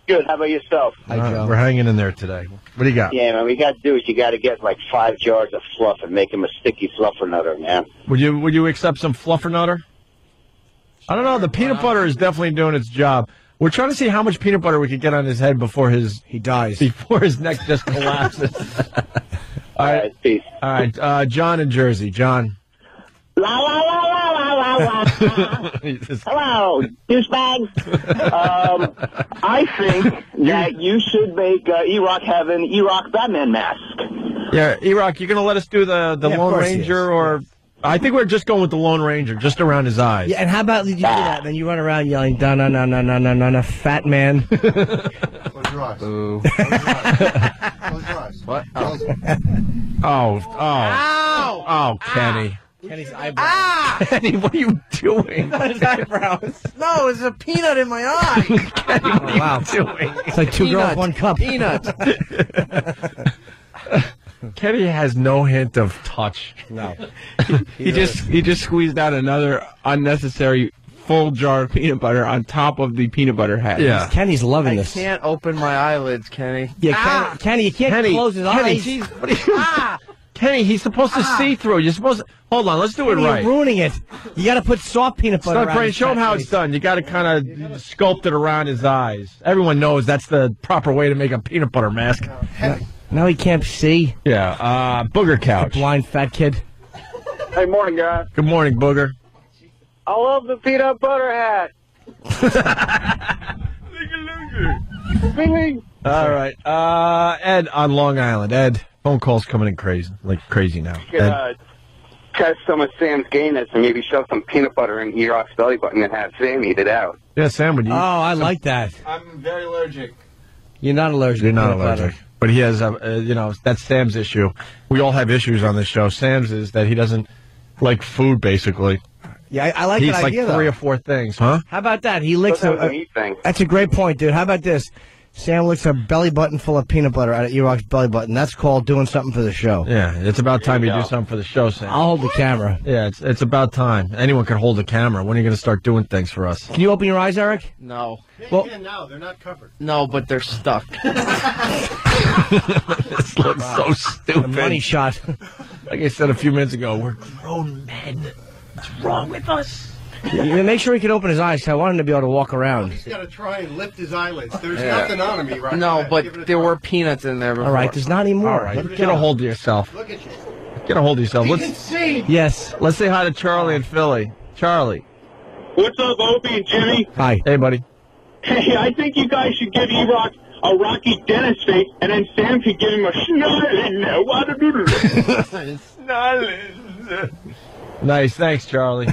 Good. How about yourself? Hi, Joe. We're hanging in there today. What do you got? Yeah, man. What you got to do is you got to get like 5 jars of fluff and make him a sticky fluffernutter, man. Would you accept some fluffernutter? I don't know. The peanut butter is definitely doing its job. We're trying to see how much peanut butter we could get on his head before he dies. Before his neck just collapses. All right, peace. All right, John in Jersey. John. La la la la la la la. Hello, douchebags. I think that you should make E-Rock have an E-Rock Batman mask. Yeah, E-Rock, you're going to let us do the Yeah, of Lone course he Ranger, or... I think we're just going with the Lone Ranger, just around his eyes. Yeah, and how about you do that, and then you run around yelling, "Da-na-na-na-na-na-na, fat man." Close your eyes. Ooh. Close your eyes. What? Oh, Kenny. Kenny's eyebrows. Ah! Kenny, what are you doing? His eyebrows. No, there's a peanut in my eye. Kenny, what are you Wow. doing? It's like two girls, one cup. Peanut. Kenny has no hint of touch. No. He just squeezed out another unnecessary full jar of peanut butter on top of the peanut butter hat. Yeah. Kenny's loving I this. can't open my eyelids, Kenny. Yeah, Kenny, you can't close his eyes. Kenny, what are you... Kenny, he's supposed to see through. You're supposed to... Hold on, let's do Kenny, it right. You're ruining it. You got to put soft peanut butter Start around praying. his Show him fat how face. it's done. You got to kind of sculpt it around his eyes. Everyone knows that's the proper way to make a peanut butter mask. Now he can't see. Yeah, Booger Couch. Blind fat kid. Hey, morning, guys. Good morning, Booger. I love the peanut butter hat. All right. Ed on Long Island. Ed, phone calls coming in crazy now. Ed. Test some of Sam's gayness and maybe shove some peanut butter in E-Rock's belly button and have Sam eat it out. Yeah, Sam, would you? Oh, I like that. I'm very allergic. You're not allergic. You're to not peanut butter. allergic. But he has, that's Sam's issue. We all have issues on this show. Sam's is that he doesn't like food, basically. Yeah, I like He that eats idea, like 3 though. or 4 things, huh? How about that? He licks That was a neat thing. That's a great point, dude. How about this? Sam licks a belly button full of peanut butter out of E-Rock's belly button. That's called doing something for the show. Yeah, it's about time you do something for the show, Sam. I'll hold the camera. Yeah, it's about time. Anyone can hold a camera. When are you going to start doing things for us? Can you open your eyes, Eric? No. Well, No, they're not covered. No, but they're stuck. This looks so stupid. a money shot. Like I said a few minutes ago, we're grown men. What's wrong with us? You make sure he can open his eyes. 'Cause I want him to be able to walk around. He's got to try and lift his eyelids. There's Yeah. nothing on him, right? No, Give it but a there try. were peanuts in there before. All right, there's not anymore. All right, get a hold of yourself. Look at you. Get a hold of yourself. He Let's can see. Yes. let's say hi to Charlie in Philly. Charlie. What's up, Opie and Jimmy? Hi. Hey, buddy. Hey, I think you guys should give E-Rock a Rocky Dennis face, and then Sam could give him a Nice, thanks, Charlie.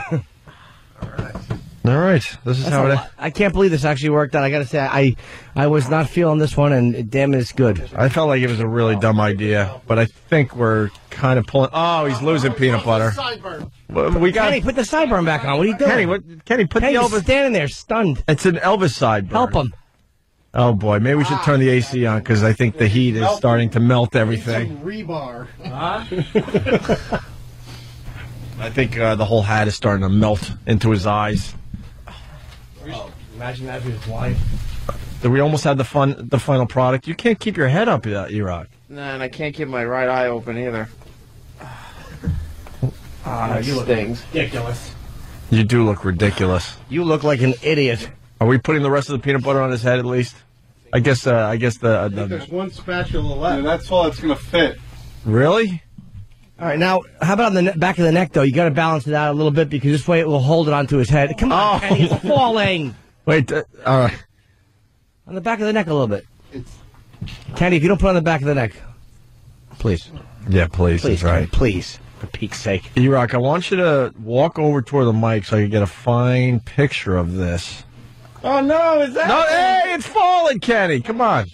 All right, this is That's how a it. lot. I can't believe this actually worked out. I got to say, I was not feeling this one, and damn it, it's good. I felt like it was a really dumb idea, but I think we're kind of pulling. Oh, he's losing peanut butter. Sideburn. Well, we got Kenny, put the sideburn back on. What are you doing? Kenny, put Kenny's the Elvis. standing there, stunned. It's an Elvis sideburn. Help him. Oh boy, maybe we should turn the AC on because I think the heat is starting to melt everything. Some rebar. I think the whole hat is starting to melt into his eyes. Imagine that if he was blind. Do we almost have the final product? You can't keep your head up, E-Rock. Nah, and I can't keep my right eye open either. Ah, It stings. Ridiculous. You do look ridiculous. You look like an idiot. Are we putting the rest of the peanut butter on his head at least? I guess the There's one spatula left. And that's all that's going to fit. really? All right, now, how about on the back of the neck, though? You got to balance it out a little bit because this way it will hold it onto his head. Come on, Kenny, it's falling. Wait, all right. On the back of the neck a little bit. Kenny, if you don't put it on the back of the neck, please. Yeah, please. Please, That's right. Kenny, please. For Pete's sake. E-Rock, I want you to walk over toward the mic so I can get a fine picture of this. Oh, no, is that? No, hey, it's falling, Kenny. Come on.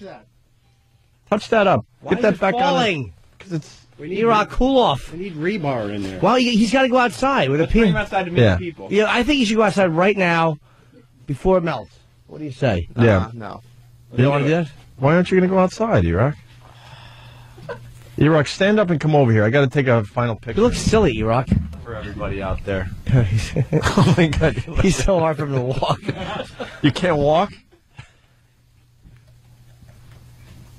Touch that up. Why Get that is it back falling? Because it's... E-Rock, cool off. We need rebar in there. Well, he's got to go outside with a peanut. outside to meet Yeah. people. Yeah, I think you should go outside right now before it melts. What do you say? Yeah. No. You don't want to do that? Why aren't you going to go outside, E-Rock? E-Rock, stand up and come over here. I got to take a final picture. You look silly, E-Rock. For everybody out there. Oh, my God. He's so hard for him to walk. You can't walk?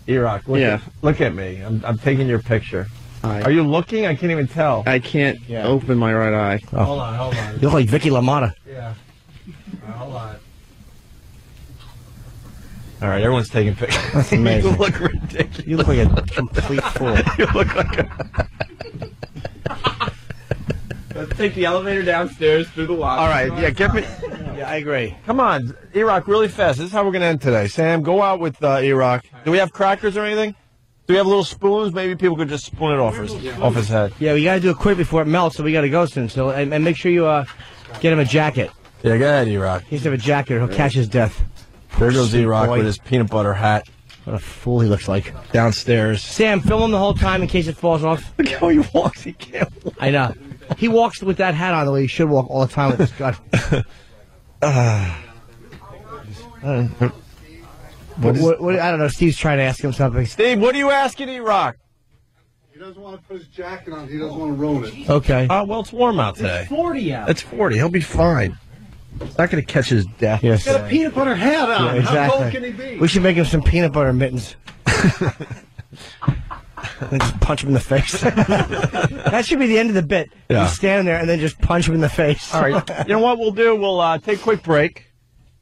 E-Rock, look at me. I'm taking your picture. Are you looking? I can't even tell. I can't open my right eye. Oh. Hold on. You look like Vicky LaMotta. Yeah. Hold on. All right, everyone's taking pictures. That's amazing. You look ridiculous. You look like a complete fool. You look like a... Let's take the elevator downstairs through the lobby. All right, yeah, get me... Yeah, I agree. Come on, E-Rock, really fast. This is how we're going to end today. Sam, go out with E-Rock. Do we have crackers or anything? Do we have little spoons? Maybe people could just spoon it off his head. Yeah, we got to do it quick before it melts, so we got to go soon. So and make sure you get him a jacket. Yeah, go ahead, E-Rock. He needs to have a jacket or he'll catch his death. There goes E-Rock with his peanut butter hat. What a fool he looks like. Downstairs. Sam, film him the whole time in case it falls off. Look how he walks. He can't walk. I know. He walks with that hat on the way he should walk all the time with his gut. I don't know. Steve's trying to ask him something. Steve, what are you asking E-Rock? He doesn't want to put his jacket on. He doesn't want to ruin it. Okay. Well, it's warm out today. It's 40 out. It's 40. He'll be fine. It's not going to catch his death. Yes. He's got a peanut butter hat on. Yeah, exactly. How cold can he be? We should make him some peanut butter mittens. And just punch him in the face. That should be the end of the bit. Yeah. You stand there and then just punch him in the face. All right. You know what we'll do? We'll take a quick break.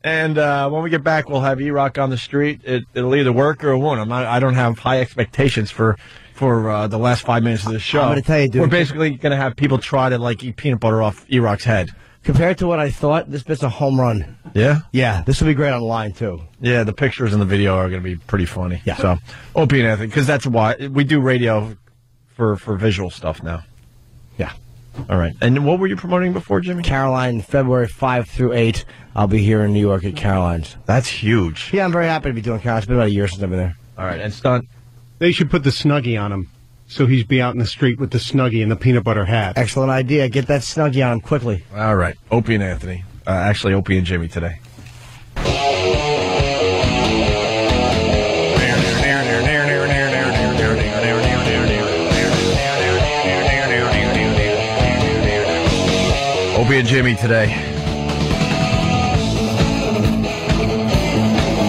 And when we get back, we'll have E-Rock on the street. It'll either work or it won't. I don't have high expectations for the last 5 minutes of the show. I'm going to tell you, dude. We're basically going to have people try to eat peanut butter off E-Rock's head. Compared to what I thought, this bit's a home run. Yeah? Yeah, this will be great online, too. Yeah, the pictures and the video are going to be pretty funny. Yeah. So, Opie and Anthony, because that's why we do radio for visual stuff now. Yeah. All right. And what were you promoting before, Jimmy? Caroline, February 5 through 8. I'll be here in New York at Caroline's. That's huge. Yeah, I'm very happy to be doing Caroline. It's been about a year since I've been there. All right. And Stunt? They should put the Snuggie on him, so he's be out in the street with the Snuggie and the peanut butter hat. Excellent idea. Get that Snuggie on him quickly. All right. Opie and Anthony. Actually, Opie and Jimmy today. Opie and Jimmy today.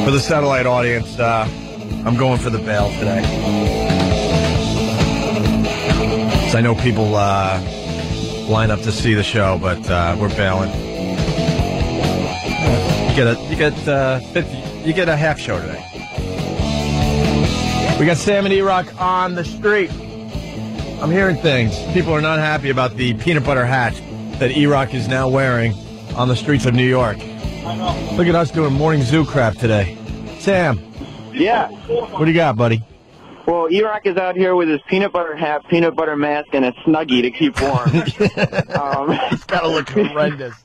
For the satellite audience, I'm going for the bail today. So I know people line up to see the show, but we're bailing. You get a half show today. We got Sam and E-Rock on the street. I'm hearing things. People are not happy about the peanut butter hat that E-Rock is now wearing on the streets of New York. Look at us doing morning zoo crap today. Sam. Yeah. What do you got, buddy? Well, E-Rock is out here with his peanut butter hat, peanut butter mask, and a Snuggie to keep warm. It's got to look horrendous.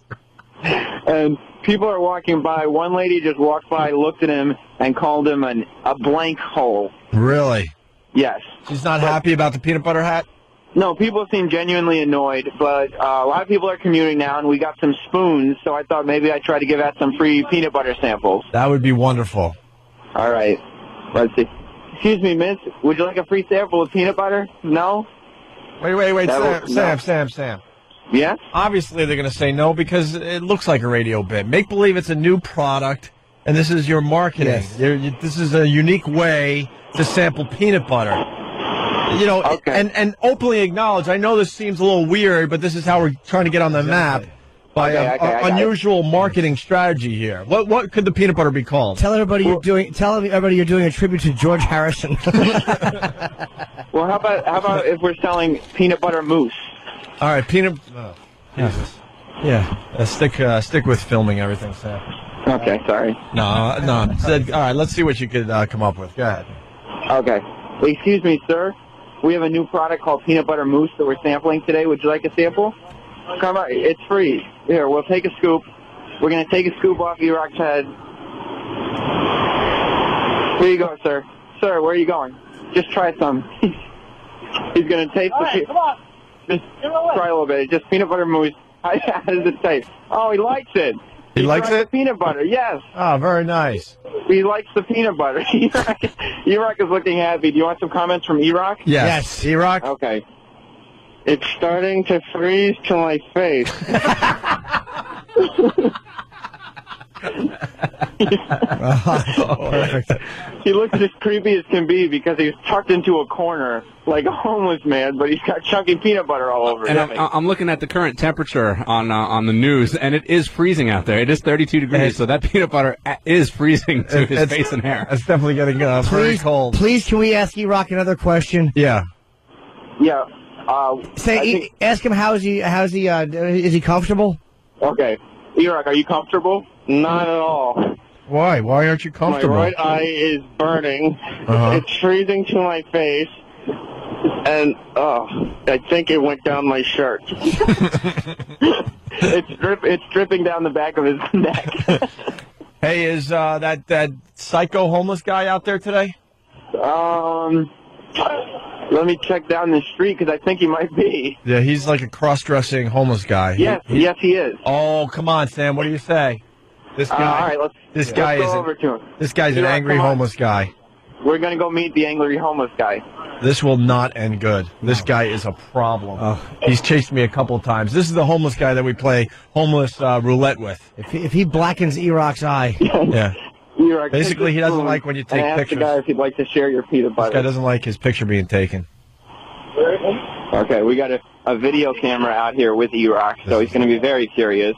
And people are walking by. One lady just walked by, looked at him, and called him a blank hole. Really? Yes. She's not happy about the peanut butter hat? No, people seem genuinely annoyed, but a lot of people are commuting now, and we got some spoons, so I thought maybe I'd try to give out some free peanut butter samples. That would be wonderful. All right. Let's see. Excuse me, miss. Would you like a free sample of peanut butter? No? Wait. Sam. Yeah? Obviously, they're going to say no because it looks like a radio bit. Make believe it's a new product, and this is your marketing. Yes. This is a unique way to sample peanut butter. You know, okay. and openly acknowledge, I know this seems a little weird, but this is how we're trying to get on the map by unusual marketing strategy here. What could the peanut butter be called? Tell everybody you're doing a tribute to George Harrison. Well, how about if we're selling peanut butter mousse? All right, peanut. Oh, Jesus. Yeah. Stick with filming everything, Sam. Okay, sorry. No. All right, let's see what you could come up with. Go ahead. Okay. Excuse me, sir. We have a new product called peanut butter mousse that we're sampling today. Would you like a sample? Come on, it's free. Here, we'll take a scoop. We're going to take a scoop off E-Rock's head. Here you go, sir. Sir, where are you going? Just try some. He's going to taste the... Come on. Just try a little bit. Just peanut butter mousse. How does it taste? Oh, he likes it. He likes it? Peanut butter, yes. Oh, very nice. He likes the peanut butter. E-Rock is looking happy. Do you want some comments from E-Rock? Yes. E-Rock? Okay. It's starting to freeze to my face. Perfect. He looks as creepy as can be because he's tucked into a corner like a homeless man, but he's got chunky peanut butter all over And him. I'm looking at the current temperature on the news, and it is freezing out there. It is 32 degrees, so that peanut butter is freezing to his face and hair. It's definitely getting very cold. Please, can we ask E-Rock another question? Yeah. Yeah. Ask him is he comfortable? Okay. E-Rock, are you comfortable? Not at all. Why? Why aren't you comfortable? My right eye is burning. It's freezing to my face. And, I think it went down my shirt. It's dripping down the back of his neck. Hey, is that psycho homeless guy out there today? Let me check down the street because I think he might be. Yeah, he's like a cross-dressing homeless guy. Yes, yes, he is. Oh, come on, Sam. What do you say? This guy. All right, let's go over to him. This guy's an angry homeless guy. We're gonna go meet the angry homeless guy. This will not end good. This guy is a problem. He's chased me a couple of times. This is the homeless guy that we play homeless roulette with. If he blackens E-Rock's eye. Yeah. Basically, he doesn't like when you take ask pictures. the guy if he'd like to share your peanut butter. This guy doesn't like his picture being taken. Okay, we got a video camera out here with E-Rock, so he's going to be very curious.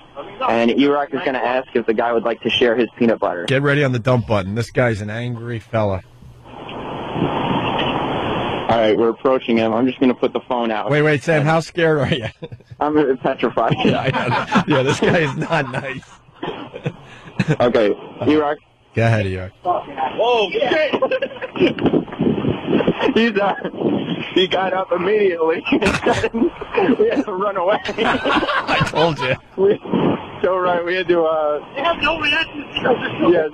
And E-Rock is going to ask if the guy would like to share his peanut butter. Get ready on the dump button. This guy's an angry fella. All right, we're approaching him. I'm just going to put the phone out. Wait, Sam, how scared are you? I'm petrified. Yeah, this guy is not nice. Okay, E-Rock. Go ahead, E-Rock. Oh, shit! He got up immediately. We had to run away. I told you. We had to, Yes.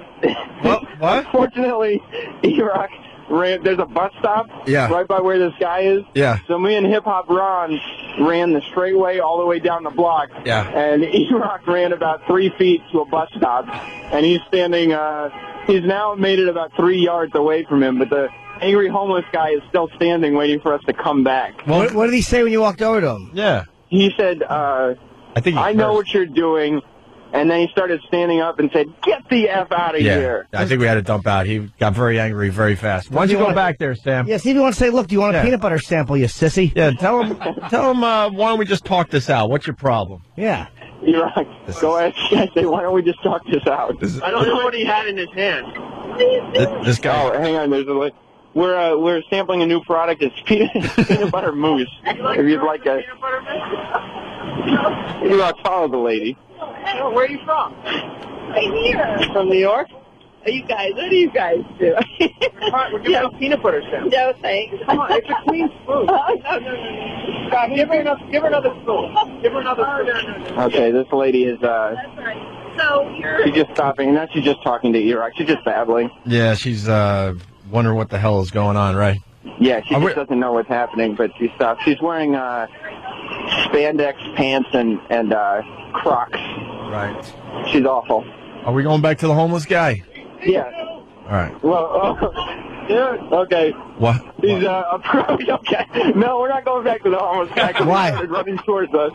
What? Fortunately, E-Rock ran, there's a bus stop right by where this guy is. Yeah. So me and Hip Hop Ron ran the straightway all the way down the block. Yeah. And E-Rock ran about 3 feet to a bus stop. And he's standing, he's now made it about 3 yards away from him, but the angry homeless guy is still standing waiting for us to come back. What did he say when you walked over to him? Yeah. He said, I know what you're doing. And then he started standing up and said, "Get the F out of here." I think we had to dump out. He got very angry very fast. Why don't you go back there, Sam? Yeah, see if you want to say, look, do you want a peanut butter sample, you sissy? Yeah, tell him, why don't we just talk this out? What's your problem? Yeah. You're right. Go ahead. I say, why don't we just talk this out? I don't know what he had in his hand. This guy. Oh, hang on. There's a... We're sampling a new product. It's peanut butter mousse. If you'd like a... You want to follow the lady. Oh, where are you from? Right here. From New York? What do you guys do? We're giving a peanut butter sample. No, thanks. Come on, it's a clean spoon. No. Stop, give her another spoon. Give her another spoon. Okay, this lady is, That's right. So you're... she's just stopping. Now she's just talking to E-Rock. She's just babbling. Yeah, she's wondering what the hell is going on, right? Yeah, she just doesn't know what's happening, but she stops. She's wearing spandex pants and Crocs. Right. She's awful. Are we going back to the homeless guy? Yeah. All right. Well, okay. What? He's okay. No, we're not going back to the homeless guy. Why? He started running towards us.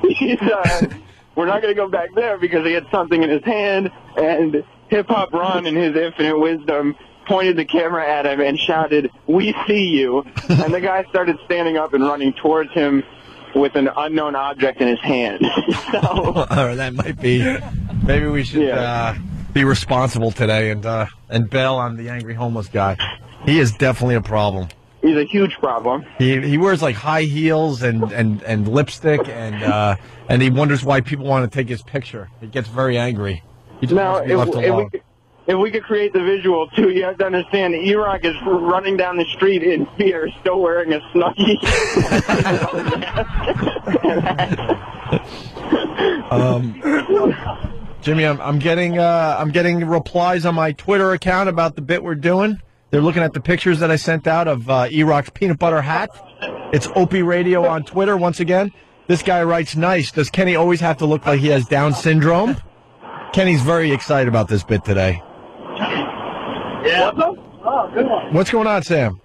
He's we're not going to go back there because he had something in his hand, and Hip Hop Ron, in his infinite wisdom, pointed the camera at him and shouted, "We see you!" And the guy started standing up and running towards him with an unknown object in his hand. So, that might be. Maybe we should be responsible today and bail on the angry homeless guy. He is definitely a problem. He's a huge problem. He wears like high heels and lipstick and he wonders why people want to take his picture. He gets very angry. He just wants to be left alone. If we could create the visual, too, you have to understand, E-Rock is running down the street in fear, still wearing a Snuggie. Jimmy, I'm getting replies on my Twitter account about the bit we're doing. They're looking at the pictures that I sent out of E-Rock's peanut butter hat. It's Opie Radio on Twitter, once again. This guy writes, "Nice. Does Kenny always have to look like he has Down syndrome?" Kenny's very excited about this bit today. Yeah. Oh, good one. What's going on, Sam?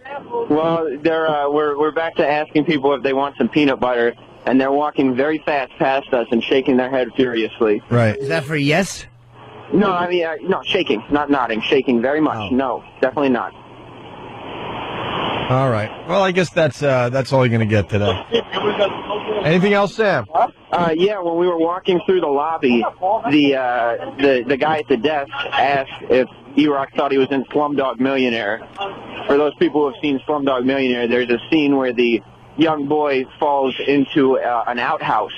Well, we're back to asking people if they want some peanut butter, and they're walking very fast past us and shaking their head furiously. Right. Is that for yes? No, I mean, no, shaking, not nodding, shaking very much. Oh. No, definitely not. All right. Well, I guess that's all you're going to get today. Anything else, Sam? Yeah, when we were walking through the lobby, the guy at the desk asked if E-Rock thought he was in Slumdog Millionaire. For those people who have seen Slumdog Millionaire, there's a scene where the young boy falls into an outhouse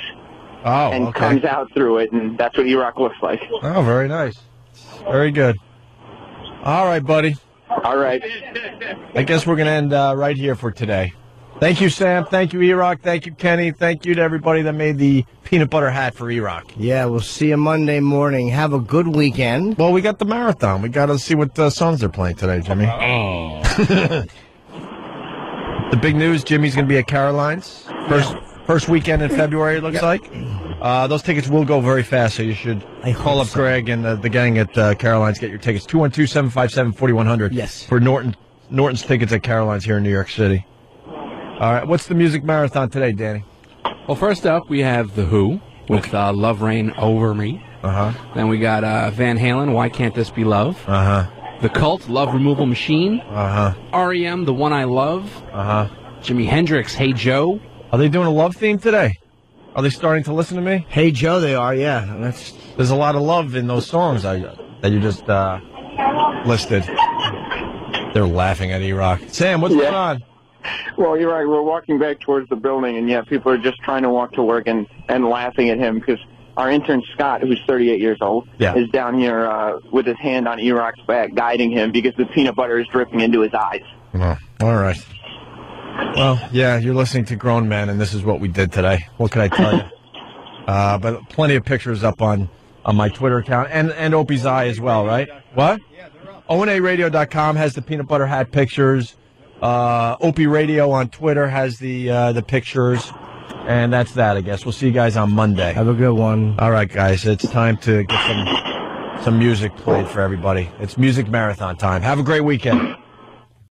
and comes out through it, and that's what E-Rock looks like. Oh, very nice. Very good. All right, buddy. All right. I guess we're going to end right here for today. Thank you, Sam. Thank you, E-Rock. Thank you, Kenny. Thank you to everybody that made the peanut butter hat for E-Rock. Yeah, we'll see you Monday morning. Have a good weekend. Well, we got the marathon. We got to see what songs they're playing today, Jimmy. Oh. The big news, Jimmy's going to be at Caroline's. First weekend in February, it looks like. Those tickets will go very fast, so you should call up Greg and the gang at Caroline's. Get your tickets. 212-757-4100. Yes. For Norton's tickets at Caroline's here in New York City. All right, what's the music marathon today, Danny? Well, first up, we have The Who with Love Reign Over Me. Uh-huh. Then we got Van Halen, Why Can't This Be Love? Uh-huh. The Cult, Love Removal Machine. Uh-huh. R.E.M., The One I Love. Uh-huh. Jimi Hendrix, Hey Joe. Are they doing a love theme today? Are they starting to listen to me? Hey, Joe, they are, yeah. There's a lot of love in those songs that you just listed. They're laughing at E-Rock. Sam, what's going on? Well, you're right. We're walking back towards the building, and yeah, people are just trying to walk to work and laughing at him because our intern, Scott, who's 38 years old, is down here with his hand on E-Rock's back, guiding him because the peanut butter is dripping into his eyes. Oh, all right. Well, yeah, you're listening to grown men, and this is what we did today. What can I tell you? But plenty of pictures up on my Twitter account, and Opie's Eye as well, right? What? ONARadio.com has the peanut butter hat pictures. Opie Radio on Twitter has the pictures. And that's that, I guess. We'll see you guys on Monday. Have a good one. All right, guys. It's time to get some music played for everybody. It's music marathon time. Have a great weekend.